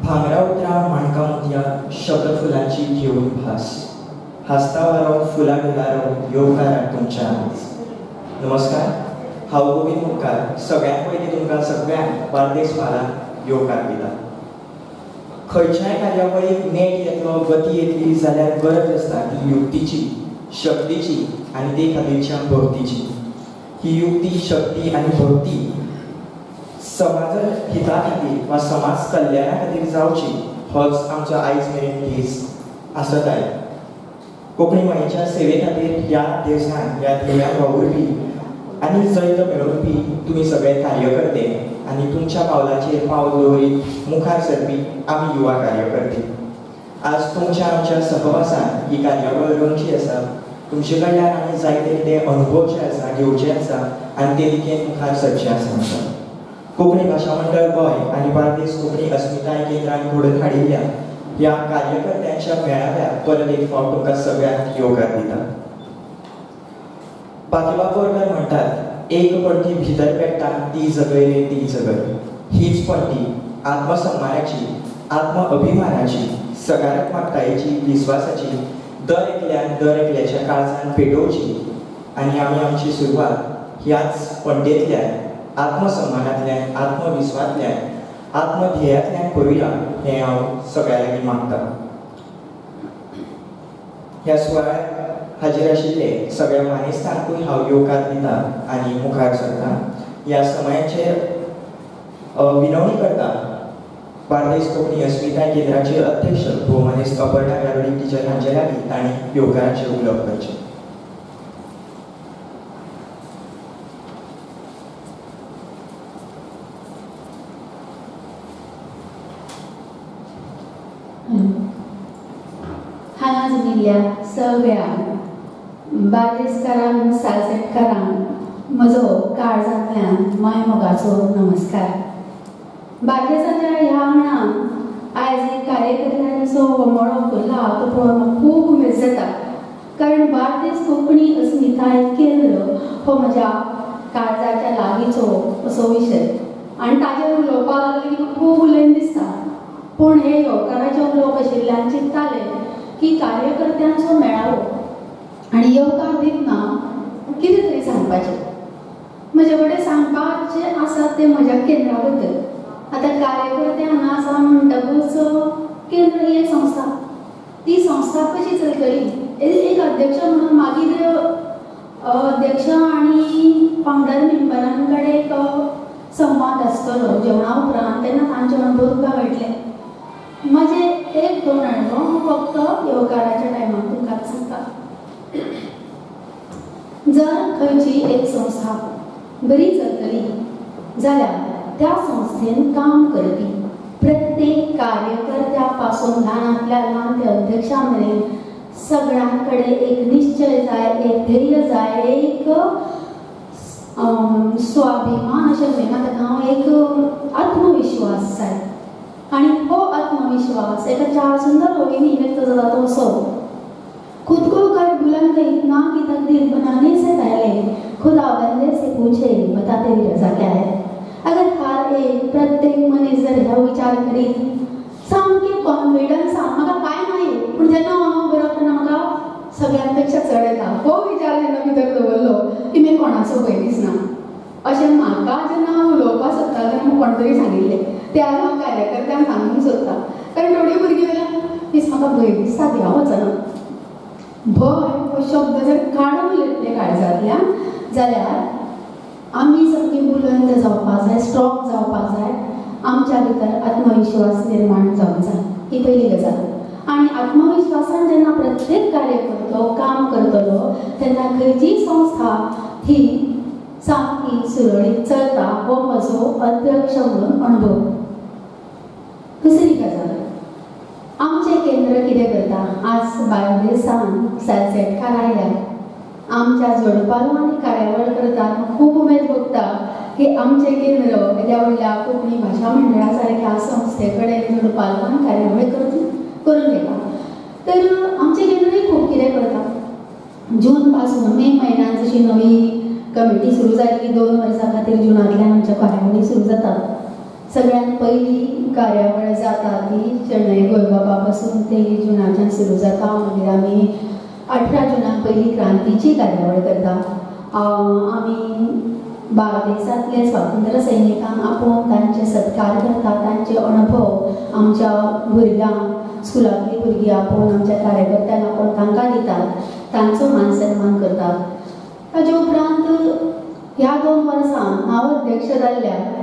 भांगरा उतरा माणका मुदया शब्द फुलांची घेऊन भास हसता वारो फुला गुलारो योगारा तुमच्या आज. नमस्कार, हांव गोविंद मुखार सगळ्यांत पयलीं तुमकां सगळ्यांक बार्देस म्हालांत योगकार दिता. खंयच्याय कार्यावळीक नेट येतलो गती येतली जाल्यार गरज आसता ती युक्तीची, शक्तीची आनी ते खातीरच्या भक्तीची. ही युक्ती, शक्ती आनी भक्ती समाज हिता खातीर वा समाज कल्याणा खातीर जावची होच आमच्या आयज मेरेन दीस आसत आयला. कोंकणी मायेच्या सेवे खातीर ह्या देशान ह्या ध्येयाक वावुरपी आनी जैत मेळोवपी तुमी सगळे कार्यकर्ते आनी तुमच्या पावलाचेर पावल दवरीत मुखार सरपी आमी युवा कार्यकर्ते. आज तुमच्या आमच्या सहवासान ही कार्यावळ रंगची आसा. तुमचे कडल्यान आमी जायते कितें अनुभवचे आसा, घेवचे आसा आनी ते दिकेन मुखार सरचे आसा. कोंकणी भाशा मंडळ गोंय आनी बार्देस कोंकणी अस्मिताय केंद्रान घडोवन हाडिल्ल्या ह्या कार्यकर्त्यांच्या मेळाव्याक परत एक फावट तुमकां सगळ्यांक योगकार दिता. बाकीबाब बोरकार म्हणटात, एक पणटी भितर पेट्टा ती जगय रे ती जगय. हीच पणटी आत्मसन्मानाची, आत्म अभिमानाची, सकारात्मकतायेची, विस्वासाची दर एकल्याच्या काळजान पेटोवची आनी आमी आमची सुरवात ह्याच पणटेंतल्यान, आत्मसन्मानांतल्यान, आत्मविस्वासांतल्यान, आत्मध्येयांतल्यान करुया हें हांव सगळ्या लागीं मागतां. ह्या सुवाळ्याक हाजीर आशिल्ले सगळ्या मानेस्तांकूय हांव योगकार दिता आनी मुखार सरता. ह्या समयाचेर विनवणी करता बार्देस कोंकणी अस्मिताय केंद्राचे अध्यक्ष भोवमानेस्त अपर्णा गारोडी टिचर हांचे लागीं तांणी योगकाराचे उलोवप करचें. हांगा जमिल्ल्या सगळ्या बार्देसकारांक, सालसेटकारांक म्हजो काळजांतल्यान मायमोगाचो नमस्कार. बार्देसाच्या ह्या आंगणान आयज एक कार्यकर्त्यांचो मळो भरला तो पळोवन म्हाका खूब उमेद जाता. कारण बार्देस कोंकणी अस्मिताय केंद्र हो म्हज्या काळजाच्या लागींचो असो विशय आनी ताजेर उलोवपाक लागले की म्हाका खूब उलयन दिसता. पूण हे योगकाराचे उलोवप आशिल्ल्यान चिंतताले की कार्यकर्त्यांचो मेळावो आनी योगकार दितना कितें तरी सांगपाचें. म्हजे कडेन सांगपाचें आसा तें म्हज्या केंद्रा बद्दल. आतां कार्यकर्ते हांगा आसा म्हणटकूच केंद्र ही एक संस्था. ती संस्था कशी चलतली एक अध्यक्ष म्हणून मागीर अध्यक्ष आनी फावंडर मेंबरां कडेन एक संवाद आसतलो जेवणा उपरांत. तेन्ना तांचे अनुभव तुका मेळटले. म्हजे एक दोन अनुभव फक्त योगकाराच्या टायमार तुमकां सांगता. जर खंयची एक संस्था बरी चलतली जाल्यार त्या संस्थेन काम करपी प्रत्येक कार्यकर्त्या पासून ल्हानांतल्या ल्हान ते अध्यक्षा मेरेन सगळ्यां कडेन एक निश्चय जाय, एक ध्येय जाय, एक स्वाभिमान अशें म्हणटा ताका हांव एक आत्मविश्वास जाय. आनी हो आत्मविश्वास एका चार सुंदर ओळींनी व्यक्त जाता तो असो: खुद को कर बुलंद इतना कि तकदीर बनाने से पहले खुदा बंदे से पूछे बता तेरी रजा क्या है. अगर हर एक प्रत्येक मनीस जर ह्या विचार करीत सामके कॉन्फिडन्सान म्हाका काय नाही पूण जेन्ना हांव बरोवप तेन्ना म्हाका सगळ्यां पेक्षा चड येता. हो विचार जेन्ना भितर दवरलो की मी कोणाचो भंय दिसना. अशें म्हाका जेन्ना हांव उलोवपाक सोदता तेन्ना कोण तरी सांगिल्लें तें हांव कार्यकर्त्यांक सांगूंक सोदता. कारण थोडीं भुरगीं जाल्यार दीस म्हाका भंय दिसता की हांव वचना. भंय हो शब्द जर काडून उलयतले काळजांतल्यान जाल्यार आमी सामकी बुलंद जावपाक जाय, स्ट्रॉंग जावपाक जाय. आमच्या भितर आत्मविश्वास निर्माण जावंक जाय. ही पयली गजाल. आनी आत्मविश्वासान जेन्ना प्रत्येक कार्यकर्तो काम करतलो तेन्ना खंयची संस्था ही सामकी सुरळीत चलता हो म्हजो अध्यक्ष म्हणून अनुभव. दुसरी गजाल, आमचें केंद्र कितें करता. आज बार्देसान सालसेटकार आयल्यात. आमच्या जोडपालो आनी कार्यावळ करतात. खूब उमेद भोगता की आमचें केंद्र येद्या व्हडल्या कोंकणी भाशा मंडळा सारक्या संस्थे कडेन जोडपालवान कार्यावळी करून घेता. तर आमचें केंद्रय खूब कितें करता. जून पासून मे म्हयन्यात जशी नवी कमिटी सुरू जाली की 2 वर्सां खातीर जुनांतल्यान आमच्या कार्यावळी सुरू जातात. सगळ्यात पहिली कार्यावळ जाता ती शेणै गोंयबाबा पासून 23 जुनाच्यान सुरू जाता. मागीर आमी 18 जुनाक पहिली क्रांतीची कार्यावळ करता. आमी बार्देसांतले स्वातंत्र्य सैनिकांक आपोवन तांचे सत्कार करता. तांचे अनुभव आमच्या भुरग्यांक, स्कुलांतली भुरगीं आपोवन आमच्या कार्यकर्त्यांक आपोवन तांकां दितात. तांचो मान सन्मान करतात. ताचे उपरांत ह्या 2 वर्सां हांव अध्यक्ष जाल्ल्याक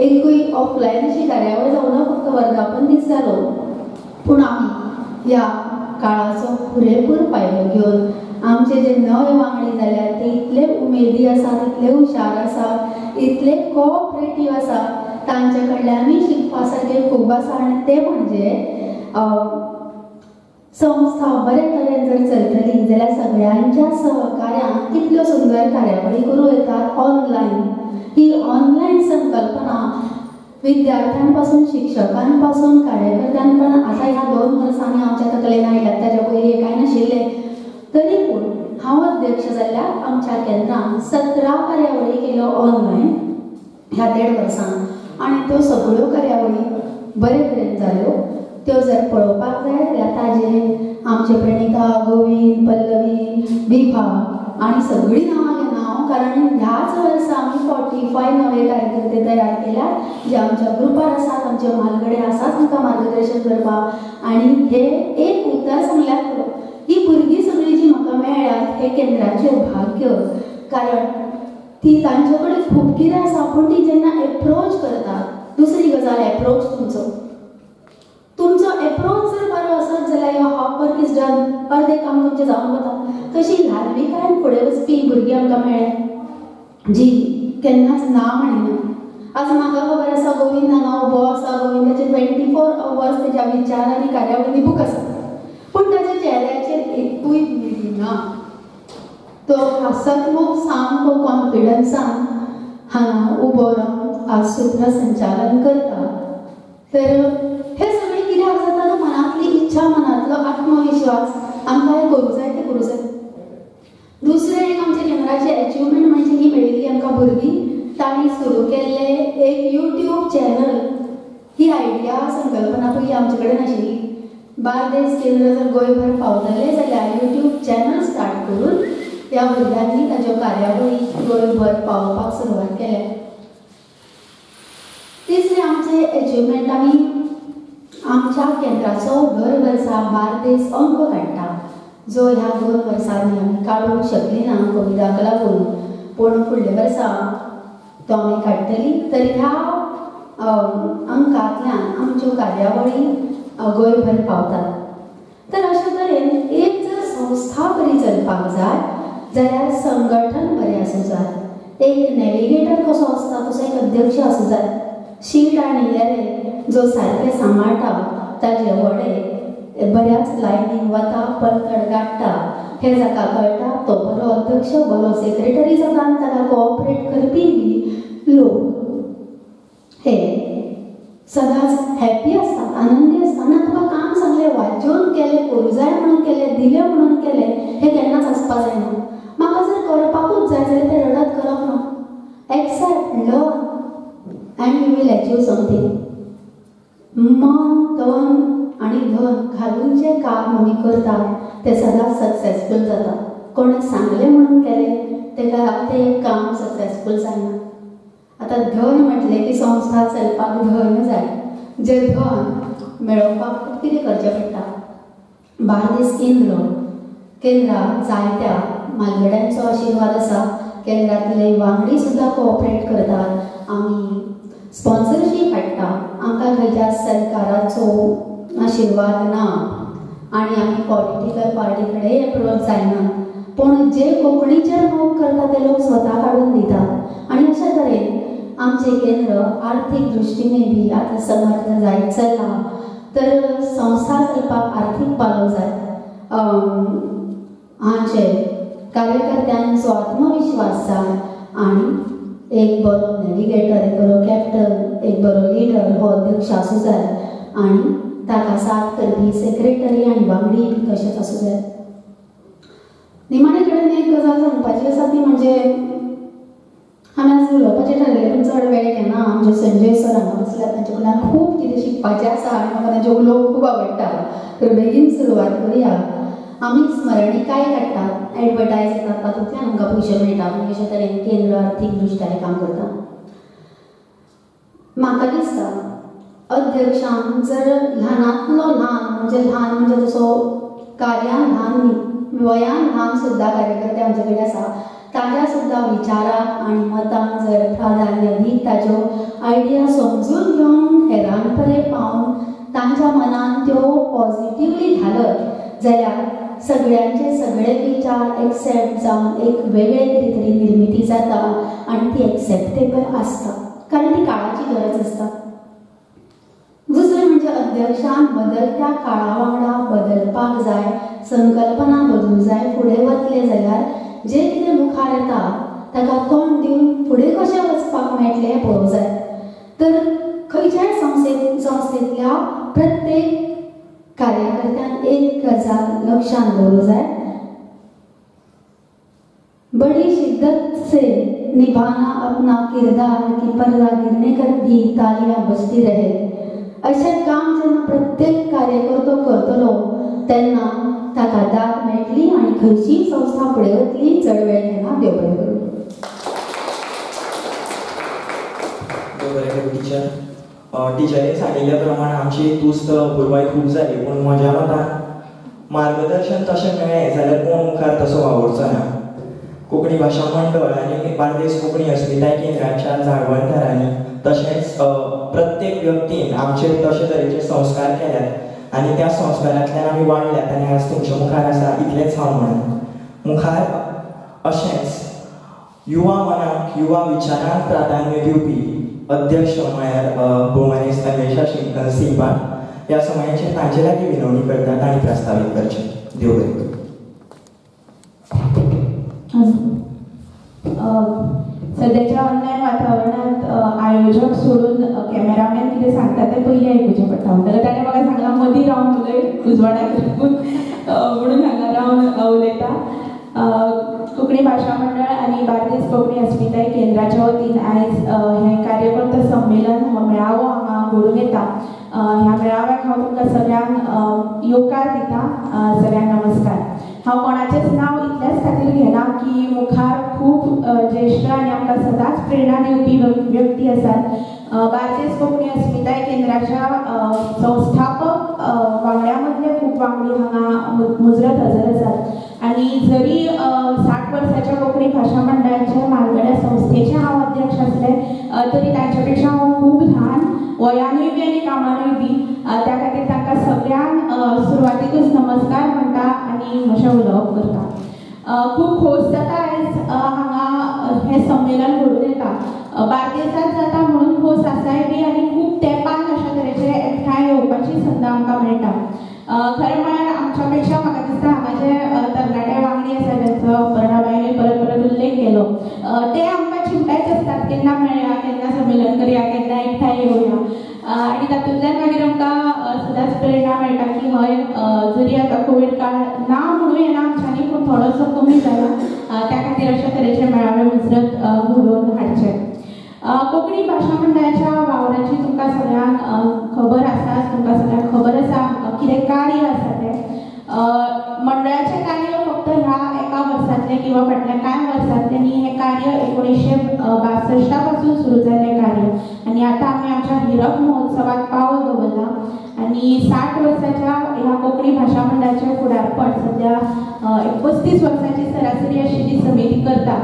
एकूय ऑफलायन अशी कार्यावळ जावना, फक्त वर्धापन दीस जालो. पूण आमी ह्या काळाचो पुरेपूर फायदो घेवन आमचे जे नवे वांगडी जाल्यात ते इतले उमेदी आसात, इतले हुशार आसात, इतले कोऑपरेटीव आसात, तांचे कडल्यान आमी शिकपा सारकें खूब आसा. आनी ते म्हणजे संस्था बरे तरेन जर चलतली जाल्यार सगळ्यांच्या सहकार्यान कितल्यो सुंदर कार्यावळी करूं येतात ऑनलायन. ही ऑनलायन संकल्पना विद्यार्थ्यांपासून, शिक्षकांपासून, कार्यकर्त्यांपर्यंत आता ह्या 2 वर्सांनी आमच्या तकलेन आयल्यात. ताच्या पयलीं कांय नाशिल्ले. तरी पूण हांव अध्यक्ष जाल्ल्याक आमच्या केंद्रान 17 कार्यावळी केल्यो ऑनलायन ह्या 1.5 वर्सांत. आनी त्यो सगळ्यो कार्यावळी बरे तरेन जाल्यो. त्यो जर पळोवपाक जाय जाल्यार ताजे आमचे प्रणिता, गोविंद, पल्लवी, बिभा आनी सगळीं नांवां घेना हांव, कारण ह्याच वर्सा आमी 45 नवे कार्यकर्ते तयार केल्यात जे आमच्या ग्रुपार आसात, आमचे म्हालगडे आसात तांकां मार्गदर्शन करपाक. आनी हे एक उतर सांगल्यार पुरो, ही भुरगीं सगळीं जी म्हाका मेळ्ळ्यात हे केंद्राचें भाग्य. कारण ती तांचे कडेन खूब कितें आसा, पूण ती जेन्ना एप्रोच करतात, दुसरी गजाल एप्रोच तुमचो एप्रोच जर बरो आसत जाल्यार यो हाफ वर्क इज डन, अर्दे काम तुमचें जावन वता. तशी धार्मिकायेन फुडें वचपी भुरगीं आमकां मेळ्ळे जी केन्नाच ना म्हणिना. आज म्हाका खबर आसा गोविंद हांगा उबो आसा, गोविंदाचे 24 अवर्स तेज्या विचार आनी कार्यावळींनी बूक आसा, पूण ताच्या चेहऱ्याचेर एकूय मिरी ना. तो हसतमुख सामको कॉन्फिडन्सान हांगा उबो रावन आज सूत्रसंचालन करता. तर हे सगळें कित्याक जाता तो मनांतली इच्छा, मनांतलो आत्मविश्वास. आमकां हें करूं जाय तें करूं जाय. दुसरें एक आमच्या केंद्राचें अचिवमेंट म्हणजे ही मेळिल्ली आमकां भुरगीं. तांणी सुरू केल्ले एक यूट्यूब चॅनल. ही आयडिया, संकल्पना पयलीं आमचे कडेन आशिल्ली. बार्देस केंद्र जर गोंयभर पावतले जाल्यार यूट्यूब चॅनल स्टार्ट करून ह्या भुरग्यांनी ताच्यो कार्यावळी गोंयभर पावोवपाक सुरवात केल्या. तिसरें आमचें अचिवमेंट, आमी आमच्या केंद्राचो दर वर्सा बार्देस अंक काडटा, जो ह्या 2 वर्सांनी आमी काडूंक शकली ना कोविडाक लागून. पूण फुडल्या वर्सा तो आमी काडटली. तर ह्या अंकांतल्यान आमच्यो कार्यावळी गोंयभर पावतात. तर अशे तरेन एक जर संस्था बरी चलपाक जाय जाल्यार संघटन बरें आसूं जाय. एक नॅविगेटर कसो आसता तसो एक अध्यक्ष आसूं जाय. शीट आनी येरे जो सारकें सांबाळटा, ताजे वडे बऱ्याच लायनीन वता, पलतड काडटा, हे जाका कळटा. तो बरो अध्यक्ष, बरो सेक्रेटरी जाता आनी ताका कोऑपरेट करपी बी लोक हे सदांच हॅप्पी आसतात, आनंदी आसतात. आनी तुका काम सांगलें, वाजोवन केलें, करूं जाय म्हणून केलें, दिलें म्हणून केलें, हें केन्नाच आसपा जायना. म्हाका जर करपाकूच जाय जाल्यार तें रडत करप ना. Accept, learn and you will achieve something. मन, तन आनी धन घालून जे काम आमी करतात ते सदांच सक्सेसफूल जाता. कोणें सांगलें म्हणून केलें तें काम सक्सेसफूल जायना. आतां धन म्हटलें की संस्था चलपाक धन जाय. जें धन मेळोवपाक खूब कितें करचें पडटा. बार्देस केंद्राक जायत्या म्हालगड्यांचो आशिर्वाद आसा. केंद्रांतले वांगडी सुद्दां कोऑपरेट करतात. आमी स्पॉन्सरशीप हाडटा. आमकां खंयच्या सरकाराचो आशिर्वाद ना आनी आमी पॉलिटिकल पार्टी कडेन एप्रोच जायना. पूण जे कोंकणीचेर मोग करता ते लोक स्वता काडून दितात. आनी अशे तरेन आमचें केंद्र आर्थीक दृश्टीने बी आतां समर्थ जायत चल्ला. तर संस्था चलपाक आर्थीक पालो जाय. हाचे कार्यकर्त्यांचो आत्मविश्वास जाय आनी एक बरो नॅविगेटर, एक बरो कॅप्टन, एक बरो लिडर हो अध्यक्ष आसूं जाय आनी ताका साथ करपी सेक्रेटरी आनी वांगडी बी तशेंच आसूं जाय. निमाणे कडेन एक गजाल सांगपाची आसा ती म्हणजे हांवें आज उलोवपाचें ठरयलें, पूण चड वेळ घेना आमचे संजय सर हांगा बसल्यात तांचे कडल्यान खूब कितें शिकपाचें आसा आनी म्हाका तांचे उलोवप खूब आवडटा तर बेगीन सुरवात करुया आमी स्मरणिकाय काडटात एडवर्टायज येतात तातूंतल्यान आमकां पयशे मेळटा म्हणजे अशे तरेन केंद्र आर्थीक दृश्ट्यान काम करता म्हाका दिसता अध्यक्षान जर ल्हानांतलो ल्हान म्हणजे जसो कार्यान ल्हान न्ही वयान ल्हान सुद्दां कार्यकर्ते आमचे कडेन आसा ताज्या सुद्दां विचाराक आनी मतांक जर प्राधान्य दीत ताच्यो आयडिया समजून घेवन हेरां पर्यंत पावन तांच्या मनान त्यो पॉझिटिव्हली घालत जाल्यार सगळ्यांचे सगळे विचार एक्सेप्ट जावन एक वेगळे कितें तरी निर्मिती जाता आनी ती एक्सेप्टेबल आसता कारण ती काळाची गरज आसता दुसरें म्हणजे अध्यक्षान बदलत्या काळा वांगडा बदलपाक जाय संकल्पना बदलूंक जाय फुडें वतले जाल्यार जे कितें मुखार येता ताका तोंड दिवन फुडें कशें वचपाक मेळटलें हें पळोवंक जाय तर खंयच्याय संस्थेंतल्या प्रत्येक कार्यकर्त्यान एक गजाल लक्षात दवरूंक जाय बड़ी शिद्दत से निभाना अपना किरदार की पर्दा गिरने कर भी तालियां बजती रहे अशें काम जेन्ना प्रत्येक कार्यकर्तो करतलो तेन्ना ताका दाद मेळटली आनी खंयचीय संस्था फुडें वतली चड वेळ घेना देव बरें करूं टिचर टिचरीन सांगिल्ल्या प्रमाणे आमची तुस्त पुरवाय खूब जाली पूण म्हज्या मतान मार्गदर्शन तशें मेळ्ळें जाल्यार कोण मुखार तसो वावुरचो ना कोंकणी भाशा मंडळ आनी बार्देस कोंकणी अस्मिताय केंद्राच्या जाळवणदारांनी तशेंच प्रत्येक व्यक्तीन आमचेर तशे तरेचे संस्कार केल्यात आनी त्या संस्कारांतल्यान आमी वाडल्यात आनी आज तुमच्या मुखार आसा इतलेंच हांव म्हणून मुखार अशेंच युवा मनाक युवा विचारांक प्राधान्य दिवपी अध्यक्ष म्हळ्यार भोवमानेस्त अन्वेषा सिंगपाल ह्या समयाचेर तांचे लागीं विनवणी करतात आनी प्रस्तावीत करचें देव बरें करूं सध्याच्या ऑनलायन वातावरणात आयोजक सोडून कॅमेरामॅन कितें सांगता ते पयलीं आयकुचें पडटा म्हणटकीर ताणें म्हाका सांगलां मदीं रावन उलय उजवाडाक म्हणून हांगा रावन उलयता कोंकणी भाशा मंडळ आनी बार्देस कोंकणी अस्मिताय केंद्राच्या वतीन आयज हें कार्यकर्ता संमेलन हो मेळावो हांगा घडून येता ह्या मेळाव्याक हांव तुमकां सगळ्यांक येवकार दिता सगळ्यांक नमस्कार हांव कोणाचेंच नांव इतल्याच खातीर घेना की मुखार खूब ज्येश्ठ आनी आमकां सदांच प्रेरणा दिवपी व्यक्ती आसात बार्देस कोंकणी अस्मिताय केंद्राच्या संस्थापक वांगड्या मदले खूब वांगडी हांगा मुजरत हजर आसात आनी जरी 60 वर्साच्या कोंकणी भाशा मंडळाच्या म्हालगड्या संस्थेचे हांव अध्यक्ष आसले तरी तांचे पेक्षा हांव खूब ल्हान वयानूय बी आनी कामानूय बी त्या खातीर तांकां सगळ्यांक सुरवातेकूच नमस्कार म्हणटा आनी म्हजें उलोवप करता खूब खोस जाता आयज हांगा हें संमेलन घडून येता बार्देसांत जाता म्हणून खोस आसाय बी आनी खूब तेंपान अशा तरेचे एकठांय येवपाची संद आमकां मेळटा खरें म्हळ्यार आमच्या पेक्षा म्हाका दिसता हांगा जे तरणाटे वांगडी आसा जांचो अपर्णाबाईनूय परत परत उल्लेख केलो ते आमकां चिंतायच आसतात केन्ना मेळया केन्ना संमेलन करया केन्ना एकठांय येवया आनी तातूंतल्यान मागीर आमकां सदांच प्रेरणा मेळटा की हय जरी आतां कोवीड काळ ना म्हणून येना आमच्यांनी पूण थोडोसो कमी जाला त्या खातीर अशा तरेचे मेळावे मुजरत घडोवन हाडचे कोंकणी भाशा मंडळाच्या वावराची तुमकां सगळ्यांक खबर आसा तुमकां सगळ्यांक खबर आसा कितें कार्य आसा तें मंडळाचें कार्य फक्त ह्या एका वर्सांतलें किंवा फाटल्या कांय वर्सांतलें न्ही हें कार्य 1962 पासून सुरू जाल्लें कार्य आनी आतां आमी आमच्या हिरक महोत्सवाक पावल दवरला आनी 60 वर्साच्या ह्या कोंकणी भाशा मंडळाचें फुडारपण सद्या 35 वर्सांची सरासरी आशिल्ली समिती करता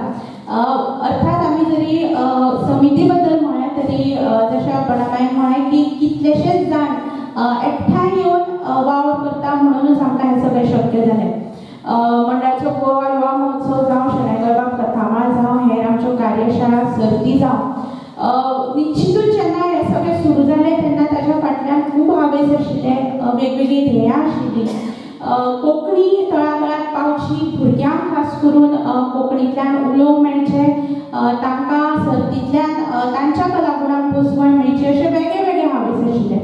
अर्थात आमी जरी समिती बद्दल म्हळें तरी जशें अपर्णाबाईन म्हळें की कितलेशेच जाण एकठांय येवन वावर करता म्हणूनच आमकां हें सगळें शक्य जालें मंडळाचो गोवा युवा महोत्सव जावं शेणैगरबाब कथामाळ जावं हेर आमच्यो कार्यशाळा सर्ती जावं निश्चितूच जेन्ना हें सगळें सुरू जालें तेन्ना ताच्या फाटल्यान खूब हावेस आशिल्ले वेगवेगळी ध्येयां आशिल्लीं कोंकणी तळागाळात पावची भुरग्यांक खास करून कोंकणींतल्यान उलोवंक मेळचें तांकां सर्तींतल्यान तांच्या कलागुणांक पोसवण मेळची अशे वेगळे वेगळे हावेस आशिल्ले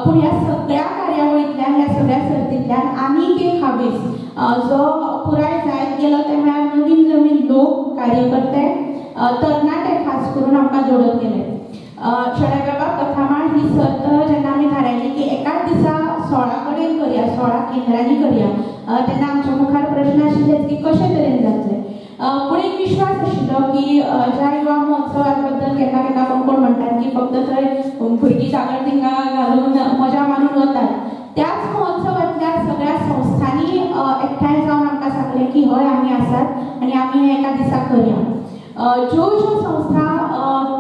पूण ह्या सगळ्या कार्यावळींतल्यान ह्या सगळ्या सर्तींतल्यान आनीक एक हावेस जो पुराय जायत गेलो ते म्हळ्यार नवीन नवीन लोक कार्यकर्ते तरणाटे खास करून आमकां जोडत गेले. शणैबाबा कथामाळ ही सर्त जेन्ना आमी थारायली की एकाच दिसा 16 कडेन करया, 16 केंद्रांनी करया, तेन्ना आमच्या मुखार प्रश्न आशिल्ले की कशे तरेन जातले. पूण एक विश्वास आशिल्लो की ज्या युवा महोत्सवा बद्दल केन्ना केन्ना कोण म्हणटात की फक्त थंय भुरगीं जागर तिंगा घालून मजा मारून वतात, त्याच महोत्सवांतल्या सगळ्या संस्थांनी एकठांय जावन आमकां सांगलें की हय आमी आसात आनी आमी हें एका दिसा करया. ज्यो संस्था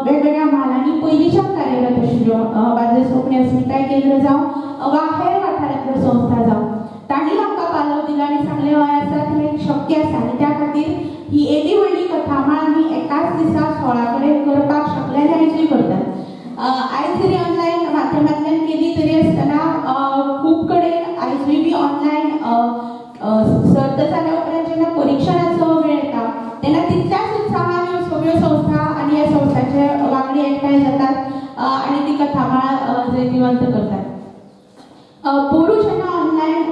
वेगवेगळ्या म्हालांनी पयलींच्यान कार्यरत आशिल्ल्यो, बार्देस कोंकणी अस्मिताय केंद्र जावं वा हेर वाठारांतल्यो संस्था जावं, तांणी आमकां पालव दिलो आनी सांगलें हय आसा तें शक्य आसा. आनी त्या खातीर ही येदी व्हडली कथामाळ आमी एकाच दिसा 16 कडेन करपाक शकले आनी आयजूय करतात. आयज जरी ऑनलायन माध्यमांतल्यान केली तरी आसतना खूब कडेन आयजूय बी ऑनलायन सर्त जाल्या उपरांत जेन्ना परीक्षणाचो वेळ येता तेन्ना तितल्याच उत्साहान ह्यो सगळ्यो संस्था आनी ह्या संस्थांचे वांगडी एकठांय जातात आनी ती कथामाळ जैतिवंत करतात. पोरू जेन्ना ऑनलायन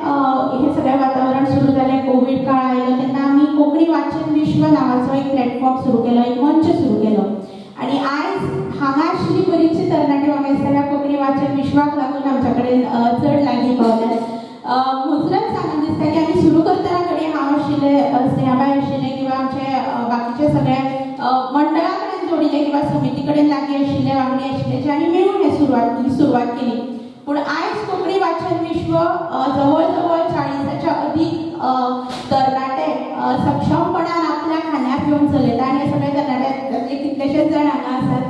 हे सगळें वातावरण सुरू जालें, कोवीड काळ आयलो तेन्ना आमी कोंकणी वाचन विश्व नांवाचो एक प्लॅटफॉर्म सुरू केलो, एक मंच सुरू केलो. आनी आयज हांगा आशिल्ली बरीचशी तरणाटी वांगडा कोंकणी वाचन विश्वाक लागून आमच्या कडेन चड लागीं पावल्यात. मुजरत सांगून दिसता की आमी सुरू करतना कडेन हांव आशिल्ले, स्नेहाबाई आशिल्ले किंवा आमचे बाकीचे सगळे मंडळा कडेन जोडिल्ले किंवा समिती कडेन लागीं आशिल्ले वांगडी आशिल्ले जे आमी मेळून ही सुरवात केली. पूण आयज कोंकणी वाचन विश्व जवळ जवळ 40च्या अदीक तरणाटे सक्षमपणान आपल्या खांद्यार घेवन चलयता आनी हे सगळे तरणाट्यांतले कितलेशेच जाण हांगा आसात.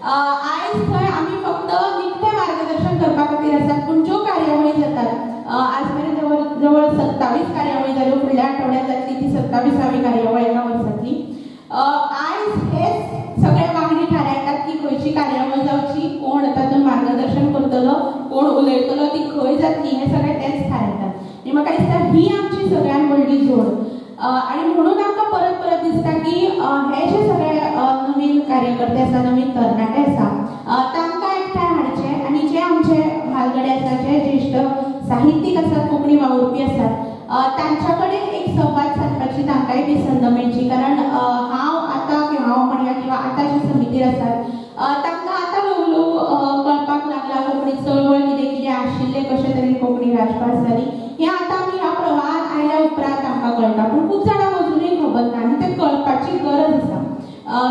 आयज थंय आमी फक्त निखटें मार्गदर्शन करपा खातीर आसात, पूण ज्यो कार्यावळी जातात आज मेरेन जवळ 27 कार्यावळी जाल्यो, फुडल्या आठवड्यांत जातली ती 27वी कार्यावळ एका वर्सांतली. आयज हेच सगळे वांगडी थारायतात की खंयची कार्यावळ जावची, कोण तातूंत मार्गदर्शन करतलो, कोण उलयतलो, ती खंय जातली, हे सगळे तेच थारायतात. आनी म्हाका दिसता ही आमची सगळ्यांत व्हडली जोड. आनी म्हणून आमकां परत परत दिसता की हे जे सगळे नवीन कार्यकर्ते आसा, नवीन तरणाटे आसा, तांकां एकठांय हाडचें आनी जे आमचे म्हालगडे आसा, जे ज्येश्ठ साहित्यीक आसात, कोंकणी वावुरपी आसात, तांच्या कडेन एक संवाद सादपाची तांकांय बी संद मेळची. कारण हांव आतां हांव म्हणया किंवा आतां जे समितीर आसात तांकां आतां ल्हव ल्हव कळपाक लागला कोंकणी चळवळ कितें कितें आशिल्लें, कशे तरेन कोंकणी राजभास जाली, हें आतां आमी ह्या प्रवाहांत आयल्या उपरांत आमकां कळटा. पूण खूब जाणांक अजुनूय खबर ना आनी तें कळपाची गरज आसा.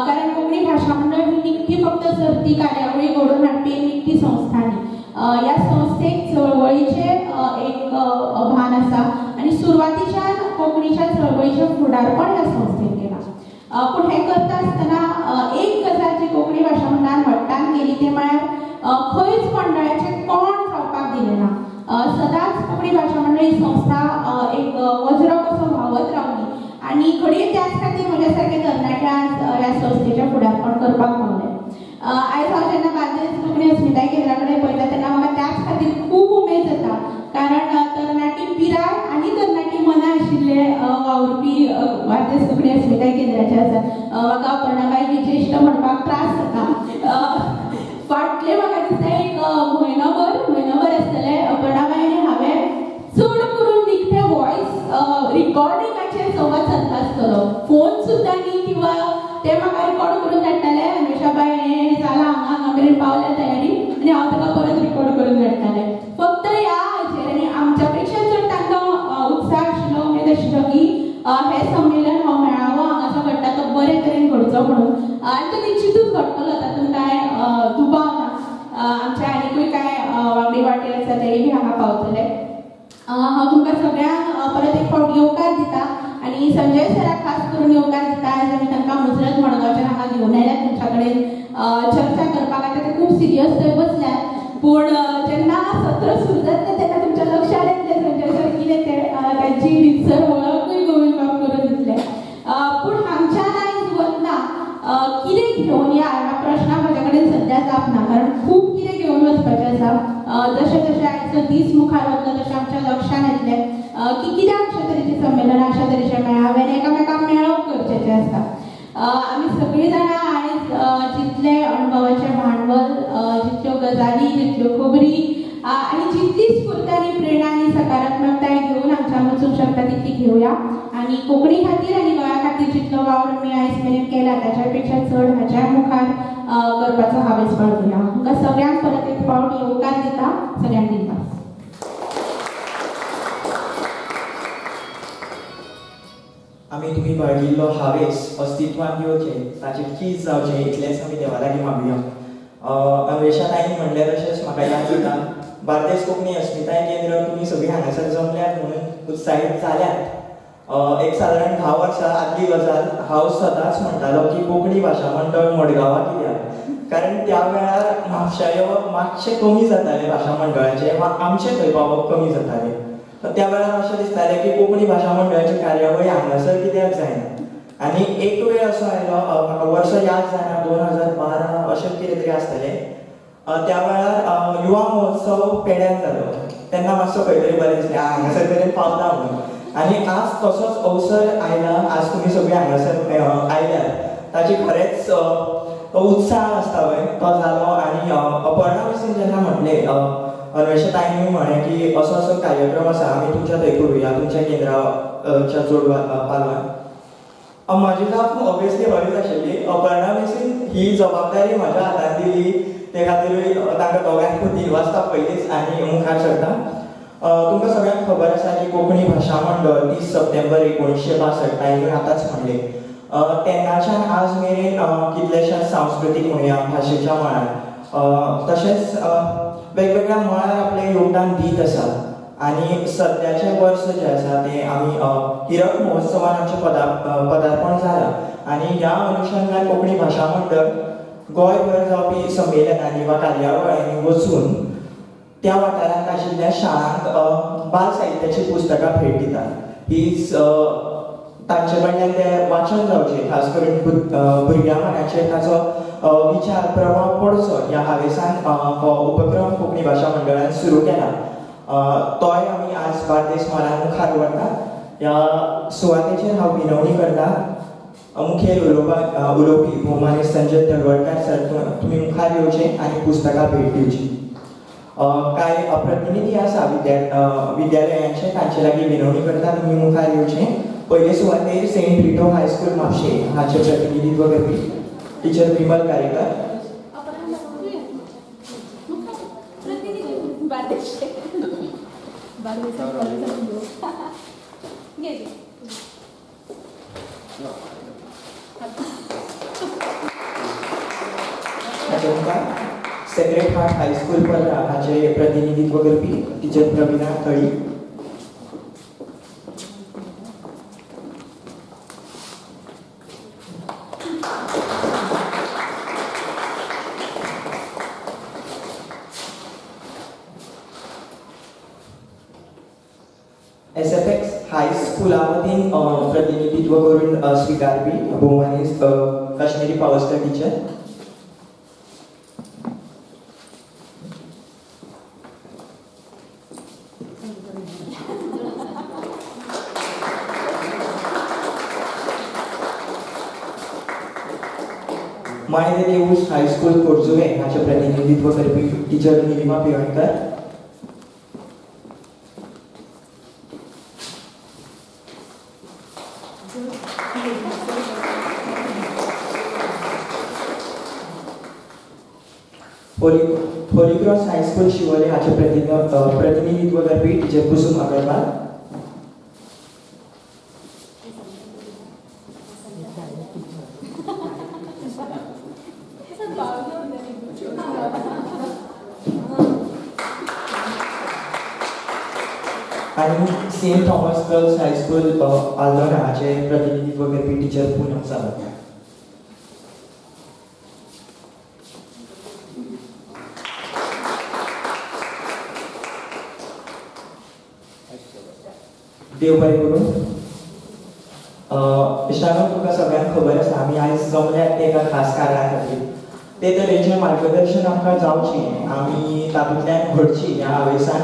कारण कोंकणी भाशा मंडळ ही निखटी फक्त सर्ती कार्यावळी घडोवन हाडपी एक निखटी संस्था न्ही. ह्या संस्थेक चळवळीचें एक भान आसा आनी सुरवातीच्यान कोंकणीच्या चळवळीचें फुडारपण ह्या संस्थेन केलां. पूण हें करता आसतना एक गजाल जी कोंकणी भाशा मंडळान वट्टान केली ती म्हळ्यार खंयच मंडळाचें कोण जावपाक दिलें ना. सदांच कोंकणी भाशा मंडळ ही संस्था एक वज्र कसो व्हांवत रावली आनी घडये त्याच खातीर म्हज्या सारके तरणाट्यान ह्या संस्थेचें फुडारपण करपाक पावलें. आयज हांव जेन्ना बार्देस कोंकणी अस्मिताय केंद्रा कडेन पळयता तेन्ना म्हाका त्याच खातीर खूब उमेद जाता. कारण तरणाटी पिराय आनी तरणाटी मनां आशिल्ले वावुरपी बार्देस कोंकणी अस्मिताय केंद्राचे आसात. म्हाका अपर्णाबाई बी ज्येश्ठ म्हणपाक त्रास जाता. फाटले म्हाका दिसता एक म्हयनोभर आसतले अपर्णाबाई आनी हांवें चड करून निखटे वॉयस रिकॉर्डिंगाचेर संवाद सादला आसतलो. फोन सुद्दां न्ही किंवा ते म्हाका रिकॉर्ड करून धाडटाले, अन्वेशाबाई हें जालां हांगा मेरेन पावल्या तयारी आनी हांव ताका परत रिकॉर्ड करून धाडटाले. फक्त ह्या हाचेर आनी आमच्या पेक्षा चड तांकां उत्साह आशिल्लो, उमेद आशिल्लो की हें संमेलन हो मेळावो हांगाचो घडटा तो बरे तरेन घडचो म्हणून. आनी तो निश्चितूच घडटलो, तातूंत कांय दुबाव ना. आमचे आनीकूय कांय वांगडी वाटेर आसा तेय बी हांगा पावतले. हांव तुमकां सगळ्यांक परत एक फावट येवकार दिता आनी संजय सराक खास करून येवकार दिता. आयज आमी तांकां मुजरत मडगांवच्यान हांगा घेवन आयल्यात तुमच्या कडेन चर्चा करपाक. आतां ते खूब सिरियस थंय बसल्यात, पूण जेन्ना सत्र सुरू जातलें तेन्ना तुमच्या लक्षांत येतलें संजय सर कितें तें तांची रितसर वळखूय गोविंद बाब करून दितले. पूण हांगच्यान आयज वतना कितें घेवन या ह्या प्रश्नाक म्हाज्या कडेन सद्या जाप ना, कारण खूब कितें घेवन वचपाचें आसा. जशें जशें आयचो दीस मुखार वतलो तशें आमच्या लक्षांत येतलें की कित्याक अशा तरेची संमेलनां, अशा तरेचे मेळावे एकामेकांक मेळप गरजेचें आसता. आमी सगळीं जाणां आयज जितले अणभवाचें भांडवल, जितल्यो गजाली, जितल्यो खबरी आनी जितली स्फूर्त आनी प्रेरणा आनी सकारात्मकताय घेवन हांगच्यान वचूंक शकता तितली घेवया आनी कोंकणी कोंकणी खातीर आनी गोंया खातीर जितलो वावर आमी आयज मेरेन केला ताच्या पेक्षा चड हाच्या मुखार करपाचो हांवें बाळगला. तुमकां सगळ्यांक परत एक फावट येवकार दिता. सगळ्यांक दिता. आमी तुमी बाळगिल्लो हावेस अस्तित्वान येवचें, ताचें चीज जावचें इतलेंच आमी देवा लागीं मागुया. अन्वेषा ताईन म्हणलें तशेंच म्हाका याद जाता बार्देस कोंकणी अस्मिताय केंद्र तुमी सगळीं हांगासर जमल्यात म्हणून उत्साहीत जाल्यात. एक सादारण 10 वर्सां आदली गजाल हांव सदांच म्हणटालो की कोंकणी भाशा मंडळ मडगांवां कित्याक, कारण त्या वेळार म्हापशा येवप मातशें कमी जातालें भाशा मंडळाचें वा आमचें थंय पावप कमी जातालें. त्या वेळार अशें दिसतालें की कोंकणी भाशा मंडळाची कार्यावळी हांगासर कित्याक जायना. आनी एक वेळ असो आयलो, म्हाका वर्स याद जायना, 2012 अशें कितें तरी आसतलें. त्या वेळार युवा महोत्सव पेड्यान जालो. तेन्ना मातसो खंय तरी बरें दिसलें हांगासर मेरेन पावता म्हणून. आनी आज तसोच अवसर आयला, आज तुमी सगळीं हांगासर आयल्यात ताची खरेंच उत्साह आसता पळय तो जालो. आनी अपर्णा भशेन जेन्ना म्हटलें अन्वेषा ताईन म्हळें की असो असो कार्यक्रम आसा आमी तुमच्या थंय करुया तुमच्या केंद्राच्या जोडवा पालवान. म्हाजी जाप ऑब्वियसली हळूच आशिल्ली. अपर्णा भशेन ही जबाबदारी म्हाज्या हातांत दिली ते खातीरूय तांकां दोगांक दिनवासता पयलींच आनी मुखार सरता. तुमकां सगळ्यांक खबर आसा की कोंकणी भाशा मंडळ 30 सप्टेंबर 1962 ताईन आतांच म्हणलें. तेन्नाच्यान आज मेरेन कितलेशाच सांस्कृतीक मोहिमा भाशेच्या मळार तशेंच वेगवेगळ्या मळार आपलें योगदान दीत आसा. आनी सद्याचें वर्स जें आसा तें आमी हिरक महोत्सवान आमचें पदार्पण जालां. आनी ह्या अनुशंगान कोंकणी भाशा मंडळ गोंयभर जावपी संमेलनांनी वा कार्यावळींनी वचून त्या वाठारांत आशिल्ल्या शाळांक बाल साहित्याची पुस्तकां भेट दितात. ही तांचे कडल्यान तें वाचन जावचें, खास करून भुरग्यां मनाचेर ताचो विचार प्रभाव पडचो ह्या हावेसान हो उपक्रम कोंकणी भाशा मंडळान सुरू केला. तोय आमी आज बार्देस म्हालान मुखार व्हरता. ह्या सुवातेचेर हांव विनवणी करता मुखेल उलोवपी भौमानी संजय तळवळकार सर तुमी मुखार येवचें आनी पुस्तकां भेट दिवची. कांय प्रतिनिधी आसा विद्यालयांचे तांचे लागीं विनवणी करता तुमी मुखार येवचें. पयले सुवातेर सेंट ब्रिटो हायस्कूल म्हापशे हाचे प्रतिनिधीत्व करपी teacher Vimal Karekar. Sacred heart high school Parra हाचे प्रतिनिधित्व करपी टीचर प्रवीणा थळी. SFX हायस्कूला वतीन प्रतिनिधित्व करून स्वीकारपी भौमानी काश्मीरी पावसकर टीचर. माय देऊस हायस्कूल कोरजुवे हाचे प्रतिनिधित्व करपी teacher Nilima Pivankar. Holy cross high school Siolim हाचे प्रतिनिधित्व करपी टीचर कुसुम अगरवाल. आणि saint Thomas girls high school Aldona हाचे प्रतिनिधित्व करपी टीचर पूनम सावंत. देव बरें करूं. इश्टागण तुमकां सगळ्यांक खबर आसा आमी आयज जमल्यात एका खास कारणा खातीर. ते तरेचें मार्गदर्शन आमकां जावचें आमी तातूंतल्यान घडची ह्या हावेसान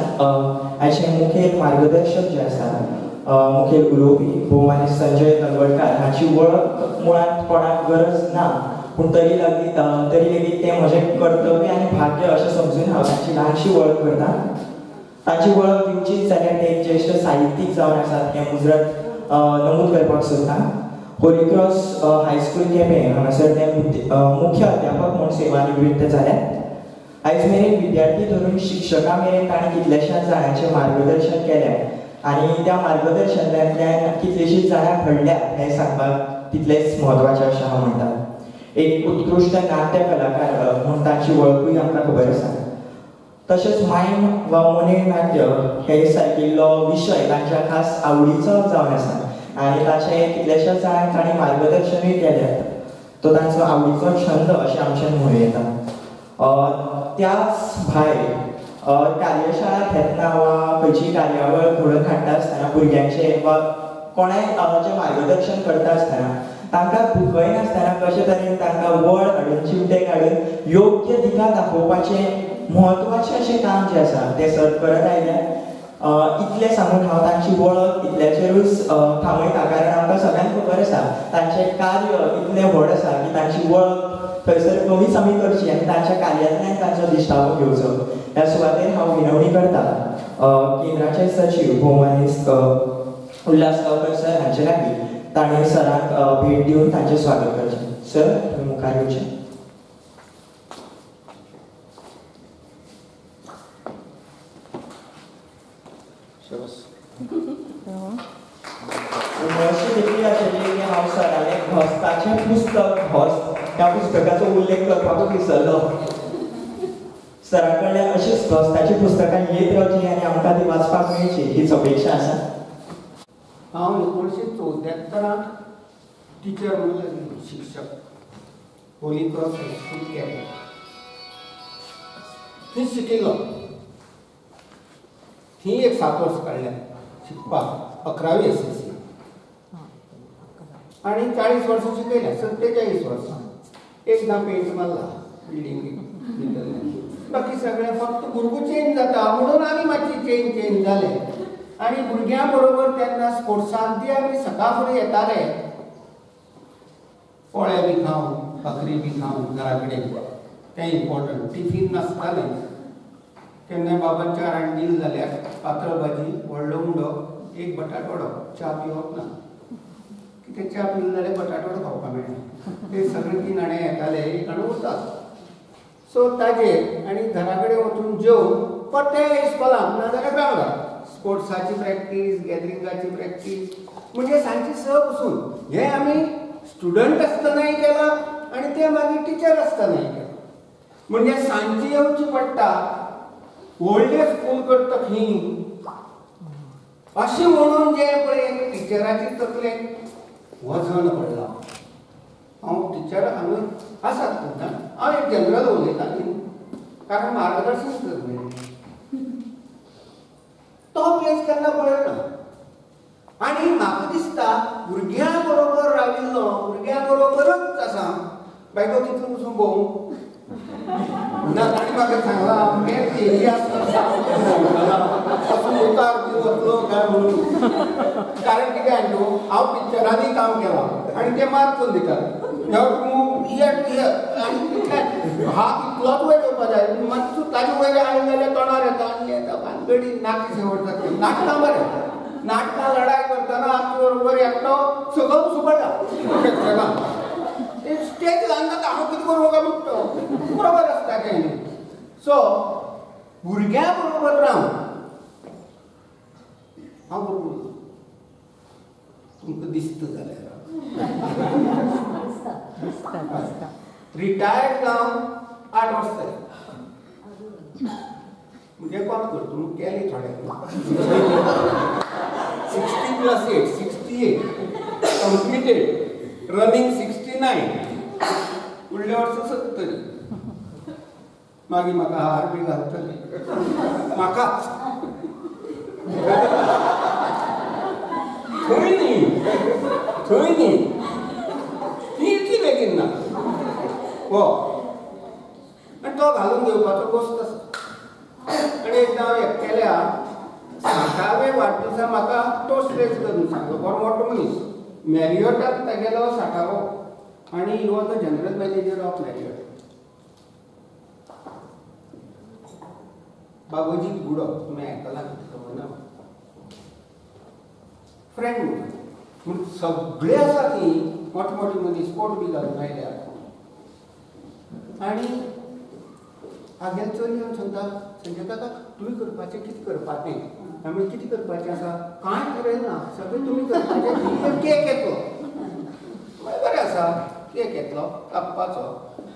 हाचें मुखेल मार्गदर्शक जे आसा मुखेल उलोवपी भौमानी संजय तळवळकार हाची वळख मुळांत कोणाक गरज ना पूण तरी लेगीत तें म्हजें कर्तव्य आनी भाग्य अशें समजून हांव तांची ल्हानशी वळख करता. ताची वळख दिवची जाल्यार ते एक ज्येश्ठ साहित्यीक जावन आसात हे मुजरत नमूद करपाक सोदता. होली क्रॉस हायस्कूल केपें हांगासर ते मुख्य अध्यापक म्हूण सेवानिवृत्त जाल्यात. आयज मेरेन विद्यार्थी धरून शिक्षकां मेरेन ताणें कितल्याशाच जाणांचें मार्गदर्शन केलें आनी त्या मार्गदर्शनांतल्यान कितलींशींच जाणां घडल्यात हें सांगपाक तितलेंच म्हत्वाचें अशें हांव म्हणटां. एक उत्कृश्ट नाट्य कलाकार म्हूण तांची वळखूय आमकां खबर आसा. तशेंच मायम वा मोनेर नाट्य हे सारकिल्लो विशय तांच्या खास आवडीचो जावन आसा आनी ताचें कितल्याशाच जाणांक ताणें मार्गदर्शनूय केलें. तो तांचो आवडीचो छंद अशें आमच्यान म्हणूं येता. त्याच भायर कार्यशाळा घेतना वा खंयची कार्यावळ घडोवन हाडटा आसतना भुरग्यांचें वा कोणाय जें मार्गदर्शन करता आसतना तांकां दुखयनासतना कशे तरेन तांकां वळ हाडून चिमटे काडून योग्य दिका दाखोवपाचें म्हत्वाचें अशें काम जें आसा तें सत करत आयल्यात. इतलें सांगून हांव तांची वळख इतल्याचेरूच थांबयता कारण आमकां सगळ्यांक खबर आसा तांचें कार्य इतलें व्हड आसा की तांची वळख थंयसर कमीच आमी करची आनी तांच्या कार्यातल्यान तांचो दिश्टावो घेवचो. ह्या सुवातेर हांव विनवणी करतां केंद्राचे सचीव भौमानिस्त उल्हास गांवकर सर हांचे लागीं ताणें सराक भेट दिवन तांचें स्वागत करचें. सर तुमी मुखार येवचें. अशी देखील आशिल्ली की हांव सरालें घोस्ताचें पुस्तक घोस्त ह्या पुस्तकाचो उल्लेख करपाकूच विसरलो. सरा कडल्यान अशीच घोस्ताची पुस्तकां येत रावची आनी आमकां ती वाचपाक मेळची हीच अपेक्षा आसा. हांव 1974 टिचर म्हणून शिक्षक होली क्रॉस हायस्कूल केपें थंय शिकिल्लो. थंय एक 7 वर्सां काडल्या शिकपाक 11वी SSC आनी 40 वर्सां शिकयल्या 47 वर्सां. एकदां पेंट मारला बिल्डिंगेक बाकी सगळें फक्त भुरगो चेंज जाता म्हणून आमी मातशी चेंज जाले आनी भुरग्यां बरोबर तेन्ना स्पोर्ट्साक बी आमी सकाळ फुडें येताले. पोळे बी खावन भाकरी बी खावन घरा कडेन तें इम्पॉर्टंट. टिफीन नासतालें केन्नाय बाबान चारान डील जाल्यार पातळ भाजी व्हडलो उंडो एक बटाट वडो च्या पिवप ना. कितें च्या पिली जाल्यार बटाट वडो खावपाक मेळना. ते सगळे 3 जाणे येताले एक जाण उरतात. सो ताजेर आनी घरा कडेन वचून जेवन परते इस्कॉलाक नाजाल्यार ग्रावंडार स्पोर्ट्साची प्रॅक्टीस गॅदरिंगाची प्रॅक्टीस म्हणजे सांजची स पसून हें आमी स्टुडंट आसतनाय केलां आनी ते मागीर टिचर आसतनाय केलां. म्हणजे सांजची येवची पडटा होल डे स्कूल करता खंय अशें म्हणून जें पळय टिचराचे तकलेक वजन पडलां. हांव टिचर हांगा आसात करता हांव एक जनरल उलयतां कारण मार्गदर्शन करता तो प्लेस केन्ना पळयना. आनी म्हाका दिसता भुरग्यां बरोबर राविल्लो भुरग्यां बरोबरच आसा. बायको तितून पसून भोंवूंक ना ताणें म्हाका सांगलां मेन तेजी आसता पसून उतार बी वतलो काय म्हणून. कारण कितें आनी हांव पिक्चरांनी काम केलां आनी ते मार्क करून दितात. हात इतलोच वेळ येवपा जाय मातसो ताजे वयर आयले जाल्यार तोंडार येता आनी येता भानगडी नाक शेवट जाता. नाटकां बरें नाटकां लढाय करतना आमचे बरोबर एकटो सगळो सुपडला प्रेक्षकांक. स्टेज घालना हांव कितें करूं काय म्हणटा बरोबर आसता तें. सो भुरग्यां बरोबर रावन हांव बरोबर तुमकां दिसता जाल्यार रिटायर्ड जावन 8 वर्सां जालीं म्हणजे कोण करता केली थोडे 60+8 68 कंप्लिटेड रनिंग 69 फुडल्या वर्सा 70. मागीर म्हाका हार बी घालतले म्हाकाच थंय न्ही ती इतली बेगीन ना हो आनी तो घालून घेवपाचो गोश्ट आसा. आनी एकदां हांव एकट्याल्या 60वे वाडदिसा म्हाका टोस्ट रेस करून सांगलो. बरो मोठो मनीस मॅरियोटाक तेगेलो 60वो आनी he was the general manager of Marriott. बाबूजी गुडो तुमी आयकलां खबर ना फ्रेंड पूण सगळे आसा ती मोठमोठी मनीस कोट बी घालून आयल्या आनी आगे चली हांव सांगता संजय काका तुमी करपाचें कितें करपाचें आमी कितें करपाचें आसा कांय ठरयना सगळें तुमी करपाचें केक येतलो बरें आसा केक येतलो कापपाचो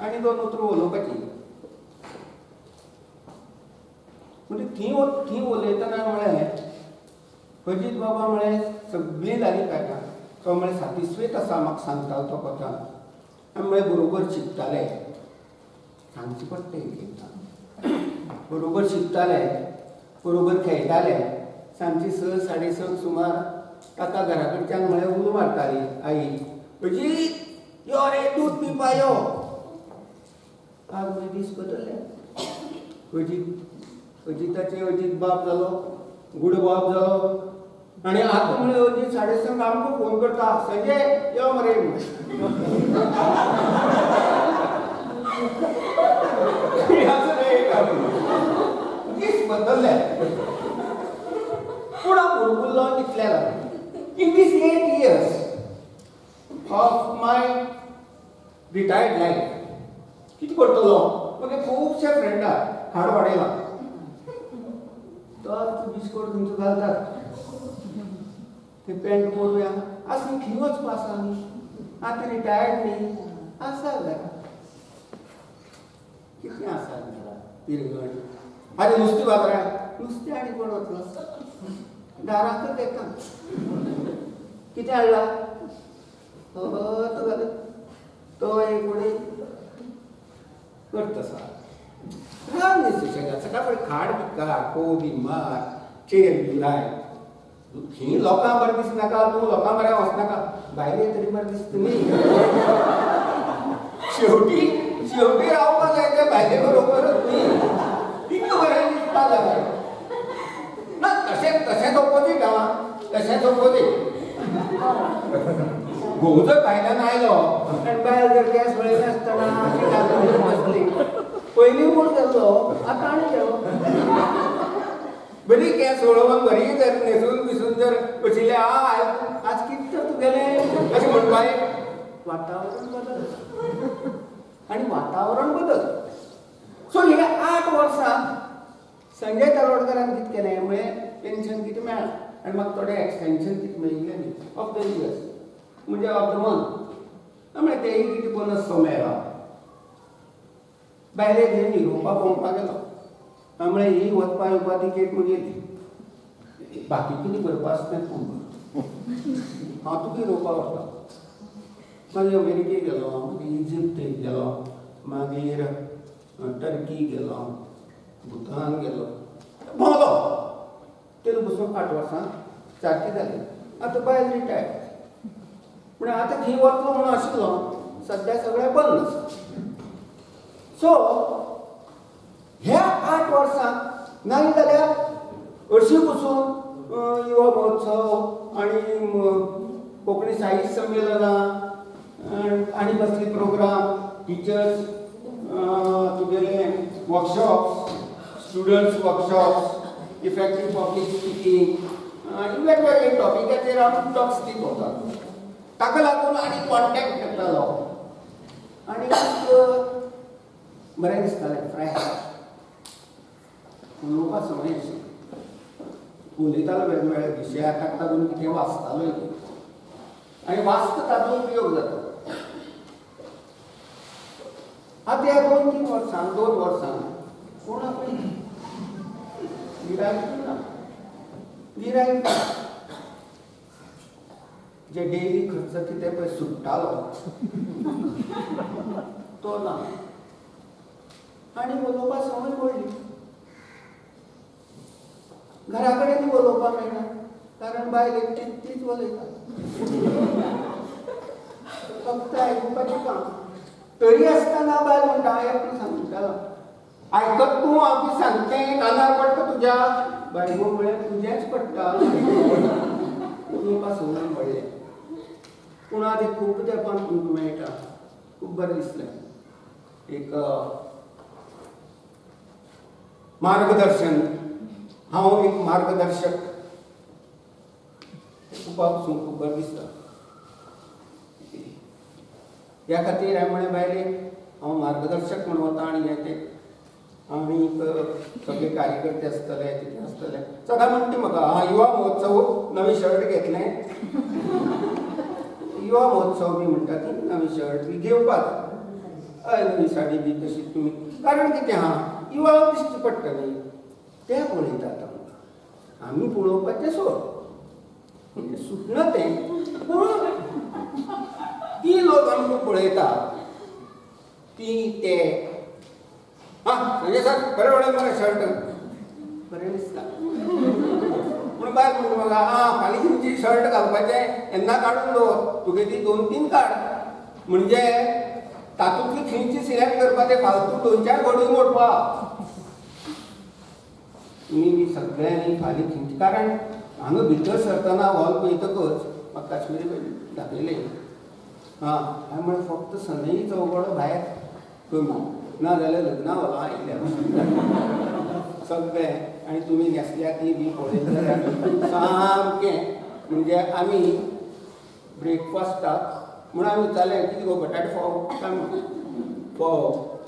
आनी 2 उतरां उलोवपाची म्हणजे थी उलयतना म्हळें अजीत बाबा म्हळें सगळीं जालीं काय ना तो म्हळें 7वीत आसा म्हाका सांगतालो तो कथा आमी म्हळें बरोबर शिकताले सांगची पडटा एकदां बरोबर शिकताले बरोबर खेळटाले सांजची 6:30 सुमार काका घरा कडच्यान म्हळें उलो मारताली आई अजीत यो रे दूध पिवपा यो आज म्हजे दीस बदलले अजिताचे अजीत बाप जालो गुड बाप जालो आनी आतां म्हळें अजीत 6:30 आमकां फोन करता संजय यो मरे दीस बदलले पूण हांव भुरगुल्लो चिंतलेलो in these 8 years of my retired life कितें करतलो म्हगे खुबशे फ्रेंडा हाड वाडयला तो बिस्कोट तुमचो घालतात ते पॅन्ट मोडूया आसूं खंय वचपा आसा न्ही आतां रिटायर्ड न्ही आसा घरा कितें आसा घरा पिरगण आरे नुस्तें बाबरा नुस्तें आनी कोण वतलो दाराकच येता कितें हाडला तो घाल तो एक उडी करता आसा राम न्ही सुशेगाद सकाळ फुडें खाड बिका कोबी मार चेर बी लाय खंय लोकां बरें दिसनाका तूं लोकां बरें वचनाका भायले तरी बरें दिसता न्ही शेवटी रावपाक जाय ते भायले बरोबरच न्ही तिका बरें दिसता जालें ना तशेंच ऑपोजीट तशेंच ऑपोजीट घोव जर भायल्यान आयलो आनी बायल जर गॅस वळयले आसतना बसली पयलीं कोण गेल्लो आतां आनी गेलो बरी गॅस वळोवन बरी जर न्हेसून बिसून जर बशिल्ले आज कितें तर तुगेलें अशें म्हणपाक वातावरण बदल आनी वातावरण बदल सो हे 8 वर्सां संजय तलवडकरान कितें केलें म्हळें पेन्शन कितें मेळ्ळां आनी म्हाका थोडें एक्सटेंशन कितें मेळिल्लें न्ही ऑफ द इयर्स म्हणजे ऑफ द मंथ म्हळें तेय कितें बोनस तो मेळ्ळा भायले घेवन युरोपा भोंवपाक गेलो म्हळें ही वचपा येवपा तिकेट म्हगेली बाकी कितें करपा आसा तें तूं हांव तुका युरोपा व्हरता मागीर अमेरिकेक गेलो मागीर इजिप्त गेलो मागीर टर्की गेलो भुतान गेलो भोंवलो तेन्ना बसून 8 वर्सां सारकी जाली आतां बायल रिटायर्ड पूण आतां खंय वतलो म्हणून आशिल्लो सद्या सगळें बंद आसा सो ह्या 8 वर्सांक नाय जाल्यार हरशीं पसून युवा महोत्सव आनी कोंकणी साहित्य संमेलनां आनी कसले प्रोग्राम टिचर्स तुगेले workshops students workshops effective public speaking आनी वेगवेगळे टॉपिकाचेर आमी टॉक्स दीत वतात ताका लागून आनी कॉन्टेक्ट घेतलो आनी बरें दिसतालें फ्रेश उलोवपाक संवय आशिल्ली उलयतालो वेगवेगळे विशयाक ताका लागून कितें वाचतालोय आनी वाचता ताचो उपयोग जाता आतां ह्या 2-3 वर्सां 2 वर्सां कोण आपली गिरायक ना जे डेली खर्च कितें पळय सुट्टालो तो ना आनी उलोवपाक संवय पडली घरा कडेन उलोवपाक मेळना कारण बायल एकटीच तीच उलयता फक्त आयकुपाचें काम तरी आसतना बायल म्हणटा एकटो सांगतालो आयकत तूं हांव कितें सांगतें कानार पडटा तुज्या बायल म्हळ्यार तुजेंच पडटा उलोवपाक संवय पडलें पूण आतां खूब तेंपान तुमकां मेळटा खूब बरें दिसलें एक मार्गदर्शन हांव एक मार्गदर्शक शिकपाक खूब बरें दिसता. ह्या खातीर हांवें म्हळें बायले हांव मार्गदर्शक म्हणून वता आनी हें तें आनी सगळे कार्यकर्ते आसतले कितें आसतले सदां म्हणटा म्हाका युवा महोत्सव नवें शर्ट घेतलें. युवा महोत्सव बी म्हणटा ती नवी शर्ट बी घेवपाक हय नवी साडी बी तशी तुमी कारण कितें आहा युवा दिश्टी पडटा न्ही ते पळयतात आमकां आमी पळोवपाचें सोड म्हणजे सुटना तें पूण ती लोक आमकां पळयता ती ते संजय सर बरें वडे मरे शर्ट बरें दिसता पूण बाय म्हणटा म्हाका फाल्यां तुमची शर्ट घालपाचें येन्ना काडून दवर तुगे ती 2-3 काड म्हणजे तातूंतली खंयची सिलेक्ट करपा ते फालतू 2-4 घडून मोडपा तुमी बी सगळ्यांनी फाल्यां खंयची कारण हांगा भितर सरतना हॉल पळयतकच म्हाका काश्मीरी दाखयलें हांवें म्हळें फक्त सनई चौगडो भायर कमी ना जाल्यार लग्ना हॉलां आयिल्ल्या सगळें आनी तुमी न्हेसल्या ती बी पळयत जाल्यार सामकें म्हणजे आमी ब्रेकफास्टाक म्हण आमी विचारलें कितें गो बटाट फोव फोव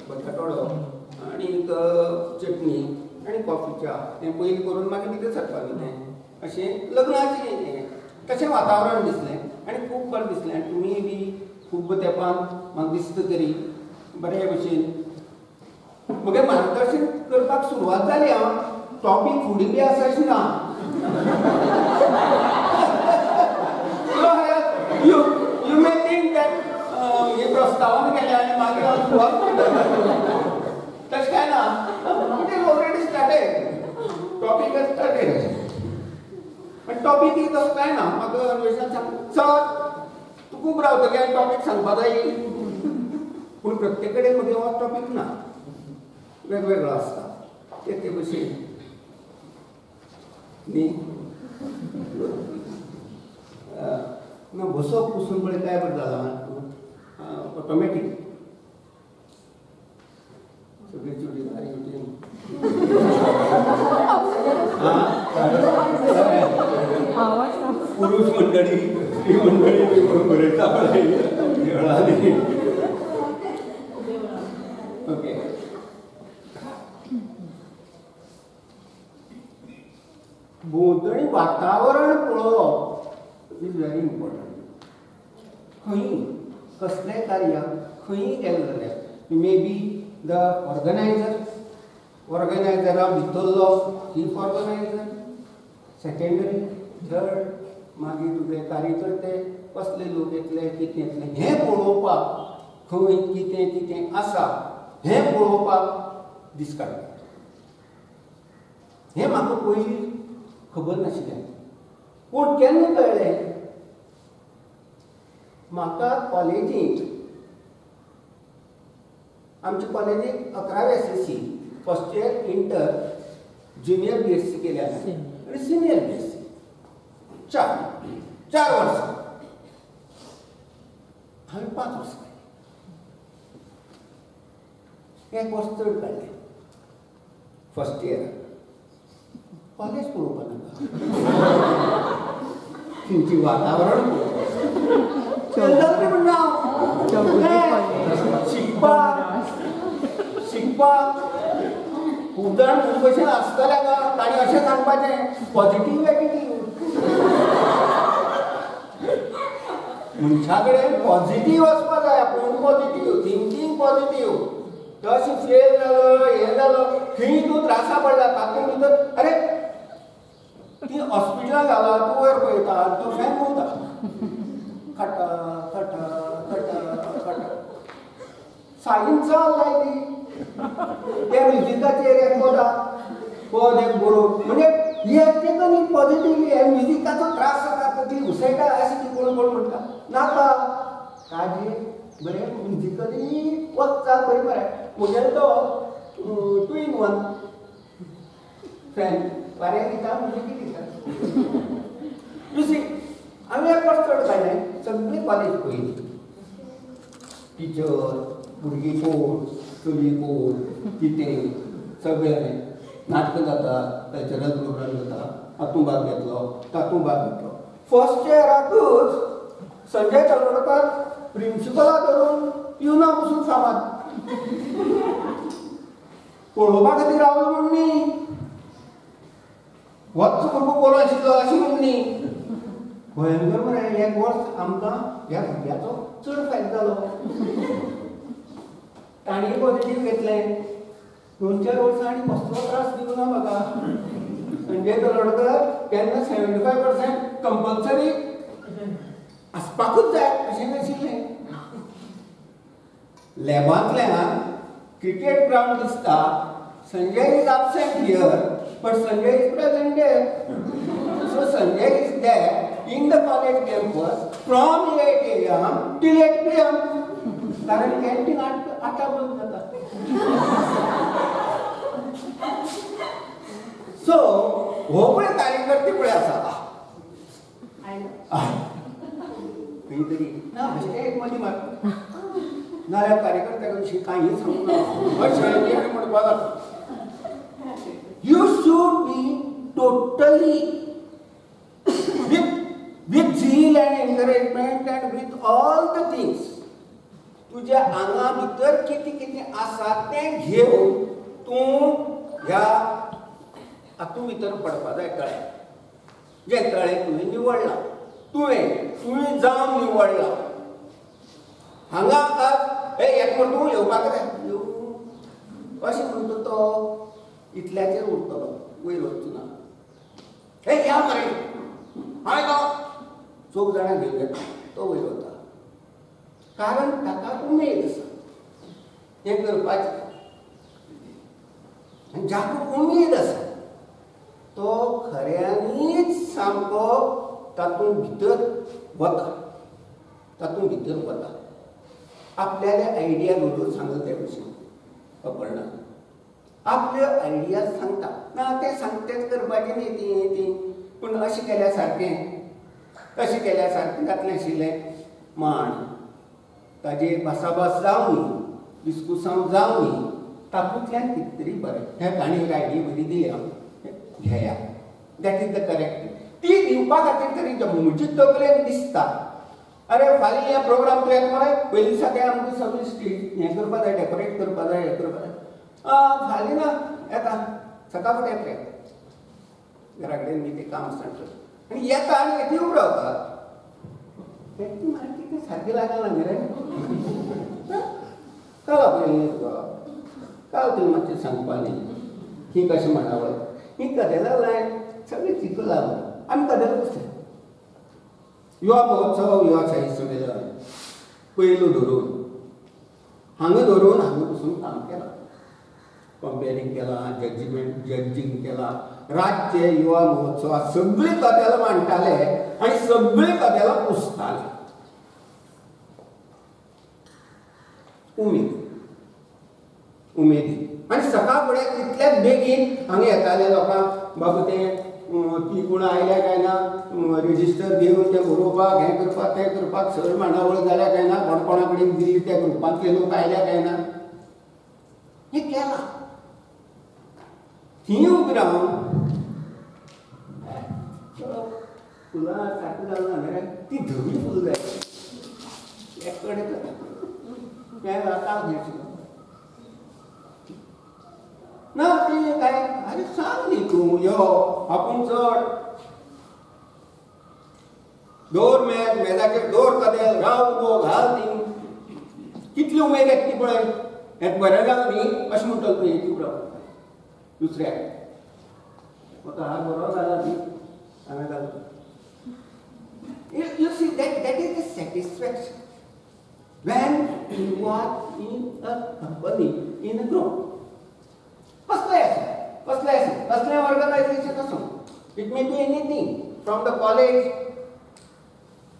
बटाटवडो आनी चटणी आनी कॉफी च्या तें पयलीं करून मागीर कितें सरपालें तें अशें लग्नाचें तशें वातावरण दिसलें आनी खूब बरें दिसलें आनी तुमी बी खूब तेंपान म्हाका दिसता तरी बरे भशेन म्हगे मार्गदर्शन करपाक सुरवात जाली टॉपीक फुडें बी आसा अशें ना यू मे थिंक दॅट हे प्रस्तावान गेले आनी मागीर हांव सुरवात करता तशें काय ना it is already started topic is started पण टॉपीक तसो काय ना म्हाका अन्वेषण सांग सर तूं खूब रावतलें आनी टॉपीक सांगपा जाय पूण प्रत्येक कडेन म्हगे हो टॉपीक ना वेगवेगळो आसता ते भशेन न्ही ना बसप पुसून पळय काय बरें जालां ऑटोमॅटीक सगळी चुडी भारी पुरुष मंडळी स्त्री मंडळी बरयता ओके भोंवतणी वातावरण पळोवप इज व्हेरी इम्पॉर्टंट खंय कसलें कार्य खंय केलें जाल्यार मे बी द ऑर्गनायझरा भितरलो चीफ ऑर्गनायझर सेकेंडरी थर्ड मागीर तुगे कार्यकर्ते कसले लोक येतले कितें येतले हें पळोवपाक खंय कितें कितें आसा हें पळोवपाक दीस काडटा हें म्हाका पयलीं खबर नाशिल्लें पूण केन्ना कळ्ळें म्हाका कॉलेजींत आमच्या कॉलेजींत 11वी SSC first year inter junior BSc केल्या आनी सिनियर BSc 4 वर्सां हांवें 5 वर्सां एक वर्स चड काडलें फर्स्ट इयर कॉलेज पळोवपा नाका थंयची वातावरण शिकपाक खूब जाण खूब भशेन आसतले ताणी अशें सांगपाचें पॉझिटीव नॅगेटीव मनशा कडेन पॉझिटीव वचपाक जाय पूण पॉझिटीव थिंकींग पॉझिटीव तो अशें फेल जालो हें जालो खंय तूं त्रासा पडला तातूंत भितर अरे ती हॉस्पिटलांत घाला तूं वयर पळयता तो फॅन घुंवता खटा खटा खटा खटा सायन्स जालाय ती त्या म्युजिकाचेर एक पदा पद एक बरोवप म्हणजे हे तेका न्ही पॉझिटिव्हली हे म्युजिकाचो त्रास जाता ती हुसयटा अशें ती कोण कोण म्हणटा नाका काजी बरें म्युजिकली वचता बरें बरें म्हणजे तो 2 in 1 फॅन वाऱ्याक दिता म्युजिकी दिता दुसरी आमी एक वर्स चड काडलें सगळी कॉलेज पयली टिचर भुरगीं कोण चली कोण कितें सगळें नाटकां जाता कल्चरल प्रोग्राम जाता हातूंत भाग घेतलो तातूंत भाग घेतलो फर्स्ट इयराकूच संजय तलवडकर प्रिन्सिपला धरून पिवना बसून फामाद पळोवपा खातीर रावलो म्हूण न्ही, वच म्हणून बरो आशिल्लो अशें म्हूण न्ही. भयंकर मरे एक वर्स आमकां ह्या भुरग्याचो चड फायदो जालो. ताणें पॉझिटीव घेतलें. 2-4 वर्सां आनी कसलो त्रास दिवना म्हाका. संजय तलवडकर तेन्ना 75% कंपल्सरी आसपाकूच जाय अशें नाशिल्लें. लॅबांतल्यान क्रिकेट ग्राउंड दिसता, Sanjay is absent here, but Sanjay is present there. So Sanjay is there in the college campus from 8 a.m. till 8 p.m. कारण कॅन्टीन 8 बंद जाता. सो हो पळय कार्यकर्ते पळय आसा खंय तरी ना म्हणजे एक मदी मार नाल्यार कार्यकर्त्याक विशीं कांय सांगूंक ना अशें म्हणपाक लागता. You should be totally with zeal and encouragement and with all the things. तुझ्या आंगा भितर कितें कितें आसा तें घेवन तूं ह्या हातूं भितर पडपा जाय. कळ्ळें? जें कळ्ळें तुवें निवडलां, तुवें जावन निवडलां. हांगा आज एक म्हण तूं येवपाक जाय अशें म्हणटा तो इतल्याचेर उरतलो, वयर वचचो ना. हे या मरे हांवें तो 4 जाणां घेवन येता, तो वयर वता. कारण ताका उमेद आसा हें करपाचें. आनी जाका उमेद आसा तो खऱ्यांनीच सामको तातूंत भितर वता. आपल्याले आयडिया घडोवन सांगता त्या भशेन कळना. आपल्यो आयडिया सांगता ना तें सांगतेच करपाचें न्ही ती पूण अशें केल्या सारकें तशें केल्या सारकें जातलें आशिल्लें. माण ताजेर भासाभास जावनी, डिस्कुसांव जावनी, तातूंतल्यान कितें तरी बरें. हे ताणें आयडिया बरी दिली घेया. That is the correct. ती दिवपा खातीर तरी म्हजी तकलेन दिसता अरे फाल्यां हे प्रोग्राम तूं येता मरे पयलीं दिसा आमकां सगळी स्टेज हें करपा जाय, डेकोरेट करपा जाय, हें करपा जाय. फाल्यां ना येता सकाळ फुडें येतले घरा कडेन न्ही तें काम सांगता आनी येता आनी येती उब रावता. कितें सारकें लागना मरे कळप न्ही तुका. काल तुवें मातशें सांगपा न्ही ही कशें म्हणटावळ ही कदेलां लायन सगळें चिकू लागलें. आमी कदेलां कसलें युवा महोत्सव युवा साहित्य संमेलन पयलू धरून हांगा पसून काम केलां. कंपेरिंग केलां, जजिंग केलां. राज्य युवा महोत्सवात सगळीं कदेलां मांडटाले आनी सगळीं कदेलां पुसताले. उमेदी आनी सकाळ फुडें तितलेच बेगीन हांगा येताले लोकांक बाबा तें ती कोण आयल्या काय ना रेजिस्टर घेवन तें बरोवपाक हें करपाक तें करपाक सर मांडावळ जाल्या काय ना कोणा कडेन दिल्ली त्या ग्रुपांतले लोक आयल्या काय ना हें केलां. थंय उबी रावन फुलां सारकें जालें ना मरे ती धवी फूल जाय एक कडेन तें जाता घेतलो ना ती काय अरे सांग न्ही तूं यो आपूण चड दोर मेजाचेर दोर कदेल राव उबो घाल ती कितली उमेद येता पळय हें बरें जालें न्ही अशें म्हणटलो तूं येती राव दुसऱ्याक म्हाका हात बरो जाला न्ही हांवें घालता. You see that is the satisfaction when you are in a company, in a group. कसले ऑर्गनायझेशन असो it may be anything from the college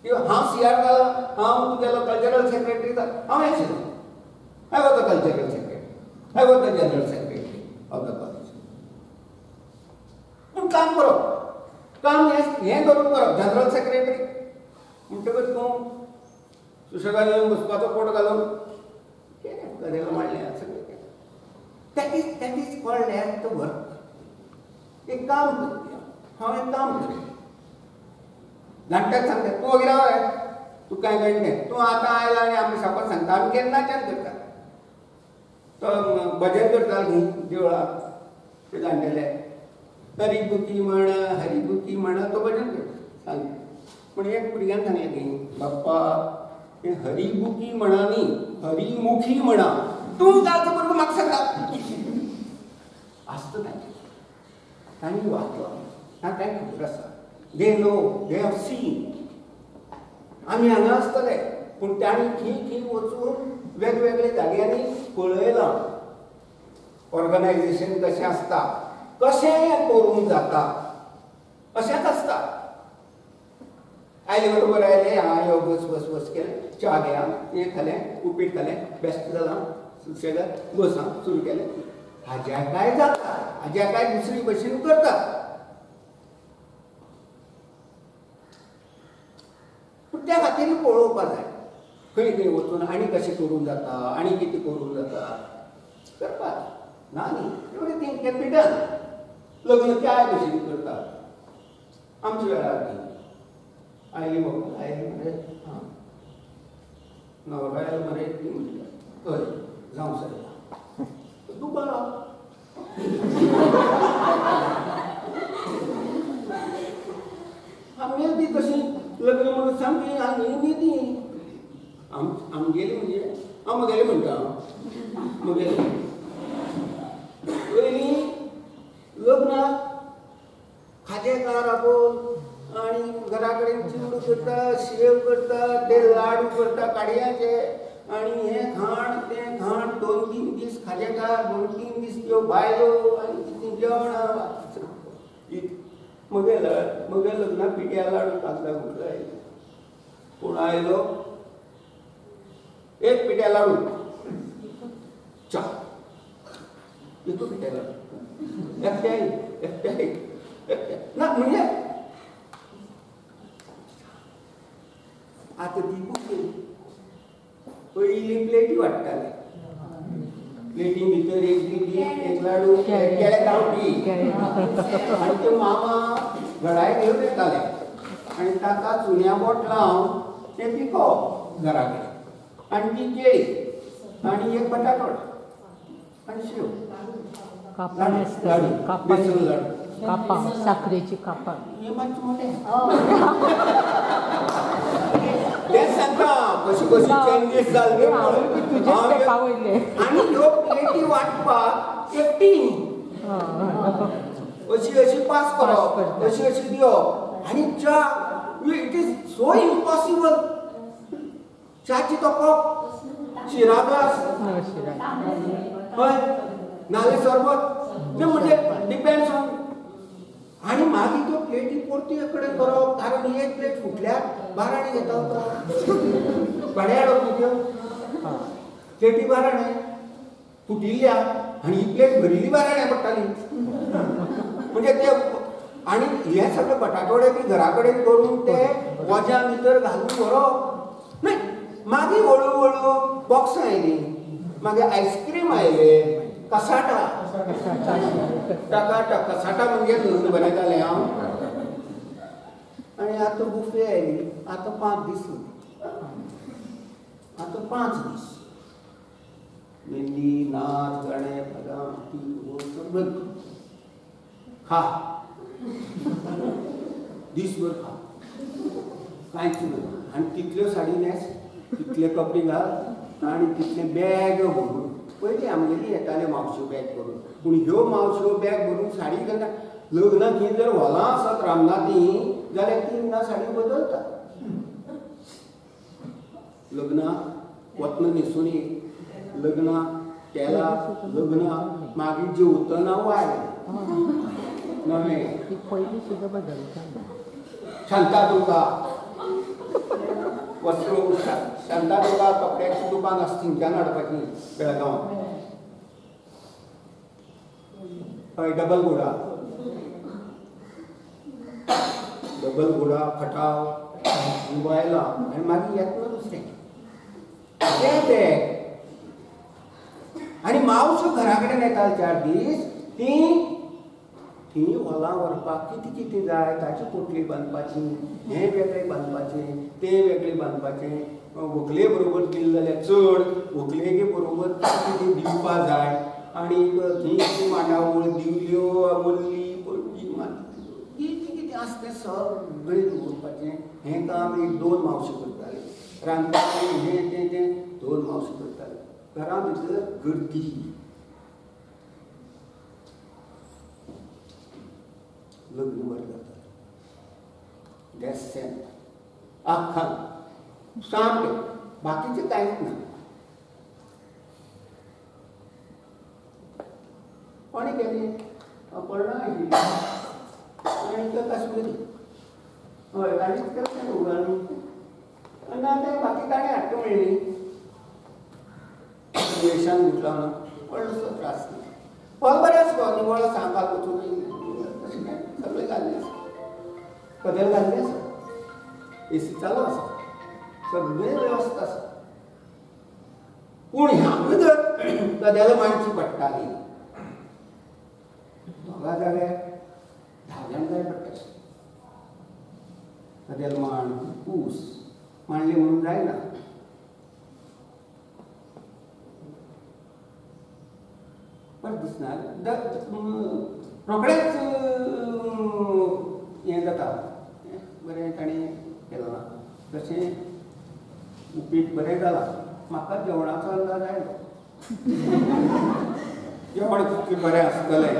किंवा हांव सीआर जालो हांव तुगेलो कल्चरल सेक्रेटरी हांव आशिल्लो I was the cultural secretary I was the general secretary of the college. पूण काम करप काम हें करून करप जनरल सेक्रेटरी म्हणटकच तूं सुशेगाद येवन बसपाचो पोट घालून कदेलां मांडलें सगळें that is called as the work. एक काम करते हांव एक काम करें जाणट्याक सांगता तूं वगैरे राव तूं काय कळटलें तूं आतां आयला आनी आमी सपोज सांगता आमी केन्नाच्यान करता तो भजन करता न्ही देवळाक ते जाणटेले हरिबुकी म्हणा तो भजन करता सांग पूण एक भुरग्यान सांगलें की बाप्पा हे हरिबुकी म्हणा न्ही हरिमुखी म्हणा तूं जावचो बरोबर म्हाका सांगता आसता तांणी वाचलो तांकां खबर आसा they know they have seen आमी हांगा आसतले पूण तांणी खंय वचून वेगवेगळे जाग्यांनी पळयलां ऑर्गनायझेशन कशें आसता कशें करूंक जाता अशेंच आसता आयले बरोबर आयले यो बस केलें च्या घेया हें खालें उपीट खालें बेस्ट जालां सुशेगाद बस सुरू केलें हाज्या काय जाता हाज्या काय दुसरी भशेन करता पूण त्या खातीर पळोवपाक जाय खंय खंय वचून आनी कशें करूंक जाता आनी कितें करूंक जाता करपाक ना न्ही एवरीथींग कॅन बी डन लग्न त्या भशेन करता आमच्या वेळार न्ही आयली बाबा आयली मरे हां न्हवरो आयलो मरे ती म्हणटा हय जावं सरला तूं बरो आमी ती कशी लग्न म्हणून सामकी आनी न्ही ती आमगेली म्हणजे हांव म्हगेलें म्हणटा म्हगेलें पयलीं लग्नाक खाजेकार आपोवन आनी घरा कडेन चिवडू करता शेव करता ते लाडू करता काडयाचे आनी हें खाण तें खाण 2-3 दीस खाजेकार 2-3 दीस त्यो बायलो आनी कितें जेवण म्हगे लग्नाक पिट्या लाडू कांदा घुटलो आयलो पूण आयलो एक पिट्या लाडू च्या एक पिट्या लाडू एकट्याय ना म्हणजे आता ती खूब पयलीं प्लेटी वाडटाले प्लेटी भितर एक लाडू केळे गांवठी आनी तो मामा घराय घेवन येताले आनी ताका चुन्या बोट लावन तें पिकोवप घरा कडेन आनी ती केळी आनी एक बटाटो आनी शेव कापां साखरेची कापां हे मातशें मोठें तें सांगता कशी कशी चेंजीस जाले आनी ह्यो प्लेटी वाटपाक एकटी अशी पास करप अशी दिवप आनी च्या इट इज सो इम्पॉसिबल च्याची तो कप शिरा ग्लास हय नाले सरबत म्हणजे डिपेंड्स ऑन आनी मागीर त्यो प्लेटी परती कडेन करप कारण एक प्लेट फुटल्यार बाराणे घेता भाडे हाडप त्यो प्लेटी बाराणे फुटिल्ल्या आनी ही प्लेट भरिल्ली बाराणे पडटाली म्हणजे ते आनी हे सगळे बटाटवडे बी घरा कडेन करून ते वज्या भितर घालून व्हरप न्हय मागीर हळू हळू बॉक्सां आयलीं मागीर आयस्क्रीम आयले कसाटा टाका कसाटा म्हणजे धरून बनयताले हांव आनी आतां बुफे आयली आतां 5 दीस आतां 5 दीस मेहंदी नाच गाणे पदां सगळं खा दीसभर खा कांयच ना आनी तितल्यो साडी न्हेस तितले कपडे घाल आनी तितले बॅग भरून पयलीं आमगेली येताले मावश्यो बॅग करून पूण ह्यो मावश्यो बॅग भरून साडी घालता लग्नाक ही जर हॉलां आसत रामनाथी जाल्यार ती ना साडी बदलता लग्नाक वतना न्हेसून लग्नाक केला लग्नाक मागीर जेवतना वाय नवें पयलीं सुद्दां बदलता शांतादुर्गा वस्त्र शांतादुर्गा कपड्याची दुकान आसा थिंच्यान हाडपाची बेळगांव हय डबल घोडा खटाव बायलां आनी मागीर येतना दुसरें तें बॅग आनी मावश्यो घरा कडेन येताली 4 दीस ती थी हॉलां व्हरपाक कितें कितें जाय ताची पोटली बांदपाची, हें वेगळें बांदपाचें, तें वेगळें बांदपाचें, व्हंकले बरोबर गेले जाल्यार चड, व्हंकलेगे बरोबर कितें दिवपा जाय, आनी थंय मांडावळ दिवल्यो मल्ली पणजी कितें कितें आसा तें सगळें दवरपाचें. हें काम एक 2 मावशी करताले. रांदपाचें हें तें 2 मावशी करताले. घरा भितर गर्दी. लग्न बरें जाता. डेसेंट आख्खान सामकें बाकीचें कांयच ना. कोणी केलें अपर्णा आशिल्ली आनी तो काश्मीरी. हय ताणेंच केलें तें उगाळून. आनी आतां बाकी ताणें हाडटा म्हणली वेशान गुटला म्हणून व्हडलोसो त्रास ना. हॉल बरें आसा गो, निवळ आसा, सांगपाक वचून तशें कांय सगळें घाल्लें आसा. कदेल घाल्लें आसा, एसी चालू आसा, सगळें वेवस्था आसा. पूण हांगा जर कदेल मांडची पडटाली दोगा जाग्यार 10 जाण जाय पडटा. कदेल मांड पूस मांडली म्हणून जायना. बरें दिसना. रोखडेंच हें जाता. बरें ताणें केलां. तशें उपीट बरें जालां. म्हाका जेवणाचो अंदाज आयलो. जेवण कितलें बरें आसतलें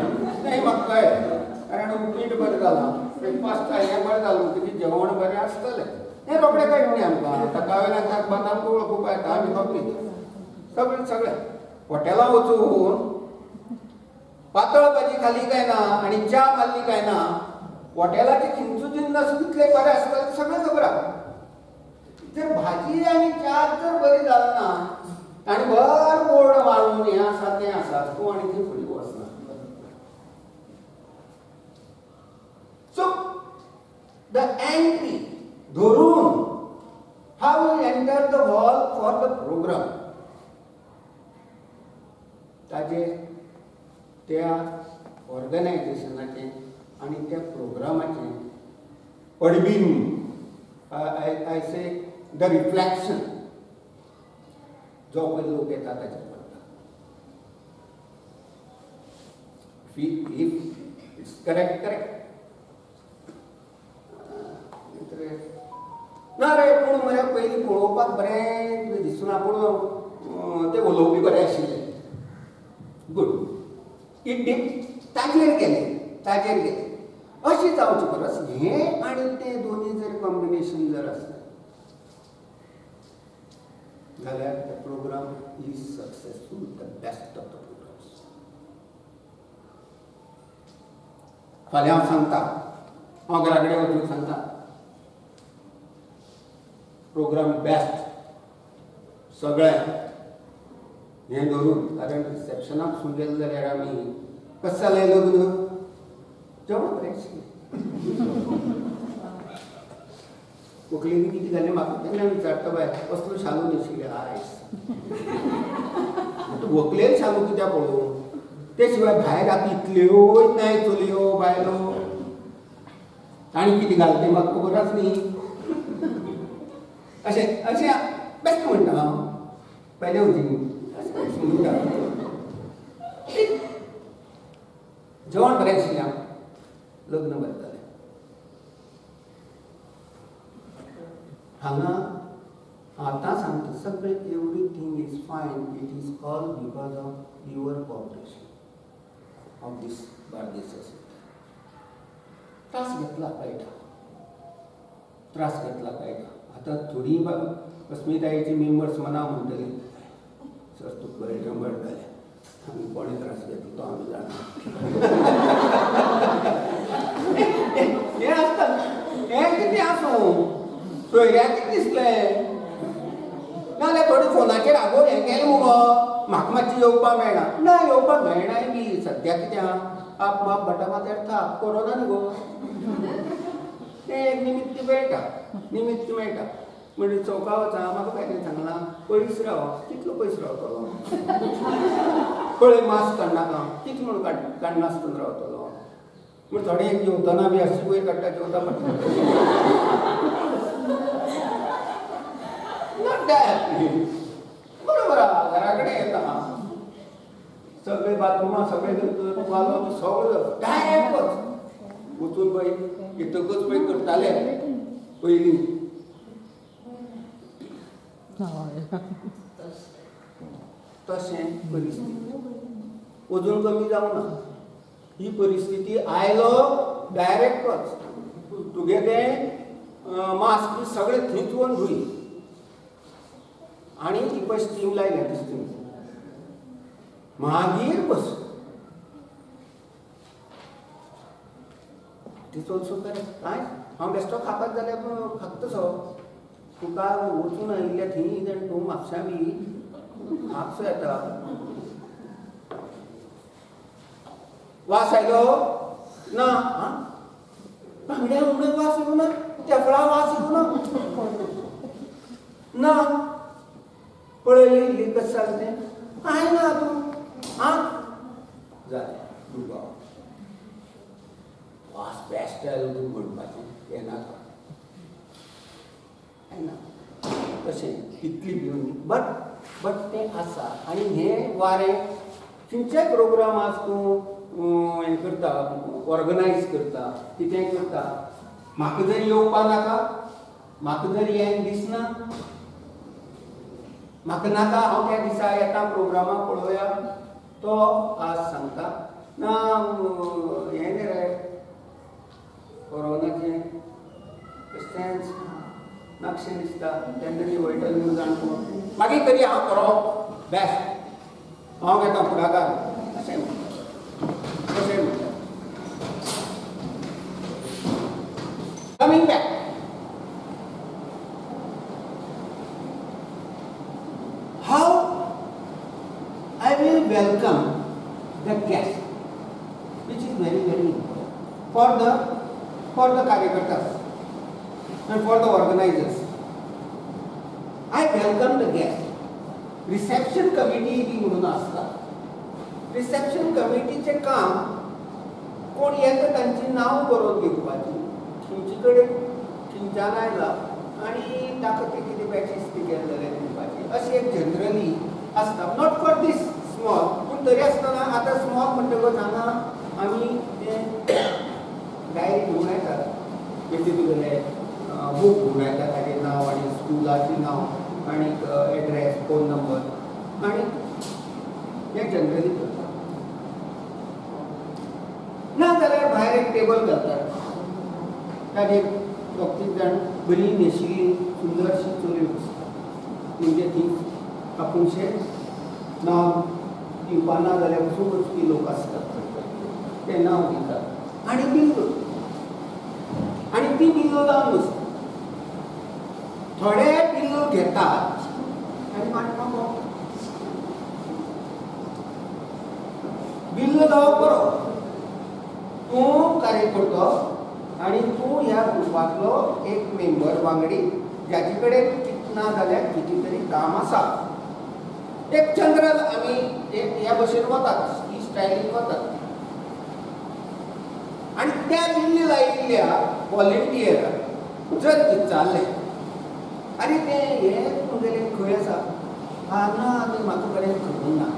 तें म्हाका कळ्ळें. कारण उपीट बरें जालां, ब्रेकफास्ट हें बरें जालें म्हणटकीर जेवण बरें आसतलें हें रोखडें कळटलें आमकां. ताका वयल्यान ताका बांदाक वळखूंक येता. आमी फक्त सगळें हॉटेलां वचून पातळ भाजी खाली काय ना आनी च्या मारली काय ना, हॉटेलाचे खिंचू जिन्नस कितले बरें आसता तें सगळें खबर आहा. जर भाजी आनी च्या जर बरी जाली ना आनी भर बोर्ड मारून हें आसा तें आसा, तूं आनी थंय फुडें वचना. सो द एंट्री धरून how you enter the hall for the programme, ताजे त्या ऑर्गनायझेशनाचें आनी त्या प्रोग्रामाचें पडबीन आय से द रिफ्लेक्शन जो पळय लोक येता ताचेर पडटा. इफ इट्स करेक्ट ना रे, पूण मरे पयलीं पळोवपाक बरें दिसना, पूण तें उलोवपी बरें आशिल्लें. गूड. ताजेर गेले अशें जावचें परस हें आनी तें दोनी जर कॉम्बिनेशन जर आसलें जाल्यार the programme is successful, the best of the programmes. फाल्यां हांव सांगता, हांव घरा कडेन वचून सांगता प्रोग्राम बेस्ट सगळें हें धरून. कारण रिसेप्शनाक सुद्दां गेले जाल्यार आमी कशें जालें लग्न, जेवण बरें आशिल्लें. व्हंकलेक कितें जालें म्हाका केन्ना विचारता बाय कसलो शालू न्हेशिल्ले आयज. व्हंकलेक शालू कित्याक पळोवं, ते शिवाय भायर आतां इतल्योच नाय चलयो बायलो, ताणी कितें घालता तें म्हाका खबरच न्ही. अशें बेस्ट म्हणटा हांव पयले वचून जेवण बरें आशिल्लें, लग्न बरें जालें. हांगा आतां सांगता सगळें everything is fine. It is all because of your cooperation of this Bardez society. त्रास घेतला कळटा. आतां थोडी अस्मितायेची मेंबर्स मना म्हणटली सर तुका बरें जेवण जालें, आमी कोणें त्रास घेतलो तो आमी जाणा. हें आसता, हें कितें आसूं, सोयऱ्याक कितें दिसलें नाजाल्यार थोडी फोनाचेर आगोर हें केलें मुगो म्हाका मातशें येवपाक मेळना. ना येवपाक मेळनाय बी सद्या कित्याक आप माप भटा माथ्यार थाप कोरोना न्ही गो. तें एक निमित्त मेळटा. म्हणजे चौका वचा, म्हाका बायलेन सांगलां पयस राव. कितलो पयस रावतलो, पळय मास्क काडनाका, कितें म्हणून काडनासतना रावतलो. मग थोडे एक जेवताना बी अशी वयर काडटा जेवता पडटा बरोबर घरा कडेन येता सगळे बाथरुमा सगळे वालो सगळं डायरेक्ट वचून पळय येतकच पळय करताले पयलीं तशें परिस्थिती अजून कमी जावना ही परिस्थिती आयलो डायरेक्टच तुगे तें मास्क सगळे थंयच व्हरून धुय आनी ती पळय स्टीम लायल्या ती स्टीम मागीर बस इट्स ऑल्सो करेक्ट कांय हांव बेश्टो खातात जाल्यार खात तसो तुका वचून आयिल्ल्या थंय जाण तूं म्हापशां बी म्हापसो येता वास आयलो ना बांगड्या उमळेक वास येवना तेफळा वास येवना ना पळय इल्ली कशें जालें तें कांय ना तूं जालें दुबाव वास बेस्ट जालो म्हणपाचें हें नाका तशें कितली भिवन बट तें आसा आनी हें वारें खंयचे प्रोग्राम आज तूं हें करता ऑर्गनायज करता कितें करता म्हाका जर येवपा नाका म्हाका जर हें दिसना म्हाका नाका हांव त्या दिसा येता प्रोग्रामाक पळोवया तो आज सांगता ना हें न्ही रे कोरोनाचें तेंच नाकशें दिसता तेन्ना ती वयता न्यू जाणटो मागीर तरी हांव करप बेस्ट हांव घेता फुडाकार अशें तशें म्हणटा coming back how I will welcome the guest, which is very, very important for the Karyakartas and for the organizers. I welcome the guest. Reception committee भी म्हणून असता. Reception committee चे काम कोण येता तांची नाव बरोवन घेवपाची खंयचे कडेन खंयच्यान आयला आनी ताका ते कितें बॅचीस बी केल्ले दिवपाची अशी एक जनरली असता नॉट फॉर दीस स्मॉल पूण तरी आसतना आतां स्मॉल म्हणटकच हांगा आमी डायरी घेवन येतात तेचे तुगेले बूक घेवन येतात ताचें नांव आनी स्कुलाचें नांव आनी एड्रेस फोन नंबर आनी हें जनरली करतात ना जाल्यार भायर एक टेबल घालतात ताजेर दोग-तीग जाण बरी न्हेशिल्ली सुंदरशी चली बसता म्हणजे ती आपुणशें नांव दिवपा ना जाल्यार वचून वचपी लोक आसतात ते नांव दितात आनी बिल्लो आनी ती बिल्लो लावन बसता थोडे बिल्लो घेतात आनी मांडपाक वतात बिल्लो लावप बरो तूं कार्यकर्तो आनी तूं ह्या ग्रुपांतलो एक मेंबर वांगडी जाचे कडेन ना जाल्यार कितें तरी काम आसा एक जनरल आमी एक ह्या भशेन वतात ही स्टायलीन वतात आनी त्या बिल्ली लायिल्ल्या व्हॉलंटियराक जर विचारलें आरे तें हें तुगेलें खंय आसा ना तें म्हाका कडेन खबर ना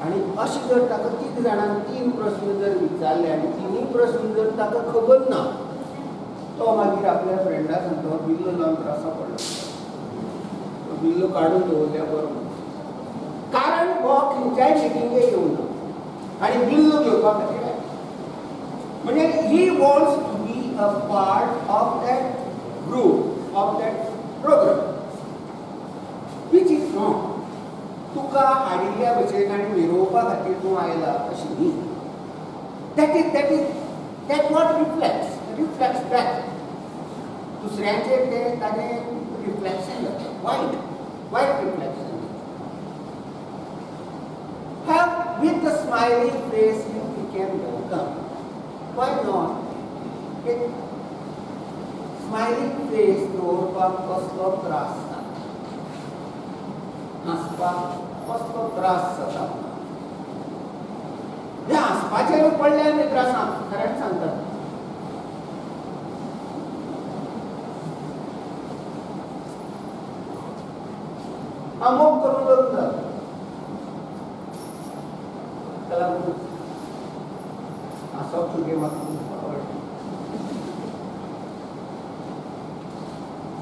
आनी अशें जर ताका 3 जाणांक 3 प्रस्न जर विचारले आनी 3 प्रस्न जर ताका खबर ना तो मागीर आपल्या फ्रेंडाक सांगता बिल्लो लावन त्रासा पडलो बिल्लो काडून दवरल्या बरो कारण हो खंयच्याय मिटिंगेक येवना आनी बिल्लो घेवपा खातीर म्हणजे he wants to be a part of that group of that program which is wrong तुका हाडिल्ल्या भशेन आनी मिरोवपा खातीर तूं आयला अशें न्ही दॅट वॉट रिफ्लेक्ट्स बॅक दुसऱ्याचेर तें ताजें रिफ्लेक्शन जाता वायट reflection have with the smiling face you can welcome why not एक smiling face दवरपाक कसलो त्रास जाता हांसपाक कसलो त्रास जाता हे हांसपाचेर पडल्या मित्र आसा खरेंच सांगता. अमोक करून करून जाता त्याला असो तुगे म्हाका खूब आवडटा.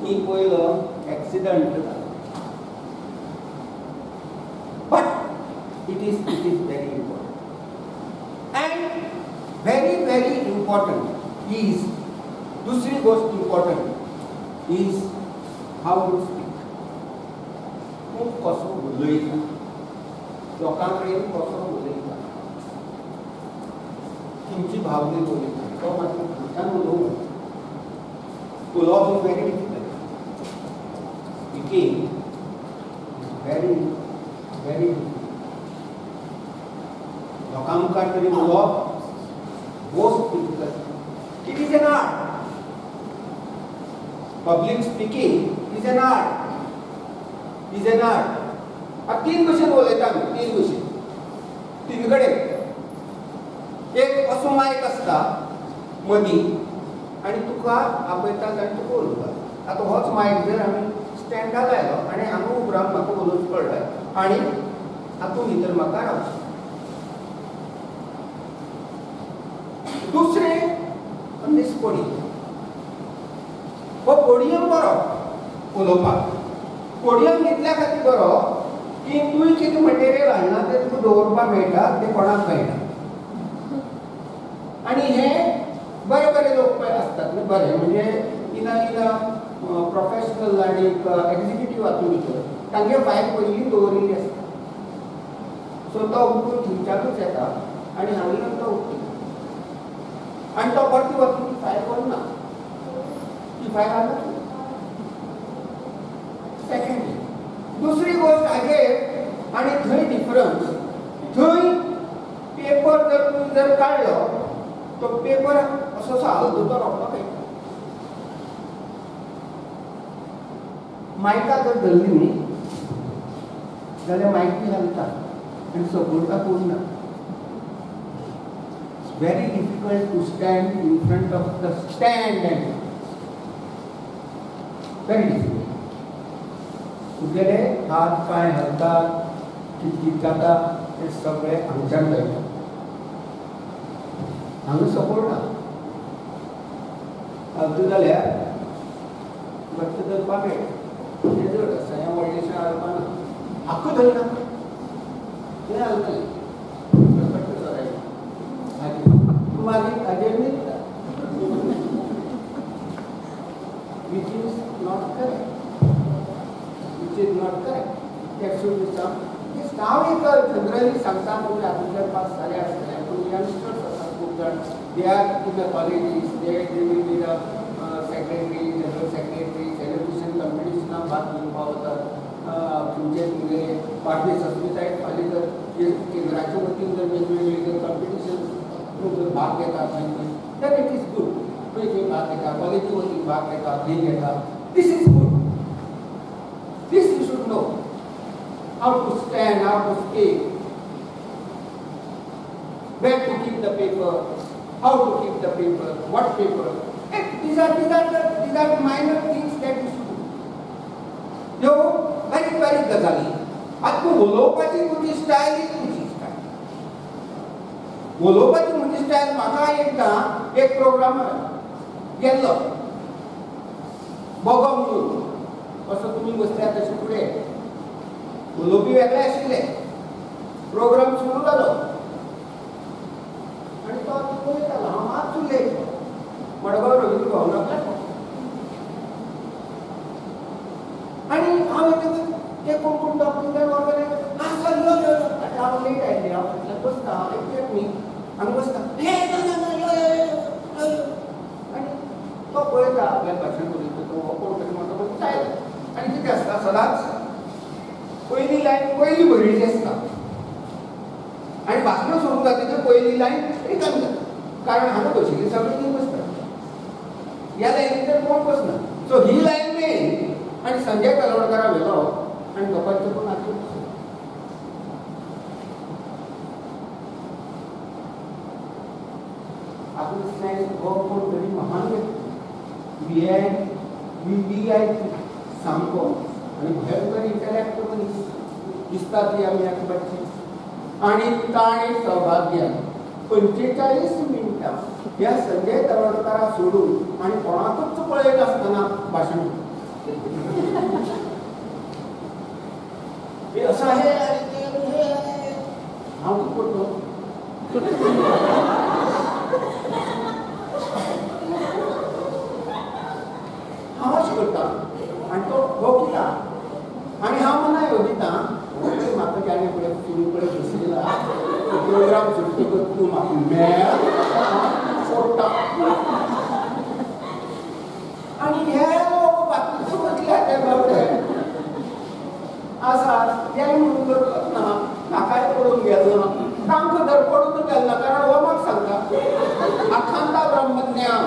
मी पयलो एक्सिडंट जालो but it is very important and very important is दुसरी गोष्ट important is how you speak. खूब कसो उलयता लोकां कडेन कसो उलयता खंयची भावना उलयता तो मात्र खंयच्यान उलोवप is very difficult. Speaking is very difficult. लोकां मुखार तरी उलोवप most difficult. It is an art. Public speaking is an art. Is an art. तीन भशेन उलयता आमी तीन भशेन तीन कडेन. एक असो मायक आसता मदीं आनी तुका आपयता आनी तुका उलोवपाक. आतां होच मायक जर आमी स्टँडार लायलो आनी हांगा उब रावन म्हाका उलोवचें पडलें आनी हातूंत भितर म्हाका रावचें. दुसरें this podium. हो पोडियम बरो उलोवपाक. पोडियम इतल्या खातीर बरो की तुवें कितें मटेरियल हाडना तें तुका दवरपाक मेळटा तें कोणाक मेळटा. आनी हे बरे लोक पळय आसतात न्हय बरे म्हणजे इन प्रोफेशनल आनी एक्झिक्युटीव हातूंत भितर तांगे फायल पयलीं दवरिल्ली आसता. सो तो उठून थंयच्यानूच येता आनी हांवें तो उठता आनी तो परती वचून ती फायल करना. ती फायल हाडना. सेकंडली दुसरी गोष्ट हाजेर आनी थंय डिफरन्स थंय पेपर जर तूं जर काडलो तो पेपर असो हालतो तो रोखडो कळटा. मायका जर धरली न्ही जाल्यार मायक बी हालता आनी सपोर्टाक कोण ना. Very difficult to stand in front of the stand and very difficult. तुगेले हात पाय हलतात कितकित जाता ते सगळे हांगच्यान जायना. हांगा सपोर्ट ना. हलता जाल्यार घट्ट धरपाक मेळटा. हे जर हें व्हडलेशें हालपा ना हाक्क धरना तें हालतलें. मागीर हाजेर न्हिदता which is not correct. That should be some. हांव एक जनरली सांगता म्हणजे हातूंतल्यान पास जाले आसतले पूण यंगस्टर्स आसात खूब जाण they are in the colleges they will be the secretary general secretary celebration कॉम्पिटिशनाक भाग घेवपाक वतात. तुमचे तुमगे पार्टी संस्कृतायेक फाल्यां जर केंद्राच्या वतीन जर वेगवेगळे जर कॉम्पिटिशन भाग घेतात then it is good. पयलीं भाग घेता कॉलेजी वतीन भाग घेता हे घेता. This is good. This you should know. How to stand, how to speak, where to keep the paper, how to keep the paper, what paper. These are minor things that you should do. ह्यो बारीक गजाली. आतां तूं उलोवपाची तुजी style is तुजी style. उलोवपाची म्हजी स्टायल म्हाका एकदां एक प्रोग्रामार गेल्लो बोगो म्हणून असो तुमी बसल्या तशें फुडें उलोवपी वेगळे आशिल्ले. प्रोग्राम सुरू जालो आनी तो पळयतालो हांव मातसो लेट मडगांव रवींद्र भवनांतल्यान आनी हांव ते कोण डॉक्टर वगैरे सर यो हांव लेट आयिल्लें हांव फाटल्यान बसता हांव एकटेच न्ही हांगा बसता आनी तो पळयता आपल्या भाशेन उलयता तो कोण तरी म्हाका बसता आनी कितें आसता सदांच पयली लायन पयली भरिल्ली आसता आनी भाशणां सुरू जातकीर पयली लायन रिकामी जाता. कारण हांगा बशिल्लीं सगळीं बसता ह्या लायनीचेर कोण बसना. सो ही लायन मेन आनी संजय तलवडकारा व्हेलो आनी गप्पाचें कोण आसूं VVI सामको आणि भयंकर इंटरॅक्ट मनीस दिसता ती आमी एकबाची आणि ताणे सौभाग्य 45 मिनिटां या संजय तळवडकरा सोडून आणि कोणाकच पळयत असताना भाषण हे असं आहे आणि ते हांव करतो हांव अशें करता आणि तो हो किता आणि हांव मनाय हो दिता म्हाका ज्याने पळय तुमी पळय बसयला प्रोग्राम सुट्टकच तूं म्हाका मेळ फोडटा आणि हे लोक बाकीचे बसले ते बावडे आसा ते म्हणून करतात ना म्हाकाय पळोवन गेलो ना तांकां धरपडून गेलो ना कारण हो म्हाका सांगता अखंड ब्रह्मज्ञान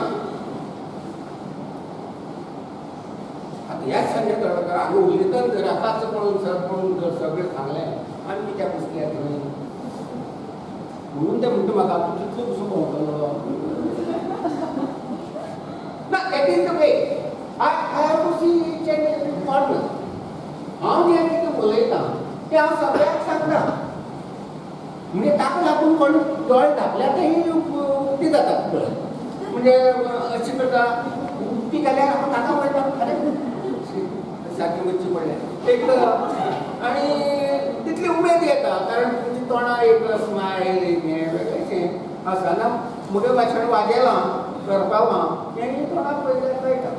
याच संजय तळवडकर हांगा उलयतना जर आतांच पळोवन जर सगळें सांगलें आनी कित्या बसल्यात न्हय म्हणून ते म्हणटा म्हाका तूं कितलो कसो भोंवतलो ना that is the way I have to see each and every corner हांव जें कितें उलयतां तें हांव सगळ्याक सांगता म्हणजे ताका लागून कोण दोळे धापल्यातय उक्ती जातात दोळे म्हणजे अशें करता उक्ती केल्यार हांव ताका पळयता खरें सारकें वचचें पडलें एक आनी तितली उमेद येता कारण तुमच्या तोंडार एक स्मायल एक हें वेगळेंशें आसा ना म्हजें भाशण वाजेलां करपावां तें तोंडाक पळयल्यार कळटा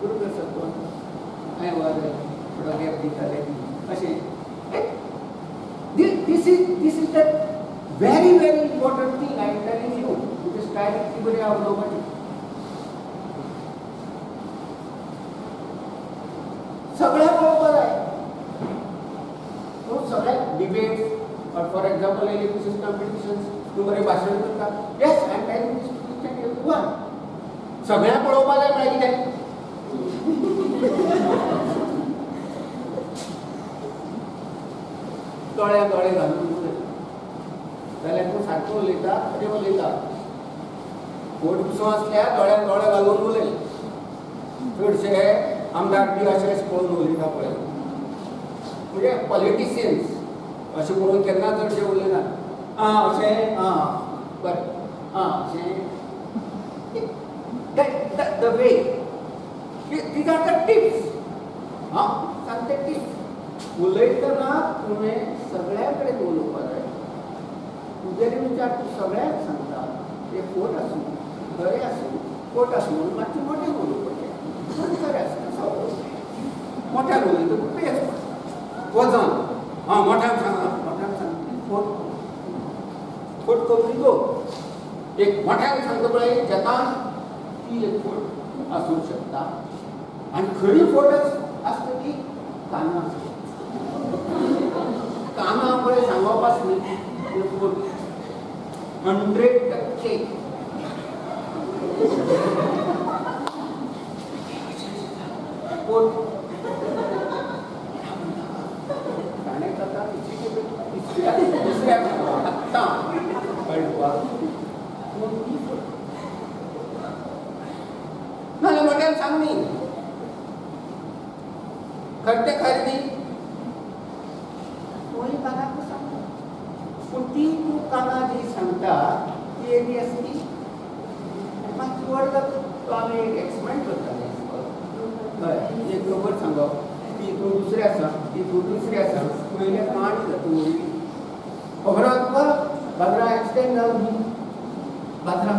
बरोबर सत्व हांवें वाजयलें थोडो गॅप दिताले अशें this is the very important thing I am telling you because directly बरी हांव नोबडी सगळ्या पळोवपा जाय सगळ्या डिबेट्स और फॉर एग्जांपल एलिमिनेशन कॉम्पिटिशन्स तूं बरें भाशण करता yes I am telling this to each and everyone सगळ्या पळोवपा जाय म्हळ्यार कितें दोळ्या दोळे घालून उलय जाल्यार तूं सारको उलयता अशें उलयता फोट पुसो आसल्यार दोळ्यान दोळे घालून उलय चडशे आमदार बी अशें पळोवन उलयता पळय म्हणजे पॉलिटिशियन्स अशें पळोवन केन्ना चडशे उलयनात अशें बरें अशें the way these are the tips सांगते टिप्स उलयतना तुवें सगळ्या कडेन उलोवपा जाय तुजेर विचार तूं सगळ्याक सांगता ते फोट आसूं बरें आसूं फोट आसूं मातशें मोठें उलोवपाचें खरें आसता मोठ्यान उलयता खूब पेस पडटा वचन मोठ्यान सांग फोट फोट कमी गो एक मोठ्यान सांगता पळय जतान ती एक फोट आसूंक शकता आनी खरी फोट आसता ती कानां कानां पळय सांगप आसली फोट 100% फोट ताणें जाता दुसऱ्या आत्तां कळपाक नाल्यार मोठ्यान सांग न्ही खरें तें खरें न्ही तोय कानाक सांगता पूण ती तूं कानां जी सांगता ती येदी आसली मातशी व्हड जाता आमी एक एक्सपेरिमेंट करताले हय एक खबर सांगप ती तूं दुसरी आसा ती तूं तिसरी आसा पयले काणी जाता व्हडली खबर आहा तुका बाजरा एक्सिडेंट जालो न्ही बाजरा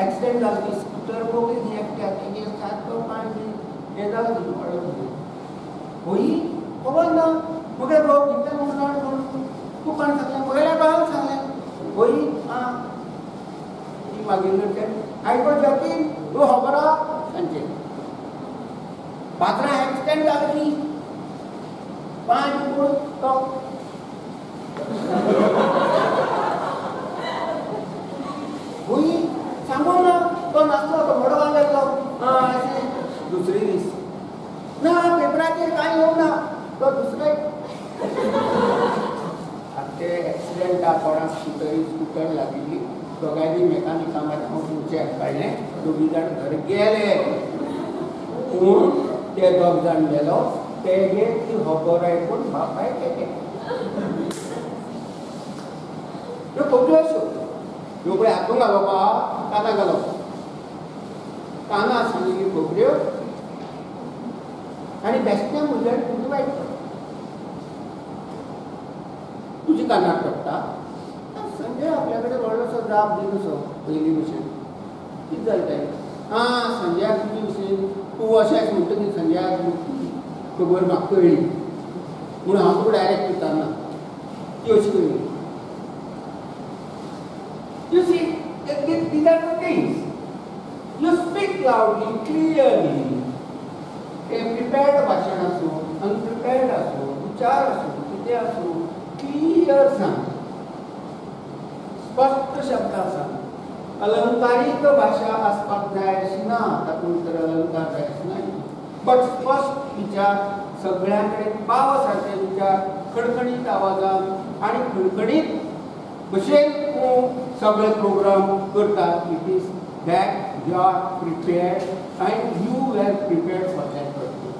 एक्सिडेंट जालो न्ही स्कूटर पळोवंक न्ही एकट्याक तेगे सारको पांय हें जालो न्ही पडलो होय खबर ना मगे भाऊ भितर म्हणून तूं कोण सांगलें पयल्या भावाक सांगलें होय ती मागीर आयको जाती तूं खबर आहा सांचे बाजरा एक्सिडेंट जालो न्ही पांय पडून तो होय सांगो ना तो नासलो तो मोडो घाललो अशें दुसरे दीस ना पेपराचेर कांय येवंक ना तो दुसरे ते एक्सिडेंटाक कोणाक स्कूटर लागिल्ली दोगांनी मेकानिकांक तुमचे कळ्ळें दोगी जाण घर गेले पूण ते दोग जाण गेलो तेगे ती खबर आयकून बापाय केले ह्यो खबऱ्यो अश्यो ह्यो पळय हातूंत घालप काना घालप काना आशिल्ल्यो खबऱ्यो आनी बेश्टें म्हणल्यार तुजी वायट तुजी कानार पडटा संजय आपल्या कडेन व्हडलोसो जाप दिलोसो पयलीं भशेन कितें जालें तें संजयाक तुजे विशीं तूं अशेंच म्हणटकीर संजयाक खबर म्हाका कळ्ळी म्हणून हांव तुका डायरेक्ट विचारना ती अशी कळ्ळी You see, these are the things. You speak loudly, clearly. A prepared भाषण असो, unprepared असो, विचार असो, कितें असो, क्लियर सांग. स्पष्ट शब्दांत सांग. अलंकारीक भाशा आसपाक जाय अशी ना, तातूंत तर अलंकार जाय अशी ना. बट स्पष्ट विचार, सगळ्यां कडेन पाव सारके विचार, खणखणीत आवाजांत आनी खणखणीत भशेन तूं सगळे प्रोग्राम करतात. It is that you are prepared and you were prepared for that programme.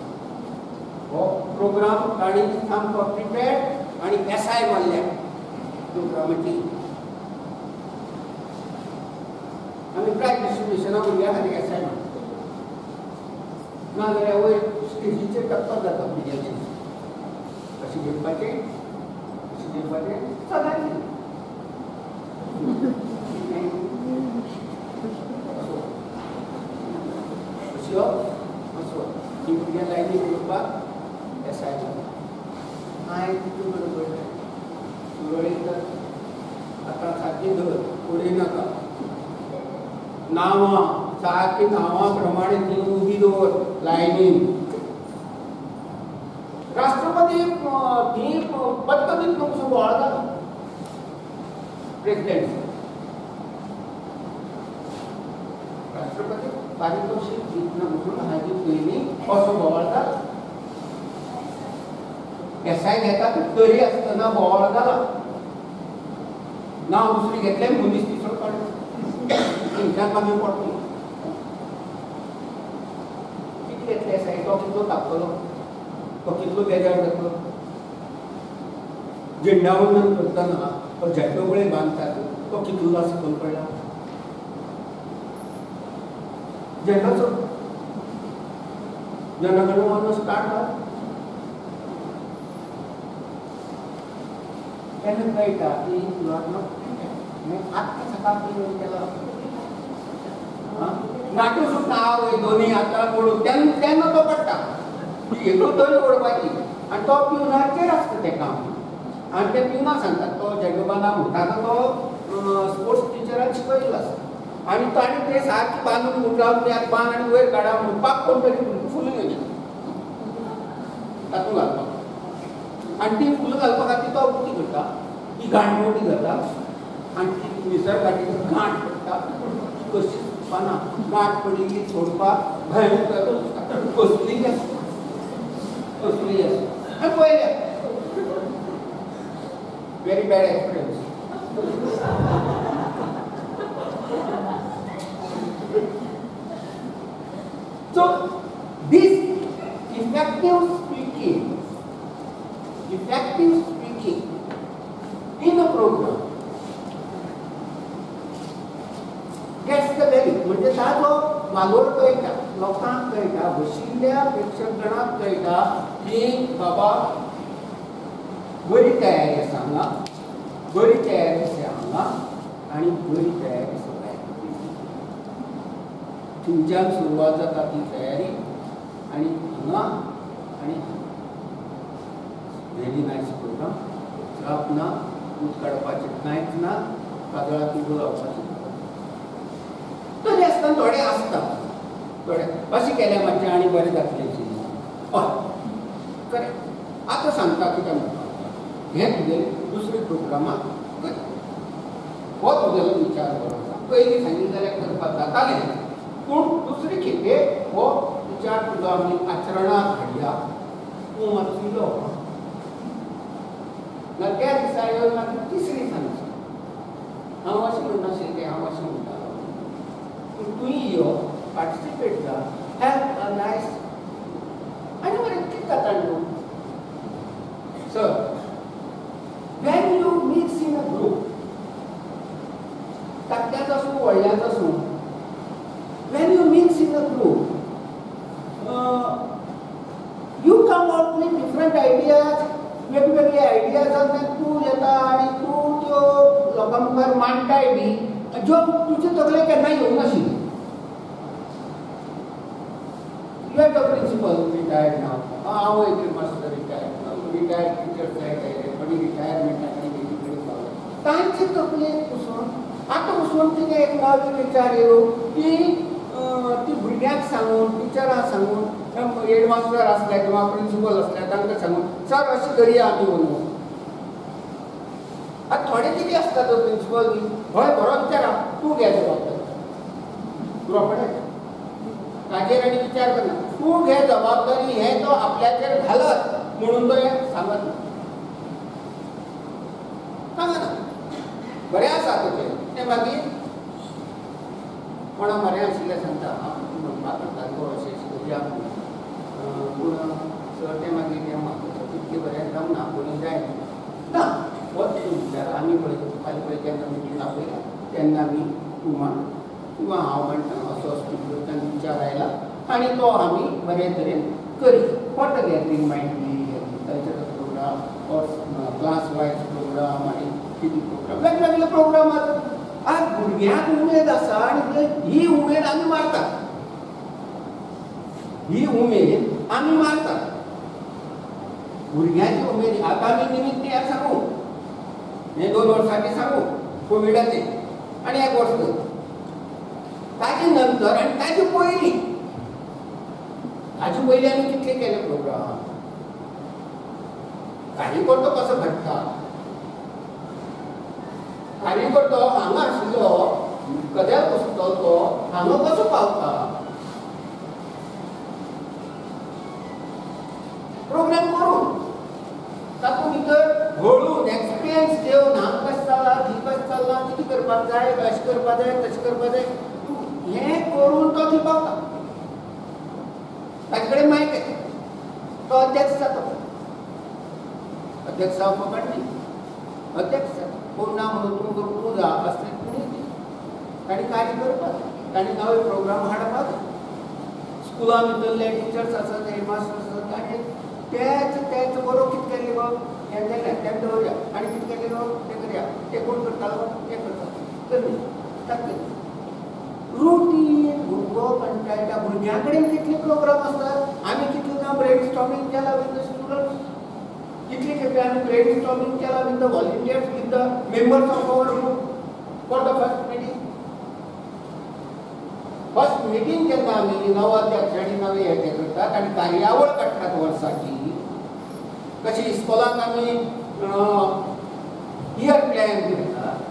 हो प्रोग्राम ताणी सामको प्रिपेर्ड आनी एसाय मारल्या प्रोग्रामाची. आमी प्रायज डिस्ट्रिब्युशना भुरग्यां खातीर एसाय मारता नाजाल्यार वयर स्टेजीचेर टप्पा जाता भुरग्यांचे कशें घेवपाचें सगळ्यांनी ती भुरग्यां लायनी बरोवपाक एसाय हांवें तितून बरोबर सुरळीत आतां सारकी धर उडयनाका नांवां सारकी नांवां प्रमाणे ती उबी दवर लायनीन. राष्ट्रपती ही पद्दतीन कसो बोवाळ जालो प्रेसिडेंट राष्ट्रपती पारितोषीक दितना म्हणून हाजी पयलीं असो बोवाळ जालो. एसाय घेता तरी आसतना बोवाळ जाला. नांव दुसरी घेतलें मनीस तिसरो काडलो तेंच्यान मागीर पडटलो. कितें घेतलें एसाय तो कितलो तापतलो तो कितलो बेजार जातलो. झेंडावंदन करतना तो झेंडो पळय बांदतात तो कितलो सकयल पडला. झेंडोचो जनगणमन स्टार्ट जाला तेन्ना कळटा की यू आर नॉट प्रिपेर्ड. आत्तां सकाळ केला नाटू सुद्दां हांव दोनी आतां पडून तेन्ना तो पडटा एकूच दोनी ओडपाची आनी तो पिवनाचेर आसता तें काम आनी ते पिवनाक सांगतात तो झेंडो बांदा म्हणटा तो स्पोर्ट्स टिचरान शिकयल्लो आसता आनी ताणें तें सारकी बांदून उठरावन ते बांद आनी वयर काडा म्हणून पाक कोण तरी फुलां घेतली तातूंत घालपाक आनी ती फुलां घालपा खातीर तो कितें करता ती गांठ मोठी जाता आनी ती निसर्गाची गांठ पडटा कशी पानां गांठ पडिल्ली सोडपाक भयंकर कसली आसता आनी पळयल्या very bad experience. So this effective speaking in a program gets the very म्हणजे ताजो वालोर कळटा लोकांक कळटा बशिल्ल्या प्रेक्षकगणाक कळटा की बाबा बरी तयारी आसा हांगा बरी तयारी आसा हांगा आनी बरी तयारी आसा थंयच्यान सुरवात जाता ती तयारी आनी हांगा आनी व्हेरी नायस प्रोग्राम. जाप ना दूद काडपाचें कांयच ना काजळाक किडो लावपाचें तरी आसतना थोडे आसता थोडे अशें केलें मातशें आनी बरें जातलें हय खरें. आतां सांगता कितें म्हणटा हें तुगेलें दुसरे प्रोग्रामाक कर हो तुगेलो विचार बरो आसा. पयलीं सांगिल्लें जाल्यार करपाक जातालें पूण दुसरे खेपे हो विचार तुजो आमी आचरणांत हाडया तूं वाचिलो ना त्या दिसा येवन मागीर तिसरी सांगची हांव अशें म्हणनाशिल्लें हांव अशें म्हणटालो तुयी यो पार्टिसिपेट जा हॅव अ नायस आनी बरें कितें जाता न्हू sir when you mix in a group धाकट्याचो आसूं व्हडल्याचो आसूं when you mix in a group you come out with different ideas वेगवेगळे आयडियाज तूं येता आनी तूं त्यो लोकां मुखार मांडटाय बी ज्यो तुजे तकले केन्ना येवंक नाशिल्ल्यो You are the principal retired now. हांव एक मास्टर रिटायर्ड टिचर थोडी रिटायरमेंट तांचे तकलेक पसून आतां पसून तिका एक नवी विचार येलो की ती भुरग्यांक सांगून टिचरांक सांगून हेडमास्टर आसले किंवा प्रिंसिपल आसले तांकां सांगून सर अशें करुया आमी म्हणून आतां थोडे कितें आसता तो प्रिंसिपल बी हय बरो विचारा तूं घे जबाबदारी पुरोपडे ताजेर आनी विचार करना तूं घे जबाबदारी हें तो आपल्याचेर घालत म्हणून तो सांगत सांगना बरें आसा तें मागीर कोणा बरें आशिल्लें सांगता म्हणपाक लागता अशें करुया पूण सर तें मागीर तें म्हाका तितकें बरें जमना कोणी जाय ना होच विचार आमी पळय फाल्यां पळय केन्ना मिटींग आपयला तेन्ना आमी तूं किंवा हांव म्हणटा असो असो विचार आयला आनी तो आमी बरे तरेन करी what the gathering might be cultural program or class wise program आनी कितें प्रोग्राम वेगवेगळे प्रोग्राम आसात आज भुरग्यांक उमेद आसा आनी ही उमेद आमी मारतात ही उमेद आमी मारतात भुरग्यांची उमेद आतां आमी निमित्त यार सांगू हे 2 वर्सांचे सांगू कोविडाचे आनी 1 वर्स ताजे नंतर आनी ताजे पयलीं आमी कितले केले प्रोग्राम कार्यकर्तो कसो घडटा कार्यकर्तो हांगा आशिल्लो कद्याक बसतो तो हांगा कसो पावता प्रोग्राम करून तातूंत भितर घडून एक्सपिरियन्स घेवन हांगा कशें चल्ला थंय कशें चल्ला कितें करपाक जाय अशें करपाक जाय तशें करपाक जाय हें करून तो थंय पावता ताचे कडेन मायक येता तो अध्यक्ष जाता अध्यक्ष जावपाक न्ही अध्यक्ष जाता कोण ना म्हणून तूं जा असलें तुमी ताणी कार्य करपाक ताणी नवे प्रोग्राम हाडपाक स्कुलां भितरले टिचर्स आसात हेडमास्टर्स आसात आनी तेच बरो कितें केल्लें गो हें जालें तें दवरया आनी कितें केल्लें गो तें करया तें कोण करतालो तें करता करली ताका रुटीन भुरगो कंटाळटा भुरग्यां कडेन कितले प्रोग्राम आसतात आमी कितले ना ब्रेन स्टॉर्मिंग केला विथ द स्टुडंट्स कितले खेपे आमी ब्रेन स्टॉर्मिंग केला with the volunteers with the members of our group for the first meeting जेन्ना आमी नवो अध्यक्ष आनी नवे हेजे करतात आनी कार्यावळ काडटात वर्साची कशी इस्कॉलांत आमी इयर प्लॅन करतात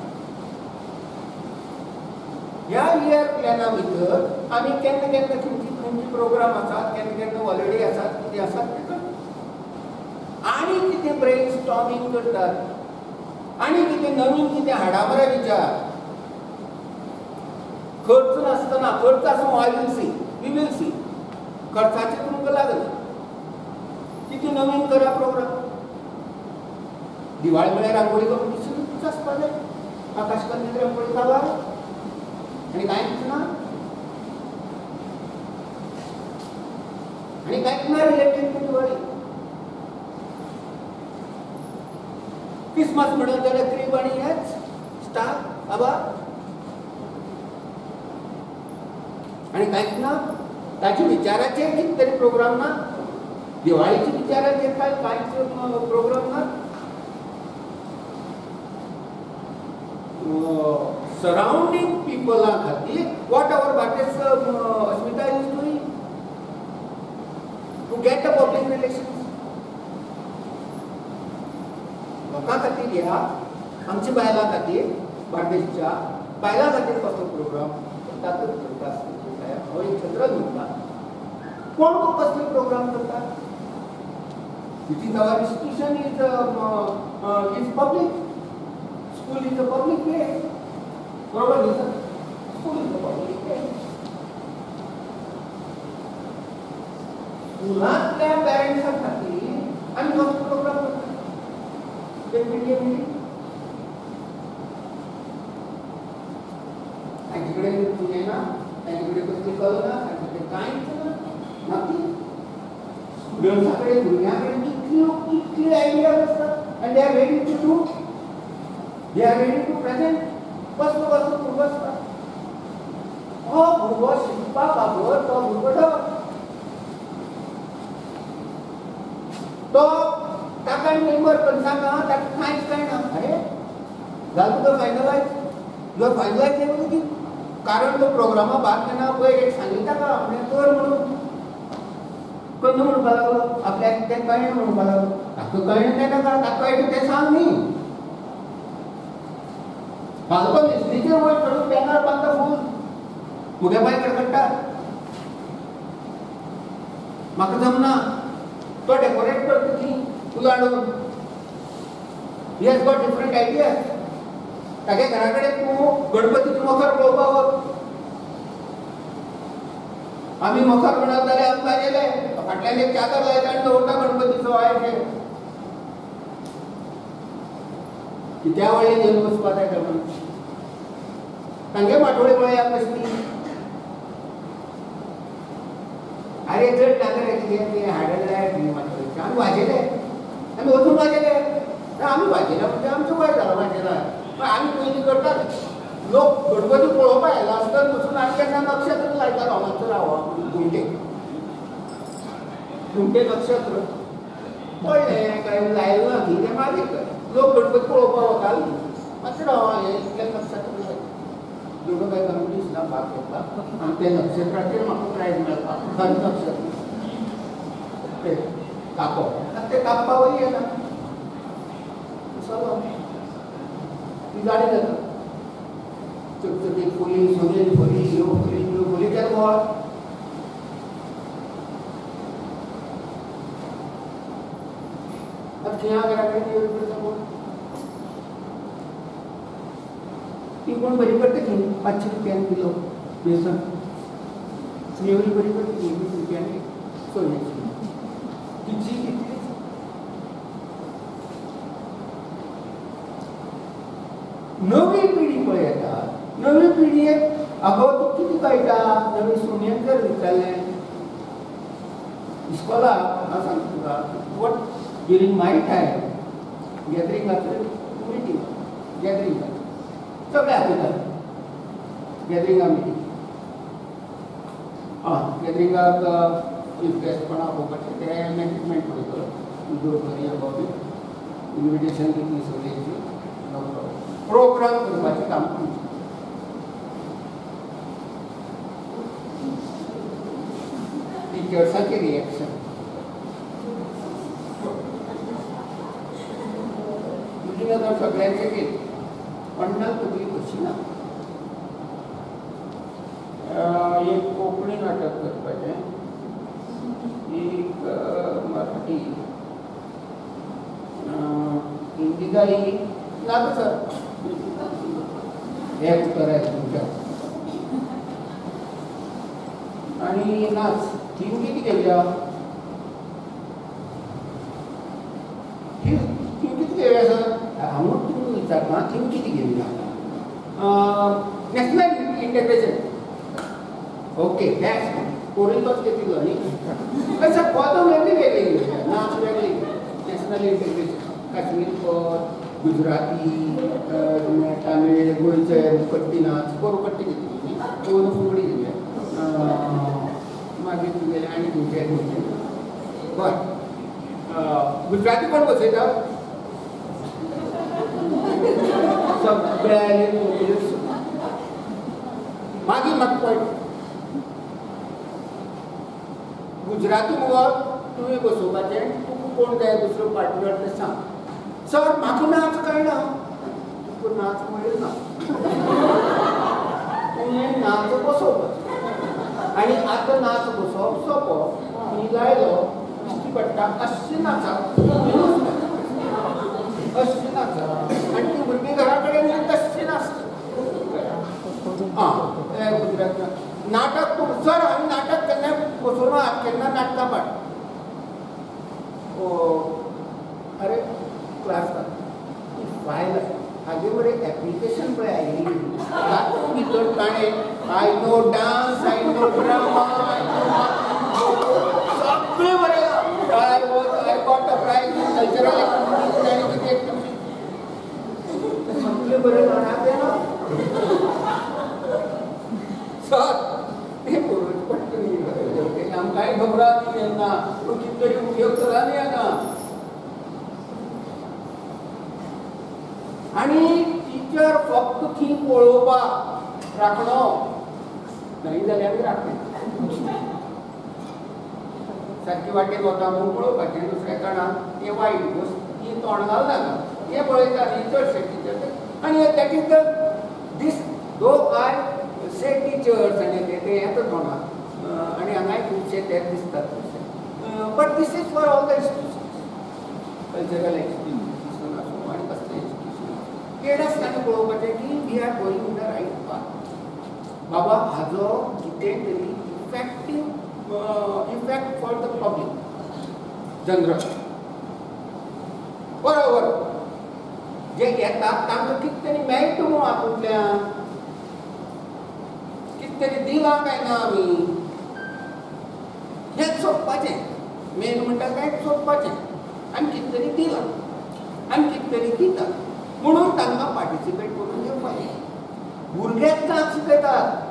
ह्या इयर प्लॅना भितर आमी केन्ना केन्ना खंयचे प्रोग्राम आसात केन्ना केन्ना हॉलिडे आसात कितें आसात ते करतात आनी कितें ब्रेन स्टॉर्मिंग करतात आनी कितें नवीन कितें हाडा बरे विचार खर्च नासतना खर्च आसूं I will see we will see खर्चाचें तुमकां लागना कितें नवीन करा प्रोग्राम दिवाळी म्हळ्यार रांगोळी कॉम्पिटिशन आसपाक जाय आकाशकंदील रांगोळी काबार आनी कांयच ना आनी कांयच ना रिलेटेड टू दिवाळी क्रिसमस म्हणत जाल्यार क्रीब आनी हेच स्टार आबार आनी कांयच ना ताचे विचाराचेर कितें तरी प्रोग्राम ना दिवाळीच्या विचाराचेर कांयच प्रोग्राम ना सराउंडिंग पिपला खातीर वॉट आवर बाटेस Asmita is doing to get the public relations लोकां खातीर ह्या आमच्या बायलां खातीर बार्देशच्या बायलां खातीर कसलो प्रोग्राम तातूंत करता हो एक छत्र म्हणटा कोण तो कसले प्रोग्राम करता it is our institution is public school is a public place बरोबर न्ही सर? स्कुलांतल्या पॅरंट्सां खातीर आमी कसो प्रोग्राम करता ते मिडिया मिटींग तांचे कडेन तुजें ना तांचे कडेन कसली कल ना तांचे कडेन कांयच ना नथींग स्टुडंट्सां कडेन भुरग्यां कडेन कितली आयडियाज आसतात आनी they are ready to do they are ready to present कसलो भुरगो आसता हो भुरगो शिकपा बाबत तो भुरगो डब तो ताका मेंबर करून सांगा ताका कांयच कळना अरे जाल तुका फायनलायज जर फायनलायज केलो की कारण तो प्रोग्रामा भाग घेना पळय एक सांगितला ताका आपणें कर म्हणून कन्न म्हणपा लागलो आपल्याक तें कळना म्हणपा लागलो ताका कळना तें नाका ताका कळटा तें सांग न्ही फालतो न्हिदीचेर वयर चडून बॅनर बांदता फूल मुगे पांय कडकडटा म्हाका जमना तो डेकोरेट करता ती फुलां he has got different ideas तागे घरा कडेन तूं गणपतीचो मखर पळोवपाक वच आमी मखर म्हणत जाल्यार आमकां गेले फाटल्यान एक चादर लायता आनी दवरता गणपतीचो आयचेर कित्या वळी घेवन वचपा जाय काय म्हणून तांगे पाटोळी पळया कसली अरे चड नागराची ते हाडले आमी वाजयले आमी वचून वाजयले आमी वाजयना म्हणजे आमचो वयर जाला वाजयना पण आमी पयलीं करताले लोक गणपती पळोवपा आयला आसतना वचून आमी केन्ना नक्षत्र लायतालो हांगासर रावप घुमटे नक्षत्र पळयलें काय लायलो ना की तें मागीर लोक गणपती पळोवपाक वताले मातशें राव हें इतलें नक्षत्र जेवढं काय गणपती सुद्दां भाग घेतला आनी ते नक्षत्राचेर म्हाका प्रायज मेळटा खंय नक्षत्र ते कापप आनी ते कापपा वय येना चलो ती गाडी जाता चकचकीत फुली सोनेरी फुली ह्यो फुली त्यो फुली केल गोळ आतां थिंया घरा कडेन येवंक पडटा कोण ती कोण बरी करता की 500 रुपयान किलो बेसन नेवरी बरी करता की 20 रुपयांनी सोन्याची तिची कितली नवी पिढी पळय येता नवी पिढयेक आगो तूं कितें कळटा नवी सुण्याक जर विचारलें इस्कॉलाक हांव सांगता तुका वॉट ड्युरींग माय टायम गॅदरिंगाचेर मिटींग गॅदरिंगाचेर सगळे आपयतात गॅदरिंगा मिटींग गॅदरिंगाक चीफ गेस्ट कोण आपोवपाचें तें मॅनेजमेंट पळयतलो don't worry about it invitation दितली सगळ्यांची नो प्रॉब्लम प्रोग्राम करपाचें काम तुमचें टिचर्सांचें रिएक्शन मिटींग आतां सगळ्यांचें केली पन्नास तकली कशी ना एक कोंकणी नाटक करपाचें एक मराठी हिंदी जाय नाका सर हे उत्तर आहे तुमच्या आणि नाच थीम किती घेवया थीम किती घेवया सर हांव तुमी विचारता थीम किती घेवया नॅशनल इंटेग्रेशन ओके दॅट्स कोरिंतोच घेतिल्लो न्ही सर पदां वेगळी वेगळी घेवया नाच वेगळी नॅशनल इंटेग्रेशन काश्मीर पद गुजराती तामीळ गोंयचे कट्टी नाच कोरकट्टी घेतली दोन फुगडी घेवया मागीर तुगेले आनी तुमचे बरें गुजराती कोण बसयता सगळ्यांनी मागीर म्हाका पळय गुजराती मुगो तुवें बसोवपाचें तुका कोण जाय दुसरो पार्टनर तें सांग सर म्हाका नाच कळना तुका नाच मेळना तुवें नाच बसोवपाचो आनी आतां नाच बसोवप सोंपो आनी लायलो दिश्टी पडटा अशें नाचा अशें नाचा आनी ती भुरगीं घरा कडेन तशें नाचता गुजरात नाटक सर हांवें नाटक केन्ना बसून केन्ना नाटकां पाड अरे क्लास फायल हाजे बरें एप्लिकेशन पळय आयिल्ली तातूंत भितर ताणें I know dance I know drama I know सगळें बरें I got a prize in cultural activities and activities. सगळे बरे जाणाते ना सर ते बरोबर पटकन आमकां कांय खबरां तेन्ना पूण कितें तरी उपयोग जाला न्ही हांगा आनी टिचर फक्त थी पळोवपाक राखणो नाही जाल्यार राखणे सारकी वाटेक वता म्हणून पळोवपाचें दुसऱ्या कारणान हें वायट गोश्ट ही तोंड घालनाका हें पळयता न्ही चडशे टिचर आनी that is the this though I say teachers आनी ते येता तोंडाक आनी हांगाय खुबशे ते दिसतात but this is for all the institutions cultural institution आसूं आनी कसलें इंस्टिट्यूशन केड आसतना पळोवपाचें की we are going in the right path बाबा हाजो कितें तरी effect for the public general बरोबर जे येतात तांकां कितें तरी मेळटा म्हणून हातूंतल्यान कितें तरी दिलां काय ना आमी हें सोदपाचें मेन म्हणटा काय सोदपाचें आनी कितें तरी दिलां आनी कितें तरी दिता म्हणून तांकां पार्टिसिपेट करून घेवपाचें भुरग्यांक काम शिकयतात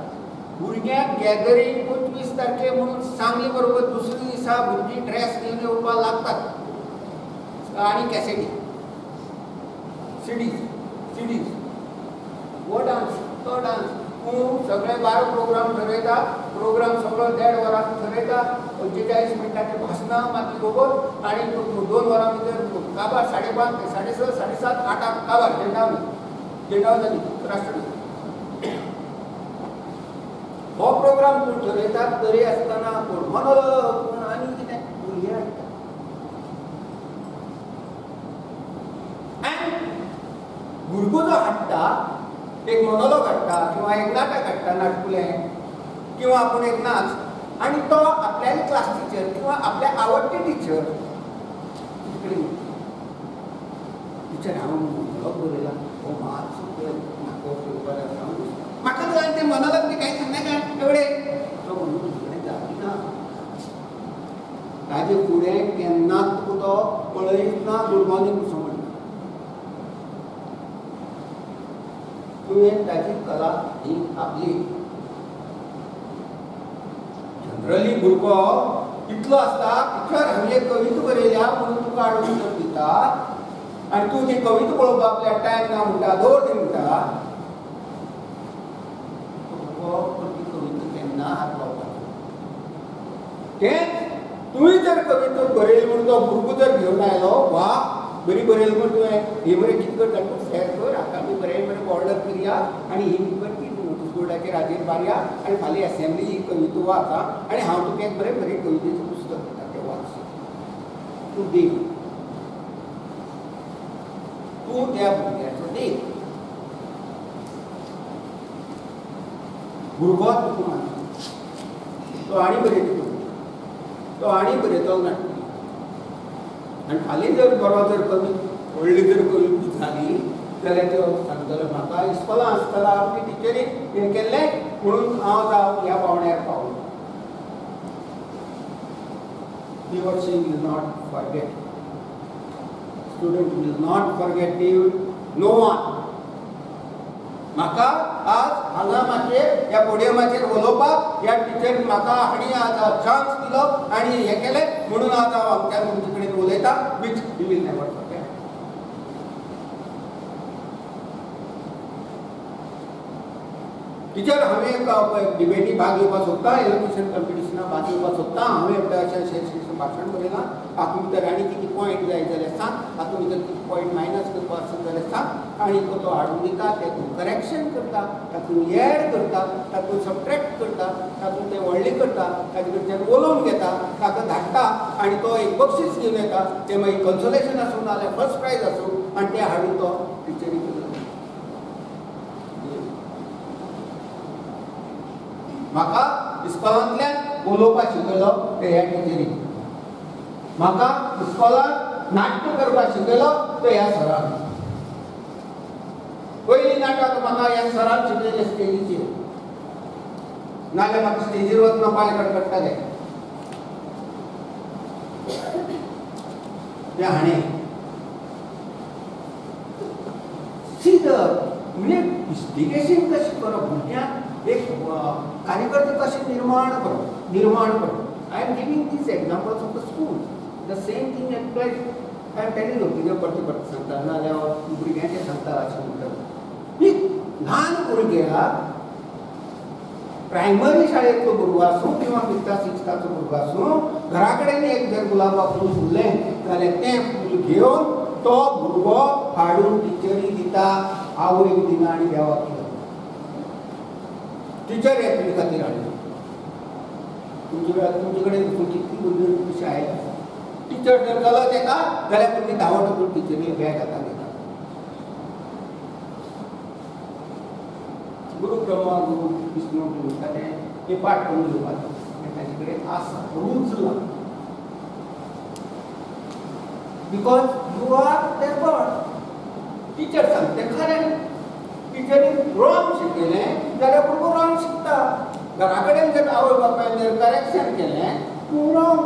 भुरग्यांक गॅदरींग 25 तारखे म्हणून सांगले बरोबर दुसरे दिसा भुरगीं ड्रेस घेवन येवपाक लागतात आनी कॅसेटी सीडीज हो डान्स तो डान्स पूण सगळे 12 प्रोग्राम ठरयता प्रोग्राम सगळो 1.5 वरांत ठरयता 45 मिनटांचे भाशणां मागीर बरोबर आनी 2 वरां भितर काबार 5:30 6:30 7:30 8 काबार जेंडाव जाली राष्ट्रपती हो प्रोग्राम तूं ठरयतात तरी आसतना पूण आनी कितें भुरगीं हाडटा भुरगो जो हाडटा एक मोनोलॉग हाडटा किंवा एक नाटक हाडटा नाटकुलें किंवा आपूण एक नाच आनी तो आपल्याली क्लास टिचर किंवा आपल्या आवडटी टिचर टिचर हांव मोनोलॉग बरयला हो मातसो म्हाका तर ते मोनोलॉग बी कांय सांगनाका एवढे तो म्हणून दुसरें जावची ना ताजे फुडें केन्नाच तुका तो पळयत ना गुड मॉर्निंग कसो म्हणटा तुवें ताची कला ही आपली जनरली भुरगो इतलो आसता टिचर हांवें एक कविता बरयल्या म्हणून तुका हाडून उत्तर दिता आनी तूं ती कविता पळोवपाक आपल्याक टायम ना म्हणटा दवर दी म्हणटा कविता केन्ना हात लावपाचो तेंच तुवें जर कविता बरयली म्हणून तो भुरगो जर घेवन आयलो वा बरी बरयली म्हणून तुवें हे बरें कितें करता तूं शेअर कर हाका आमी बरें ऑर्डर करया आनी ही ती नोटीस बोर्डाचेर हाजेर मारया आनी फाल्यां एसेंब्ली ही कविता वाचा आनी हांव तुका एक बरें कवितेचें पुस्तक दिता तें वाच तूं दी तूं त्या भुरग्याचो दी भुरगो तुका मानता तो आनी बरयता तो आनी बरयतलो नाटक आनी फाल्यां जर बरो जर कवी व्हडली जर कवी जाली जाल्यार त्यो सांगतलो म्हाका इस्कॉलां आसतना आपली टिचरीन हें केल्लें म्हणून हांव जावं ह्या पावण्यार पावलो he or she will not forget student will not forget no one म्हाका आज हांगा माचेर ह्या पोडियमाचेर उलोवपाक ह्या टिचरीन म्हाका हाणी आज चान्स दिलो आनी हें केलें म्हणून आज हांव आमच्या तुमचे कडेन उलयतां which he will never forget. Teacher हांवें एक डिबेटी भाग घेवपाक सोदता एलोक्युशन कॉम्पिटिशनाक भाग घेवपाक सोदता हांवें अशें भाशण बरयलां हातूंत भितर आनी कितें पॉयंट जाय जाल्यार सांग हातूंत भितर कितें पॉयंट मायनस करपाक आसत जाल्यार सांग आनी तो हाडून दिता तेतून करेक्शन करता तातूंत एड करता तातूंत सबट्रॅक्ट करता तातूंत तें व्हडलें करता ताजे कडच्यान उलोवन घेता ताका धाडटा आनी तो एक बक्षीस घेवन येता तें मागीर कन्सोलेशन आसूं नाल्यार फर्स्ट प्रायज आसूं आनी तें हाडून तो टिचरीक म्हाका इस्कॉलांतल्यान उलोवपाक शिकयलो ते ह्या टिचरीन, म्हाका इस्कॉलांत नाट्य करपाक शिकयलो तो ह्या सरान. पयलीं नाटक म्हाका ह्या सरान शिकयलें स्टेजीचेर, नाजाल्यार म्हाका स्टेजीर वचून पांय कडकडटाले. ते हाणें म्हणजे इन्व्हेस्टिगेशन कशी करप, भुरग्यांक एक कार्यकर्ते कशें निर्माण करप. I am giving these examples of the school. The same thing applies. I am telling you कितें परते सांगता नाजाल्यार भुरग्यांचें सांगता अशें म्हणटा. ल्हान भुरग्याक प्रायमरी शाळेंतलो भुरगो आसूं किंवा 5th 6th भुरगो आसूं, घरा कडेन एक जर गुलाबा फूल फुल्लें जाल्यार तें फूल घेवन तो भुरगो हाडून टिचरी दिता, आवयक दिना आनी देवाक दिता. टिचर येतली खातीर हाडली. तुमचे कडेन कितली भुरगीं शाळेंत आसा, टिचर जर चलत येता जाल्यार भुरगीं धांवत वचून टिचरी बॅग हातान घेता. गुरू ब्रह्मा गुरू विष्णू ते पाठ करून घेवपाचो ताचे कडेन आसा, रूल्स ना. Because you are there god. Teacher सांगता तें खरें. टिचरीन रॉंग शिकयलें जाल्यार भुरगो रॉंग शिकता. घरा कडेन जर आवय बापायन जर करेक्शन केलें तूं रॉंग.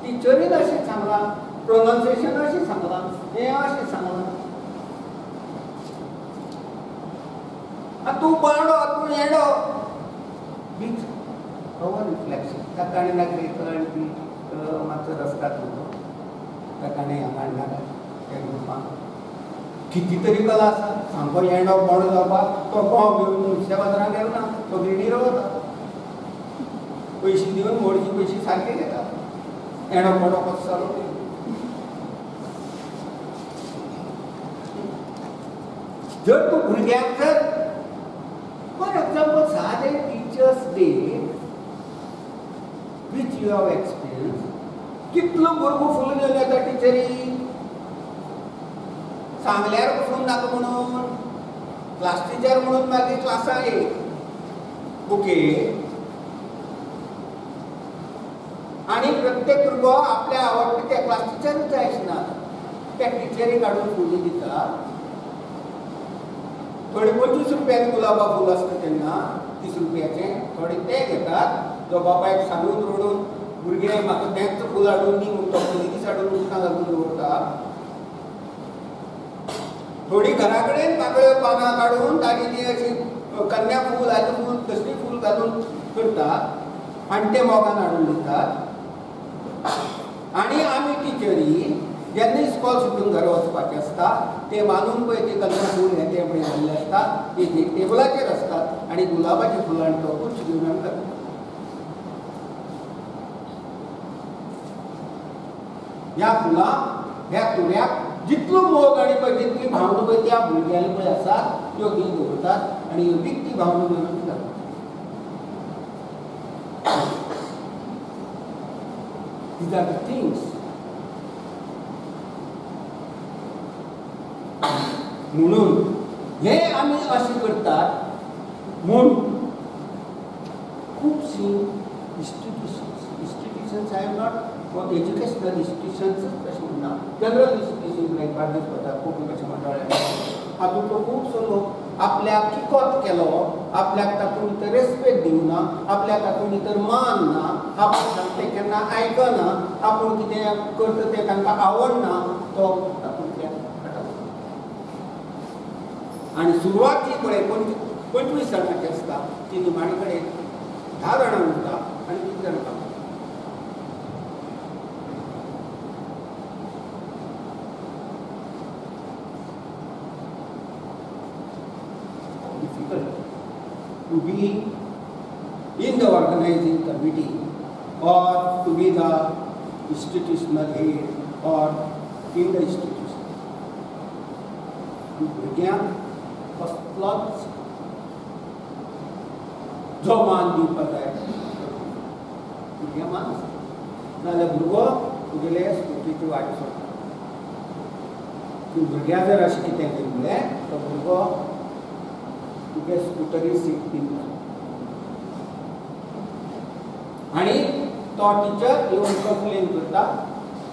टिचरीन अशें सांगलां, प्रोनाउन्सिएशन अशें सांगलां, हें अशें सांगलां. तूं बांडो तूं येडो बीच अवर रिफ्लेक्शन. ताका आनी नागरीक आनी ती मातसो रस्त्यात न्हू ताका आनी हांगा नाका त्या ग्रुपान किती तरी कला आसा. सामको येडो बांडो जावपाक तो कोंब घेवन नुस्त्या बाजारांत गेलो ना, तो गिरणीर वता, पयशे दिवन मोडचे पयशे सारके घेता. येडो बांडो कसो जालो ते. जर तूं भुरग्याक जर for example, Saturday Teachers Day, which you have experienced, कितलो भुरगो फुल घेवन येता टिचरी सांगल्यार बसून नाका म्हणून. क्लास टिचर म्हणून मागीर क्लासाक एक ओके आनी प्रत्येक भुरगो आपल्या आवडटे त्या क्लास टिचरूच जाय आसना, त्या टिचरीक हाडून फुली दिता. थोडे 25 रुपयांनी गुलाबा फूल आसता तेन्ना 30 रुपयाचे थोडे ते घेतात. जो बापायक सांगून रडून भुरगे म्हाका तेंच फूल हाडून दी म्हणून तो पयलींच हाडून उदकां घालून दवरता. थोडी घरा कडेन काकळ्यो पानां काडून ताजी ती अशी कन्या फूल हाजी फूल कसली फूल घालून करतात आनी ते मोगान हाडून दितात. आनी आमी टिचरी जेन्ना इस्कॉल सुटून घरा वचपाचें आसता ते मानून पळय ते कन्या फूल हे ते पळय घाल्ले आसता ते टेबलाचेर आसतात आनी गुलाबाची फुलां तो खुश घेवन आमी करतात. ह्या फुलां ह्या तुऱ्याक जितलो मोग आनी पळय जितली भावना पळय त्या भुरग्यांनी पळय आसा त्यो घेवन दवरतात आनी ह्यो ती भावना घेवन दितात. These are the things. म्हणून हे आमी अशें करतात म्हूण खुबशीं institutions I am not for educational institutions अशें म्हणना, जनरल इन्स्टिट्यूशन लायक बार्देस पता कोंकणी भाशा मंडळ हातूंत तो खुबसो लोक आपल्याक किकोत केलो, आपल्याक तातूंत भितर रेस्पेक्ट दिवना, आपल्याक तातूंत भितर मान ना, आपूण सांगता केन्ना आयकना, आपूण कितें करता तें तांकां आवडना, तो तातूंतल्यान आनी सुरवात जी पळय 25 जाणांची आसता ती निमाणे कडेन 10 जाणां उरता आनी 3 जाणां कामाक. Difficult to be in the organizing committee or to be the institutional head or in the institution. भुरग्यांक कसलोच जो मान दिवपाक जाय भुरग्यां मान नाजाल्यार भुरगो तुगेले स्कुटीची वाट सोडटा. तूं भुरग्यां जर अशें कितें केल्लें तो भुरगो तुगे स्कुटरी सीट दिता तो टीचर येवन कंप्लेन करता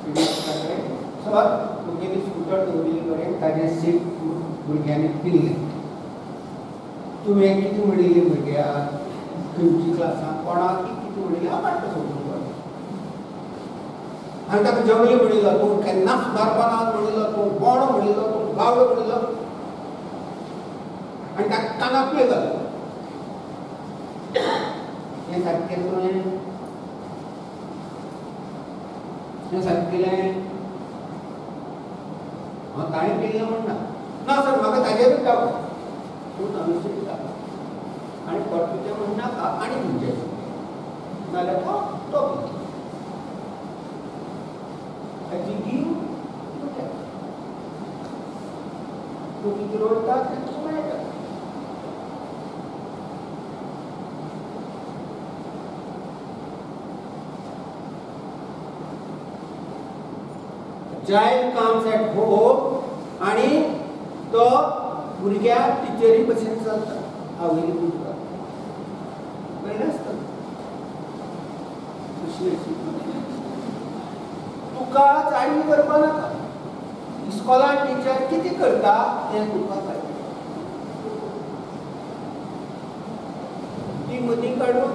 हेडमास्टराकडे सर तुगेली स्कूटर दवरिल्ले कडेन ताजें सीट भुरग्यांनी पिल्लें तुवें कितें म्हणिल्लें भुरग्याक खंयची क्लासांत कोणाक कितें म्हणिल्लें हांव काडटा सोडून आनी ताका जगले म्हणिल्लो तूं केन्ना सुदारपा ना म्हणिल्लो तूं बोणो म्हणिल्लो तूं गावडो म्हणिल्लो आनी ताका कानाक पे घालो हें सारकें केलें तुवें हें सारकें केलें हांव ताणें केल्लें म्हणना ना सर म्हाका ताजेरूच डावट तूं ताणें चिंता आनी परतुचें म्हणनाका आनी खंयचें नाल्यार तो ताची गीव तूं कितें रोडटा तें तुका मेळटा चाइल्ड कम्स एट होम आनी तो भुरग्या टिचरी भशेन चलता आवयली भुरगा पयलें आसता तुका चाळी करपा नाका इस्कॉलान टिचर कितें करता तें तुका कळटा ती मदीं काडून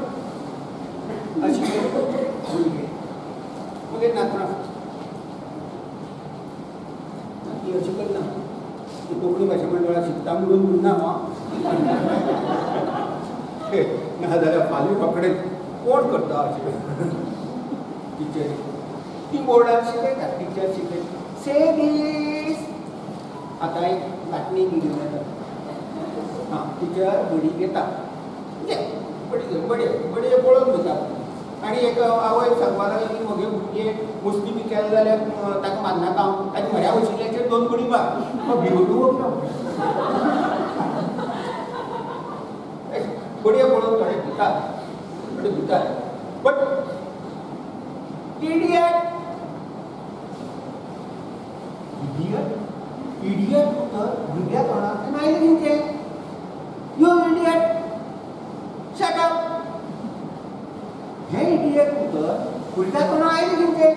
अशी भुरगे मगेर नातना ती अशी करना ती कोंकणी भाशा मंडळात शिकता म्हणून म्हणना ना जाल्यार फाल्यां पकडेन कोण करता अशें टिचरी ती बोर्डार शिकयता टिचर शिकयता से दीस आतां एक नाटणी घेवन येता हां टीचर बडी घेता बडी बडी पळोवन घेता आनी एक आवय सांगपा लागली म्हगे भुरगे मस्ती बी केले जाल्यार ताका मारनाका हांव ताच्या म्हऱ्या वशिल्ल्याचेर 2 बडी मार भिवून बडये पळोवन थोडे भितात थोडे भितात बट इडियट तर भुरग्या तोंडांतल्यान आयलें तेंचें यू इडियट शट अप हे इडियट उतर भुरग्या तोंडांत आयलें तेंचें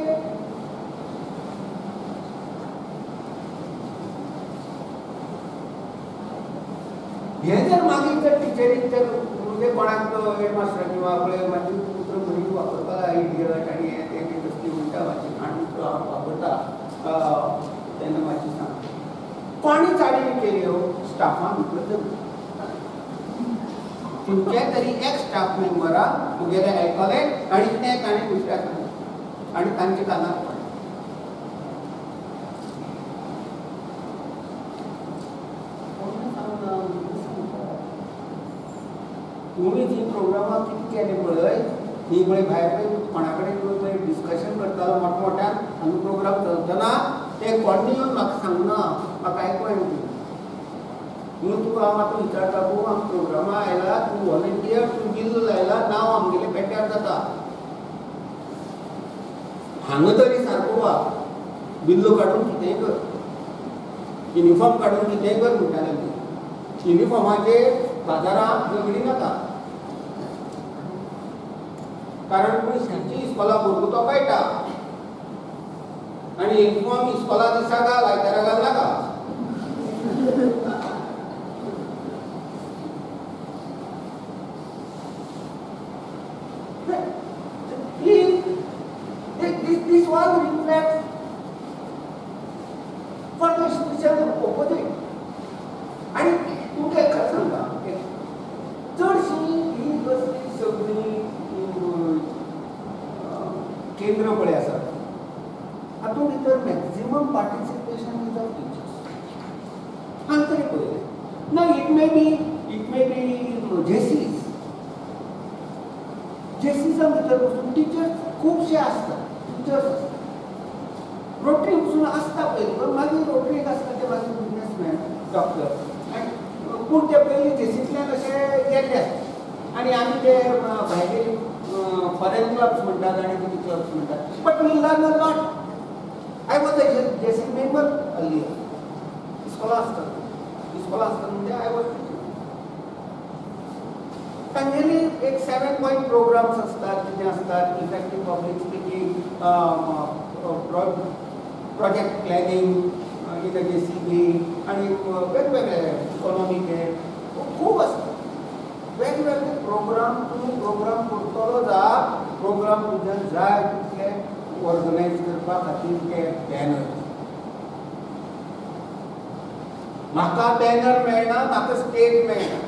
हे जर मागीर जर टिचरीक जर म्हणजे कोणाक हेडमास्टर किंवा आपले मागीर उतर भुरगीं वापरता इडियट आनी हें तें कसली म्हणटा मातशी आनी वापरता तेन्ना मातशी सांग कोणी चाळी केल्यो स्टाफान भितर खंयचे तरी एक स्टाफ मेंबरा तुगेलें आयकलें आनी तें ताणें दुसऱ्याक सांगलें आनी तांचे कानाक पडलें तुमी जी प्रोग्रामां कितें केलें पळय ती पळय भायर कोणा कडेन डिस्कशन करतालो मोठमोठ्यान आमी प्रोग्राम चलतना ते कोणी येवन म्हाका सांगना म्हाका आयकूं येना म्हणून तुका हांव आतां विचारता तूं आमी प्रोग्रामा आयला तूं वॉलंटियर तूं बिल लायला नांव आमगेलें पेट्यार जाता हांगा तरी सारको वा बिल्लो काडून कितेंय कर युनिफॉर्म काडून कितेंय कर म्हणटाले ती युनिफॉर्माचेर बाजारांत झगडी नाका कारण पुलिसांची इस्कॉला भरपूर तो कळटा आनी युनिफॉर्म इस्कॉला दिसा घाल आयतारा घाल नाका This was reflects for the special opposite. आणि तू काय कर सांगता चडशी ही कसली सगळी केंद्र पळय आसा हातूंत भितर maximum participation is of teachers हांवें तरी पळयलें ना इट मे बी जेसीसा भितर पसून टिचर्स खुबशे आसता टिचर्स रोटरी पसून आसता पयलीं पण मागीर रोटरीक आसता ते मागीर बिजनेसमॅन डॉक्टर पूण ते पयलीं जेसींतल्यान अशे गेल्ले आसता आनी आमी ते भायले फॉरेन क्लब्स म्हणटात आनी कितें क्लब्स म्हणटात but we learn a lot I was a JC member earlier इस्कॉला आसता म्हणजे आय वॉज तांगेली एक 7 पॉइंट प्रोग्राम्स असतात, कितें असतात, effective public speaking, project planning, JCB आणि वेगवेगळे इकॉनॉमिक खूप असतात. वेगवेगळे प्रोग्राम तुम्ही प्रोग्राम करतलो जा, प्रोग्राम तुज्यान जाय तितले ऑर्गनायज करपा खातीर ते बॅनर. म्हाका बॅनर मेळना, म्हाका स्टेज मेळना.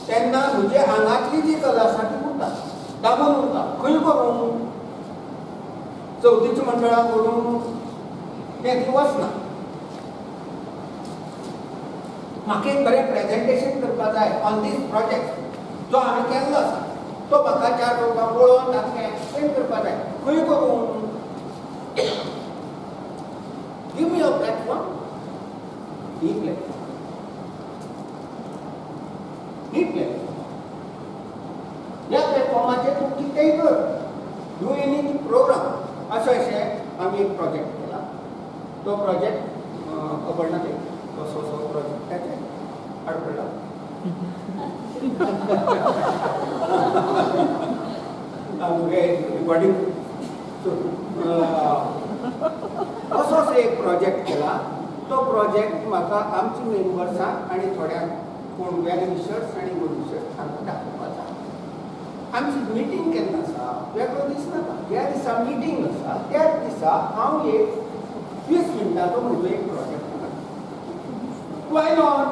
तेन्ना म्हजे आंगातली जी कला आसा ती उरता, दामून उरता. खंय करूं? चवथीच्या मंडळाक करूं तें ती वचना. म्हाका एक बरें प्रेजेंटेशन करपा जाय ऑन दीस प्रोजेक्ट जो हांवें केल्लो आसा, तो म्हाका 4 लोकांक पळोवन ताका एक्सप्लेन करपा जाय. खंय करूं? Give me a platform. He platform, he platform. ह्या प्लॅटफॉर्माचेर तूं कितेंय कर, डू एनी प्रोग्राम. अशें आमी एक प्रोजेक्ट केला. तो प्रोजेक्ट खबर ना ते कसो प्रोजेक्टाचे आडपडला. रिकॉर्डिंग असोच एक प्रोजेक्ट केला. तो प्रोजेक्ट म्हाका आमची मेंबर्सांक आनी थोड्या कोण वेल विशर्स आनी गुड विशर्स हांकां दाखोवपाक. आमची मिटींग केन्ना आसा वेगळो दीस नाका. ज्या दिसा मिटींग आसा त्याच दिसा हांव एक 20 मिनटाचो म्हजो एक प्रोजेक्ट करता. Why not?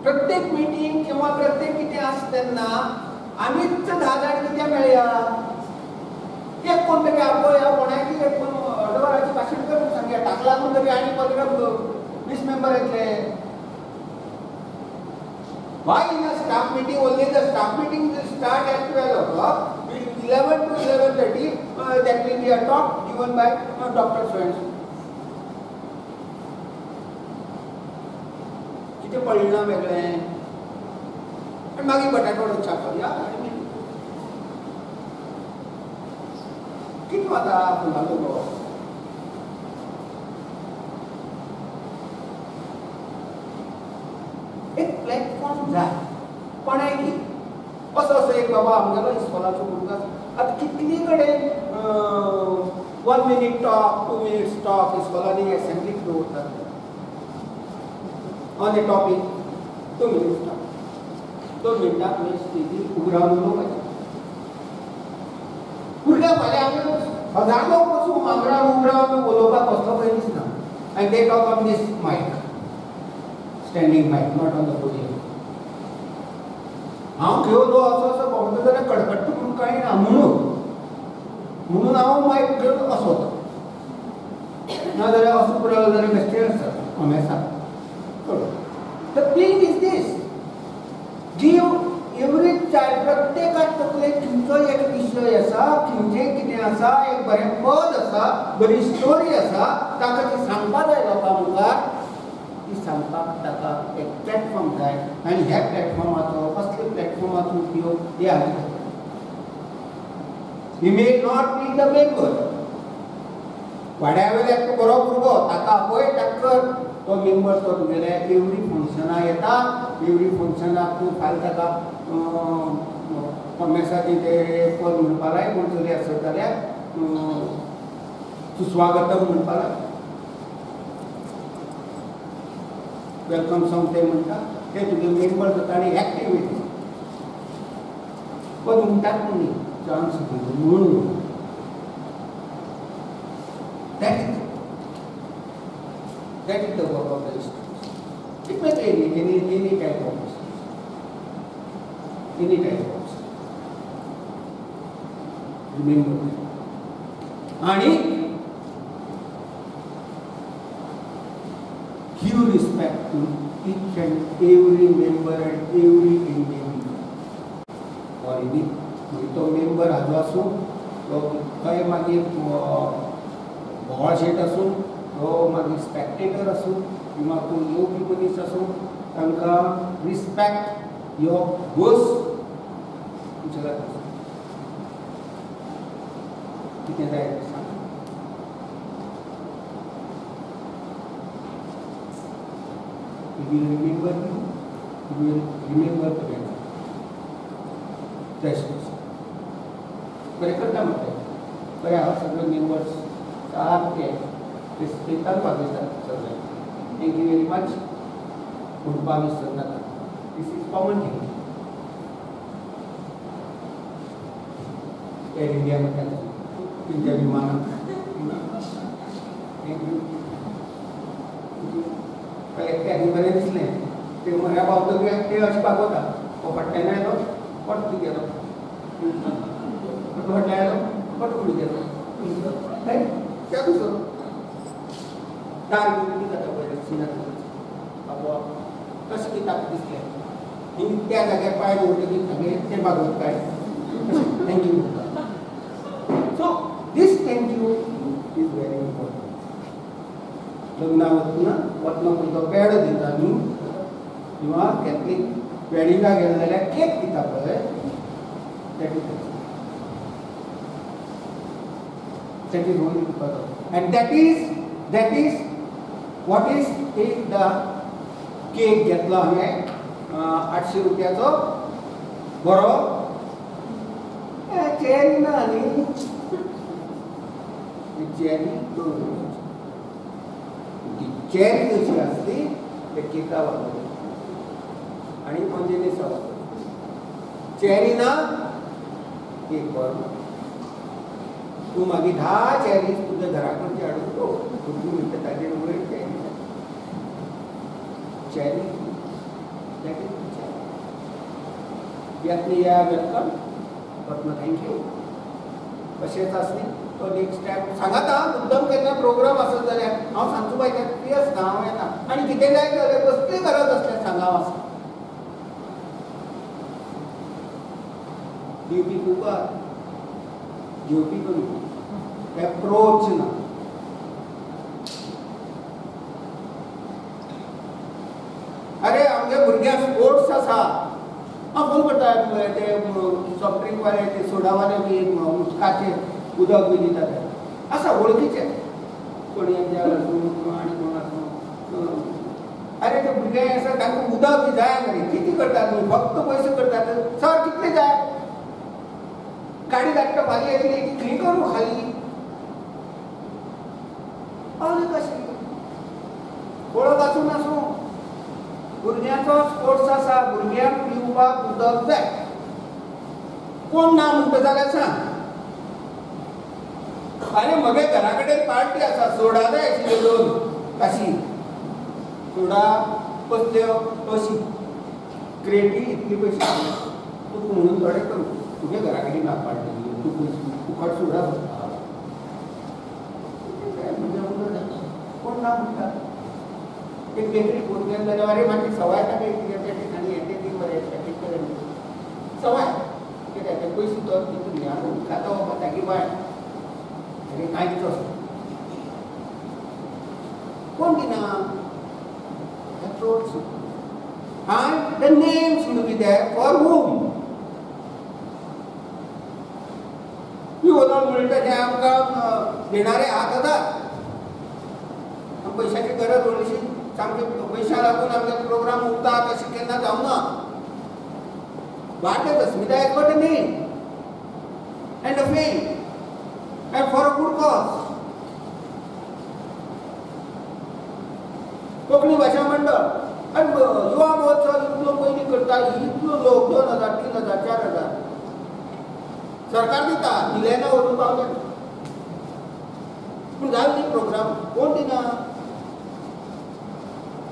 प्रत्येक मिटींग किंवा प्रत्येक कितें आसता तेन्ना आमीच 10 जाण कित्याक मेळया? एक कोण तरी आपल्या कोणाकी एक कोण अर्दवराची भाशण करून सांगया, ताका लागून तरी आनी 15-20 मेंबर येतले. Why in a staff meeting only? The staff meeting will start at 12 o'clock. 11 to 11:30 that will be a talk given by Dr. Swain. कितें परिणाम वेगळे आनी मागीर बटाटवडो छापया. कितें वता फुलालो गो? एक प्लॅटफॉर्म जाय कोणायकी. असो एक बाबा आमगेलो इस्कॉलाचो भुरगो आतां कितली कडेन 1 मिनिट टॉक, 2 मिनिट्स टॉक इस्कॉलांनी एसेंब्लीक दवरतात on A topic. 2 minutes talk, 2 मिनटां तुवें स्टेजीर उबो रावन उलोवपाचें. भुरग्यां फाल्यां आमी 1000 लोक बसून मांगरार उबो रावन उलोवपाक कसलो भंय दिसना. आनी ते टॉक ऑन दीस मायक, स्टँडींग मायक, नॉट ऑन द पोडियम. हांव घेवन असो भोंवता जाल्यार कडकडटा म्हणून कांय ना म्हणून हांव मायक घेवन असो वता. नाजाल्यार असो पुरालो जाल्यार बेश्टेच आसता अमेसा. The thing is this, give every child. प्रत्येकाक तकलेक खंयचो एक विशय आसा, खंयचें कितें आसा, एक बरें पद आसा, बरी स्टोरी आसा, ताका ती सांगपा जाय लोकां मुखार. ती सांगपाक ताका एक प्लॅटफॉर्म जाय. आनी ह्या प्लॅटफॉर्माचो कसले प्लॅटफॉर्माचो उपयोग हे आमी. He may not be the member. वाड्या वयल्याक बरो भुरगो ताका आपय टक्कर. तो मेंबर तो तुगेले एवरी फंक्शनां येता. एवरी फंक्शनाक तूं फाल्यां ताका कॉमेसाची ते पद म्हणपा लाय. कोण तरी आसत जाल्यार सुस्वागतम म्हणपा लाय. वेलकम सॉंग ते म्हणटा ते तुगे मेंबर जाता आनी एक्टिविटी पद म्हणटात न्ही चान्स म्हणून. That is the work of the students. It may be any type of business, any type of business. Remember that. And give respect to each and every member and every individual. Or any तो member हाजो आसूं, तो खंय मागीर बोवाळ शेट आसूं, तो मागीर Spectator आसूं, किंवा तूं येवपी मनीस आसूं, तांकां रिस्पेक्ट यो बस विचारता. कितें जाय तें सांग. will remember you, he will remember the man. जय श्री कृष्ण. बरें करता म्हणटाय. बरें हांव सगळे मेंबर्स सारके ते स्टेटान वाजयतात सगळे. Thank you very much. म्हणपाक विसरनाका. This is common thing. Air India म्हणटात तुमच्या विमानान. Thank you. एकट्याक बरें दिसलें. ते म्हऱ्या पावतकीर ते अशें पागोता. हो फाटल्यान आयलो पट्ट गेलो. फाटल्यान आयलो पट्ट फुडें गेलो. त्या दुसरो दार कितें जाता पळय सिनात आपोआप कशें किताब दिसलें. ही त्या जाग्यार पांय दवरतकीर सगळें तें भागवत काय. Thank you. So this thank you is very important. लग्ना वतना तो पेडो दिता न्ही किंवा कॅथलीक वेडिंगाक गेलो जाल्यार केक दिता पळय that is only because of, and that is what is if the cake घेतलो हांवें 800 रुपयाचो बरो चेरी ना न्ही. चेरी चेरी कशी आसली ते केका वापरली आनी मंजेनीसा वापरली. चेरी ना केक बरो. तू मागीर 10 चेरीज तुज्या घरा कडची हाडून दो. तूं म्हणटा ताजेर वयर cherry cherry that is cherry. या वेलकम. रत्न थँक्यू. अशेंच आसली तो नेक्स्ट टायम सांगात हां. मुद्दम केन्ना प्रोग्राम आसत जाल्यार हांव सांगचो बाय फ्री आसता. हांव येता आनी कितें जाय जाल्यार कसली गरज आसल्यार सांगा आसा. दिवपी कुकर घेवपी कमी. एप्रोच ना. अरे आमच्या भुरग्यांक स्पोर्ट्स आसा. हांव फोन करता ते सॉफ्ट ड्रिंक वाले ते सोडा वाले बी उदकाचे उदक बी दिता ते आसा वळखीचे कोणयांचे आसूं आनी कोण आसूं. अरे ते भुरगे आसा तांकां उदक बी जाय मरे. कितें करतात न्ही फक्त पयशे करतात. सर कितले जाय. गाडी धाडटा फाल्यां येतली कितली करूं खाली. पावले कशें वळख आसूं नासूं. भुरग्यांचो स्पोर्ट्स आसा. भुरग्यांक पिवपाक उदक जाय. कोण ना म्हणटा जाल्यार सांग. अरे म्हगे घरा कडेन पार्टी आसा. सोडा जाय आशिल्ल्यो 2 काशी. सोडा कसल्यो अशी क्रेटी इतली पयशे तूं म्हणून थोडे करूं. तुगे घरा कडेन ना पार्टी तूं फुकट सोडा भरता. कोण ना म्हणटा. एक बेकरी फोन केलो जाल्यार अरे म्हाजी सवाय ताका कितें आनी हें तें बरें पॅकेट करून सवाय कित्याक ते पयशे तो तितून आनी खाता वता तागे बाय आनी कांयच वचना. कोण दिना. Approach. And the name should be there for whom. उदाहरण म्हणटा ते आमकां देणारे हात आसात. पैशाची गरज व्हडलीशी सामके पैशा लागून आमचे प्रोग्राम उरतात अशें केन्ना जावना. भारतीय अस्मिता has got a name and a fame and for a good cause. Konkani भाशा मंडळ आनी युवा महोत्सव इतलो पयलीं करता. इतलो लोक 2000 3000 4000 सरकार दिता. दिले ना व्हरून पावले. पूण जाले न्ही प्रोग्राम. कोण दिना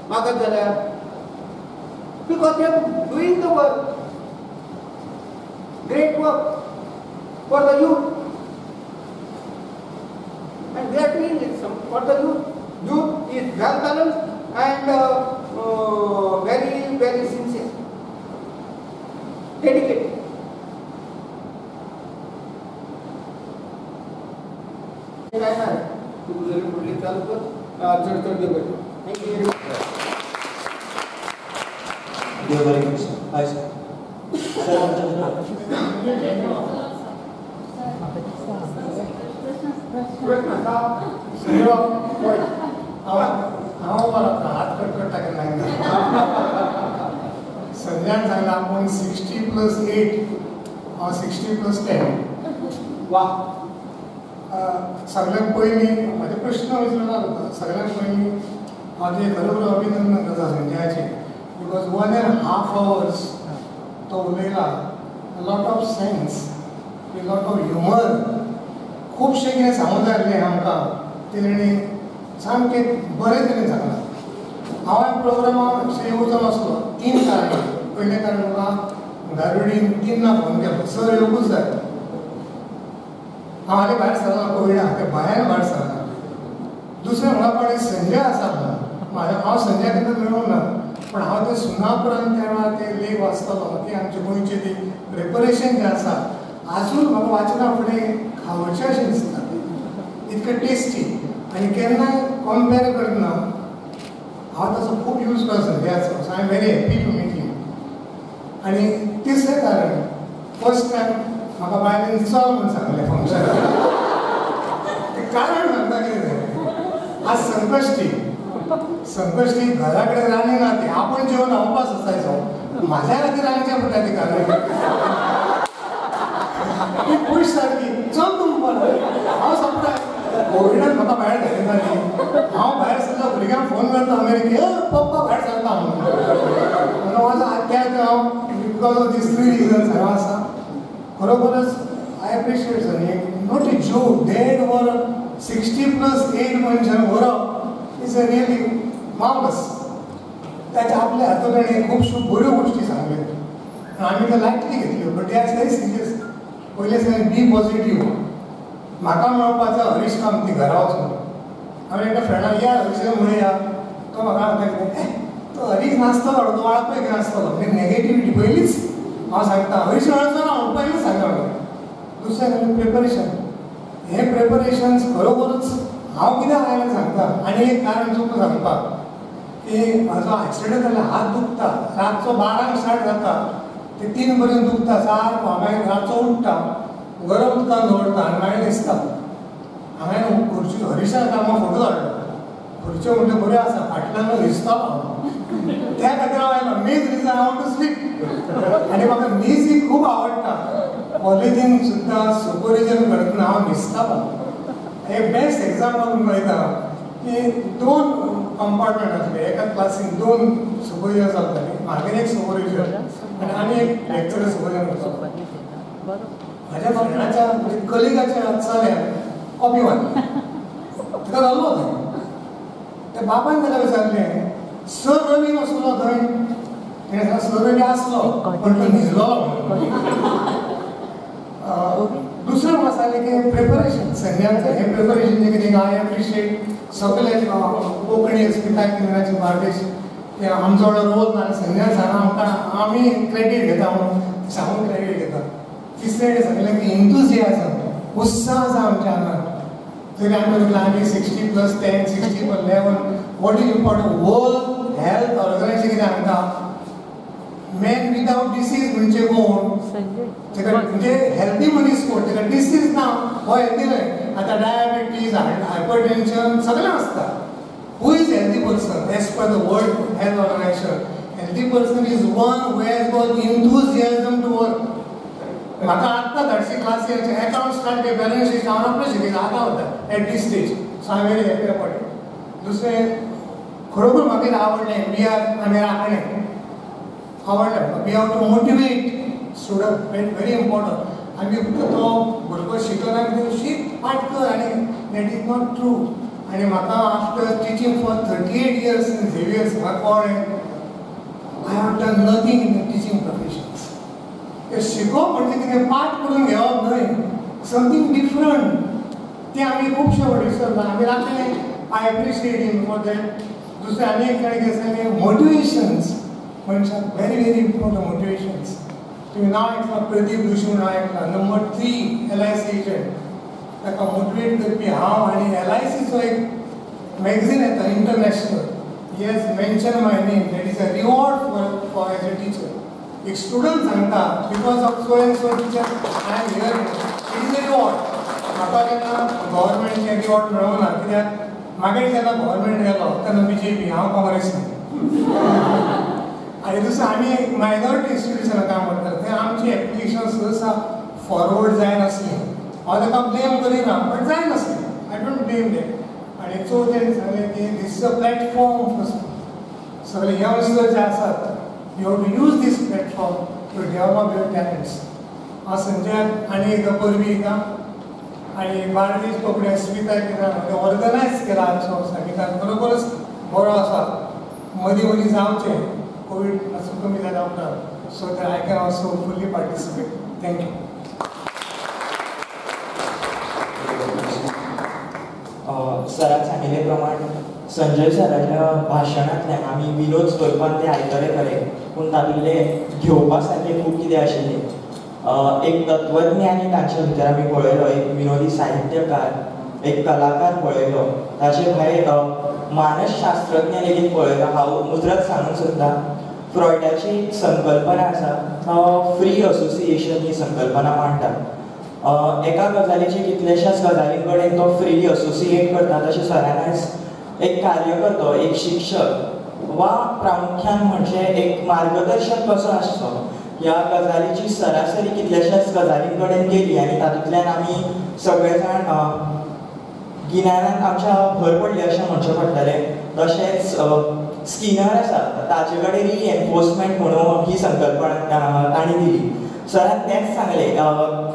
मागत जाल्यार. Because they are doing the work. Great work for the youth and they are doing it for the youth. Youth is well balanced and very very sincere, dedicated. Thank you very much. Dear very good sir. Hi sir. हांव हात कटकटा केला संध्यान सांगला आपण 60+8 हांव 60+10. वा सगळ्यात पयलीं म्हाजे प्रश्न विचारला होता. सगळ्यात पयलीं म्हाजें खरोखर अभिनंदन करता संजयाचें, बिकॉज 1.5 hours तो उलयला. Lot of sense, lot of humour, खुबशें कितें सांगूंक जाय आसलें आमकां तें तेणी सामकें बरें तरेन सांगलां. हांव ह्या प्रोग्रामाक येवचो नासलो 3 कारणां. पयलें कारण म्हाका धारुडीन 3 फोन केलो, सर येवंकूच जाय. हांव हालीं भायर सरना, कोविडाक ते भायर भायर सरना. दुसरें म्हाका कोणें संजय आसा म्हणून हांव संजय कडेन मेळूंक ना, पण हांव ते सुनापरांत त्या वेळार ते लेख वाचतालो की आमचे गोंयचे ती प्रिपरेशन जें आसा आजून म्हाका वाचना फुडें खावचें अशें दिसता. इतकें टेस्टी आनी केन्नाय कंपेर करतना हांव ताचो खूब यूज करता संजयाचो. So I am very happy to meet you. आनी तिसरें कारण, फर्स्ट टायम म्हाका बायलेन चल म्हणून सांगलें फंक्शनाक. तें कारण सांगता कितें तें, आज संकश्टी घरा कडेन रांदली ना ती, आपण जेवण उपास आसायचो, म्हाज्या खातीर रांदचें पडटा ती कारण. ती खूश सारकी, चल तूं म्हणपाक. हांव सरप्रायज, कोविडान म्हाका भायर घालीं ना न्ही. हांव भायर सरता, भुरग्यांक फोन करता अमेरिकेक, पप्पा भायर सरता म्हणून. म्हाजो आत्याक हांव बिकॉज ऑफ दीस 3 reasons हांव आसा. खरोखरच I appreciate Sanjay. Not a joke, 1.5 वर 60+8 मनशांक व्हरप इज अ रियली मार्वलस. ताच्या आपल्या हातूंत ताणें खुबश्यो बऱ्यो गोश्टी सांगल्यो आनी आमी त्यो लायटली घेतल्यो, but they are very serious. पयलें सांगलें बी पॉझिटिव्ह. म्हाका मेळपाचो हरीश कामती घरा वचून. हांवें एका फ्रेंडाक या हरीश म्हणून या. तो म्हाका सांगता कितें, तो हरीश नासतलो, तो वाळपय नासतलो. म्हणजे नेगेटिविटी पयलींच हांव सांगता. हरीश मेळचो ना हांव पयलींच सांगता. दुसरें प्रिपरेशन. हे प्रिपरेशन्स खरोखरच हांव कित्याक आयलें सांगता. आनी एक कारण चुकून सांगपाक की म्हाजो एक्सिडंट जाल्लो, हात दुखता. रातचो 12 स्टार्ट जाता ते 3 पर्यंत दुखता. सारको हांवें रातचो उठटा, गरम उदकान दवरता आनी मागीर न्हिसता. हांवें खुर्ची हरीशा कामाक फोटो धाडलो. खुर्च्यो म्हणल्यार बऱ्यो आसा, फाटल्यान न्हिसतालो हांव. त्या खातीर हांव आयलो. Main reason I want to sleep. आनी म्हाका न्हीज ही खूब आवडटा. कॉलेजीन सुद्दां सुपरविजन करतना हांव न्हिसतालो. एक बेस्ट एग्जाम्पल पळयता की 2 कंपार्टमेंट आसले. एका क्लासीन 2 सुपरविजन जातालीं. म्हागेर एक सुपरविजन आनी एक लेक्चरर सुपरविजन करतालो. म्हाज्या फ्रेंडाच्या कलिगाच्या चल्यान कॉपी मारली. ताका जाल्लो थंय. त्या बापायन ताका विचारलें, सर रवी नासलो थंय? ताणें सांगलें सर रवी आसलो, पण तो न्हिदलो म्हणून. दुसरें म्हाका सांगलें की प्रिपरेशन. संध्याचें हें प्रिपरेशन जें कितें आय एप्रिशिएट सगळे कोंकणी अस्मिताय केंद्राचे बार्देश ते आमचो वांगडा रोल ना. संध्या सांगा आमकां आमी क्रेडीट घेता म्हणून सांगून क्रेडीट घेता. तिसरें सांगलें की इंथुजियाजम, उत्साह आसा आमच्या आंगांत. तरी आमी म्हणलें आमी 60+10, 60+11 what is important. World health organisation कितें सांगता, मॅन विदाउट डिसीज म्हणजे कोण, म्हणजे हेल्दी मनीस कोण, ताका डिसीज ना हो हेल्दी न्हय. आतां डायबिटीज, हायपरटेन्शन सगळें आसता. Who is healthy person as per the world health organisation. Healthy person is one who has got enthusiasm to work. म्हाका आत्तां धाडशी क्लासीचे अकाउंट स्टार्ट केले, बॅलन्स शीट हांव आपलें शिकयता आतां वता at this stage. So I very happy about it. दुसरें खरोखर म्हाका आवडलें वी आर आमी राखणें आवडलें. We have to motivate student, very important. आमी फक्त तो भुरगो शिकलो ना कितें शीक पाठ कर आनी दॅट इज नॉट ट्रू. आनी म्हाका after teaching for 38 years in Xavier's म्हाका कळ्ळें I have done nothing in the teaching professions. ते शिकोवप म्हणजे कितें पाठ करून घेवप न्हय, समथींग डिफरंट. तें आमी खुबशे वडीसरला आमी राखलें. I appreciate him for that. दुसरें आनी एक जाणें सांगलें मोटिवेशन्स. मनशाक व्हेरी व्हेरी इम्पॉर्टंट मोटिवेशन्स. तुम्ही नाव ऐकलं प्रदीप जोशी म्हणून ऐकला. Number 3 LIC agent. ताका मोटिवेट करपी हांव. आनी LICचो एक मॅगझीन येता international. He has mention my name. That is a reward for as a teacher. एक स्टुडंट सांगता because of so and so teacher I am here. It is a reward. म्हाका केन्ना गव्हर्मेंटचे reward मेळूंक ना, कित्याक मागीर जेन्ना गव्हर्मेंट गेलो तेन्ना BJP, हांव काँग्रेस. आनी दुसरें आमी मायनॉरिटी इन्स्टिट्युशनां काम करता थंय आमची एप्लिकेशन्स आसा फॉरवर्ड जायनासली. हांव ताका ब्लेम करिना, बट जायनासली. I don't blame them. आनी चवथें सांगलें की this is a platform for सगळे यंगस्टर्स जे आसात, you have to use this platform to develop your talents. हांव संजयाक आनी एकदां परबी येता आनी बार्देश कोंकणी स्मिता किरण ऑर्गनायज केला आमचो संगीतान खरोखरच बरो आसा. मदीं मदीं जावचें, कोवीड मातसो कमी जाला उपरांत, so that I can also fully participate. Thank you. सराक सांगिल्ले प्रमाण संजय सराच्या भाशणांतल्यान आमी विनोद स्वरुपान ते आयकले खरें, पूण तातूंतले घेवपा सारकें खूब कितें आशिल्लें. एक तत्वज्ञानी तांचे भितर आमी पळयलो, एक विनोदी साहित्यकार, एक कलाकार पळयलो, ताचे भायर मानसशास्त्रज्ञ लेगीत पळयलो. हांव मुजरत सांगूंक सोदतां, फ्रॉयडाची संकल्पना आसा, तो फ्री असोसिएशन ही संकल्पना मांडटा. एका गजालीचे कितलेशाच गजालीं कडेन तो फ्रीली असोसिएट करता. तशें सरान आयज एक कार्यकर्तो, एक शिक्षक वा प्रामुख्यान म्हणजे एक मार्गदर्शक कसो आसचो ह्या गजालीची सरासरी कितलेशाच गजालीं कडेन केली आनी तातूंतल्यान आमी सगळे जाण गिन्यानांत आमच्या भर पडली अशें म्हणचें पडटलें. तशेंच स्किनर आसा, ताचे कडेन रिएन्फोर्समेंट म्हणून ही संकल्पना ताणी दिली. सरान तेंच सांगलें,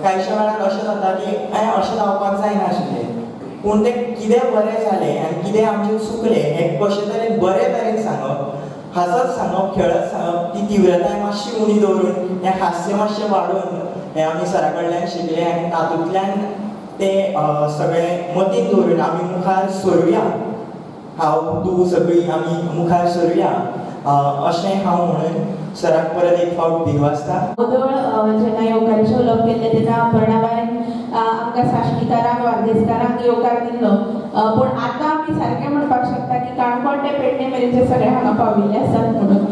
कांयशे वेळार अशें जाता की अशें जावपाक जायनाशिल्लें, पूण तें कितें बरें जालें आनी कितें आमचें चुकलें हें कशे तरेन बरे तरेन सांगप, हांसत सांगप, खेळत सांगप, ती तीव्रताय मातशी उणी दवरून हें हास्य मातशें वाडोवन हें आमी सरा कडल्यान शिकले आनी तातूंतल्यान तें सगळें मतींत दवरून आमी मुखार सरुया. हांव तूं सगळीं आमी मुखार सरुया अशें हांव म्हणून सराक परत एक फावट दिवसता. गोदळ जेन्ना येवकाराचें उलोवप केल्लें तेन्ना अपर्णाबाईन आमकां साश्टीकारांक बार्देसकारांक येवकार दिल्लो, पूण आतां आमी सारकें म्हणपाक शकता की काणकोण ते पेडणे मेरेनचे सगळे हांगा पाविल्ले आसात म्हणून.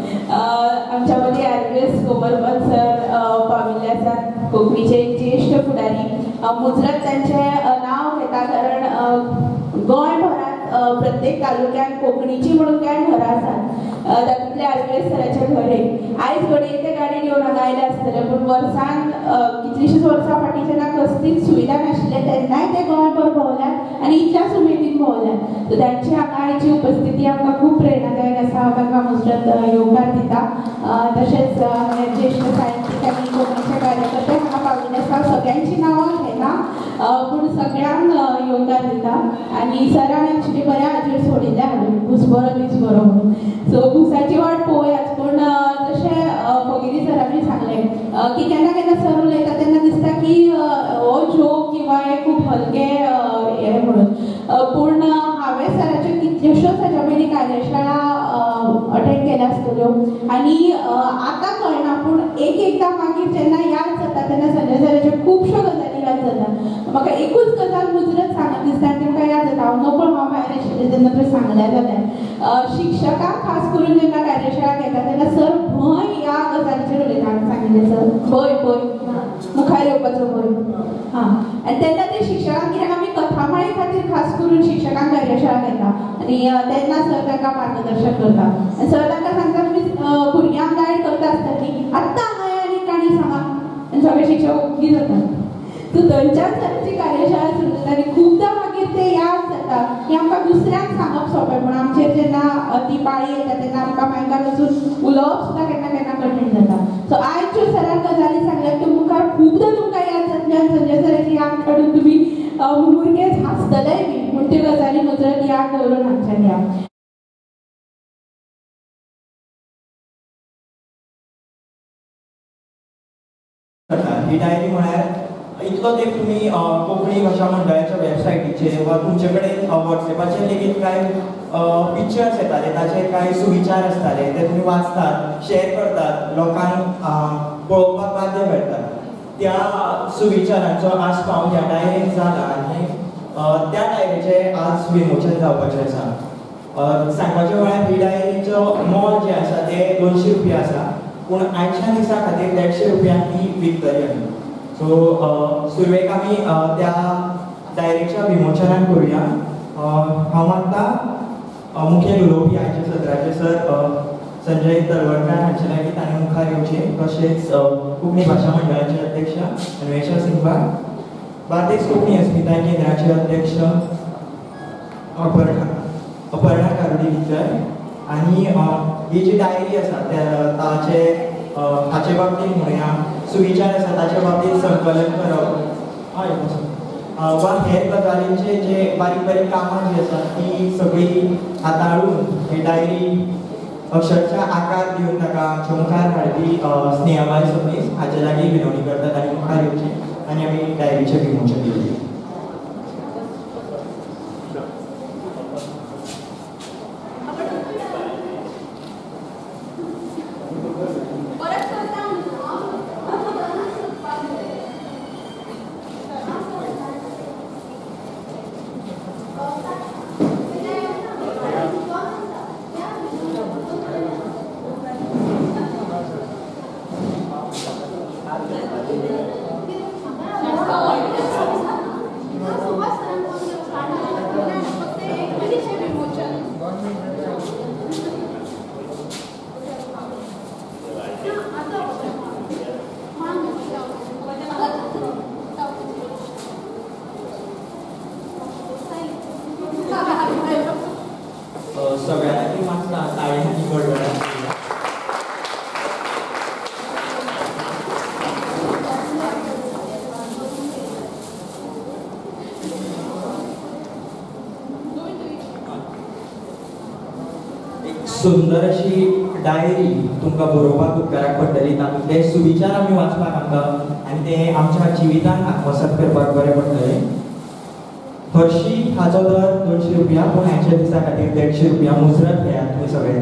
आमच्या मदीं RVS कोमरपंत सर पाविल्ले आसात, कोंकणीचे एक ज्येश्ठ फुडारी. मुजरत तांचें नांव घेता कारण गोंयभरांत प्रत्येक तालुक्यात कोंकणीची म्हणून कांय घरां आसात. तातूंतले RVS सराचें घर एक. आयज घडये ते गाडी घेवन हांगा आयले आसतले, पूण वर्सान कितलींशींच वर्सां फाटीं जेन्ना कसलीच सुविधा नाशिल्ले तेन्नाय ते गोंयभर भोंवल्यात आनी इतल्याच उमेदीन भोंवल्यात. सो तांची हांगा आयची उपस्थिती आमकां खूब प्रेरणादायक आसा. हांव तांकां मुजरत येवकार दिता. तशेंच ज्येश्ठ साहित्यीक आनी कोंकणीचे कार्यकर्ते हांगा पाविल्ले आसा. सगळ्यांची नांवां घेना, पूण सगळ्यांक येवकार दिता. आनी सरान एक्चुली बऱ्या हाजेर सोडिल्ले हाडून भूस बरो दीस बरो म्हणून. सो भुसाची वाट पळोवयाच, पूण जशें फगिरी सरांनी सांगलें की केन्ना केन्ना सर उलयता तेन्ना दिसता की हो जोक किंवा हे खूब हलकें हें म्हणून, पूण हांवें सराच्यो कितल्योश्योच हाच्या पयलीं कार्यशाळा अटेंड केल्या आसतल्यो आनी आतां कळना, पूण एकदां मागीर जेन्ना याद जाता तेन्ना संजय सराच्यो खुबश्यो गजाली याद जाता. म्हाका एकूच गजाल मुजरत सांगत दिसता आनी म्हाका याद जाता. हांव नकळो हांव भायर आशिल्लें तेन्ना तुवें सांगल्या जाल्यार शिक्षकांक खास करून जेन्ना कार्यशाळा घेता तेन्ना सर भंय ह्या गजालीचेर उलयता. हांवें सांगिल्लें सर भंय मुखार येवपाचो भंय. आनी तेन्ना ते शिक्षकांक कित्याक आमी कथामाळी खातीर खास करून शिक्षकांक कार्यशाळा घेता आनी तेन्ना सर तांकां मार्गदर्शन करता. आनी सर तांकां सांगता तुमी भुरग्यांक गायड करता आसतली, आत्तां हांवें आनी काणी सांगा, आनी सगळे शिक्षक ओग्गी जातात. सो थंयच्यान सरांची कार्यशाळा सुरू जाता आनी खुबदां मागीर ते याद जाता की आमकां दुसऱ्यांक सांगप सोंपें, पूण आमचेर जेन्ना ती पाळी येता तेन्ना आमकां मायकार वचून उलोवप सुद्दां केन्ना केन्ना कठीण जाता. सो आयज ज्यो सरान गजाली सांगल्यात त्यो मुखार खुबदां तुमकां याद जातल्यो आनी संजय सराची याद काडून तुमी मुरगेच हांसतलेय बी, पूण त्यो गजाली मुजरत याद दवरून हांगच्यान या. ही डायरी म्हळ्यार इतलोच एक तुमी कोंकणी भाशा मंडळाच्या वेबसायटीचेर वा तुमचे कडेन वॉट्सॅपाचेर लेगीत कांय पिक्चर्स येताले, ताचेर कांय सुविचार आसताले, ते तुमी वाचतात, शेअर करतात, लोकांक पळोवपाक बाध्य करतात. त्या सुविचारांचो आस्पाव ह्या डायरींत जाला आनी त्या डायरीचें आज विमोचन जावपाचें आसा. सांगपाच्या वेळार ही डायरीचो मोल जें आसा तें 200 रुपया आसा, पूण आयच्या दिसा खातीर 150 रुपयांक ती विकतली आमी. सो सुरवेक आमी त्या डायरीच्या विमोचनान करुया. हांव मागता मुखेल उलोवपी आयच्या सत्राचे सर संजय तलवडकार हांचे लागीं ताणें मुखार येवचें, तशेंच कोंकणी भाशा मंडळाचे अध्यक्ष अन्वेषा सिंगवार, बार्देस कोंकणी अस्मिताय केंद्राचे अध्यक्ष अपर्णा कारुडीकर, आनी ही जी डायरी आसा ताचे हाचे बाबतींत म्हणया सुविचार आसा ताचे बाबतींत संकलन करप वा हेर गजालींचे जे बारीक बारीक कामां जी आसात ती सगळीं हाताळून ही डायरी अक्षरशः आकार दिवन ताका आमच्या मुखार हाडपी स्नेहबाई सबनीस हाचे लागीं विनवणी करतात आनी मुखार येवचें आनी आमी डायरीचें विमोचन केलें. सगळ्यांनी मागता ताळ्यांनी गडगडाट एक सुंदर अशी डायरी तुमकां बरोवपाक उपकाराक पडटली, तातूंतले सुविचार आमी वाचपाक आमकां आनी ते आमच्या जिवितांत आत्मसात करपाक बरें पडटले. हरशीं हाचो दर 200 रुपया, पूण ह्याच्या दिसा खातीर 150 रुपया मुजरत घेयात तुमी सगळे.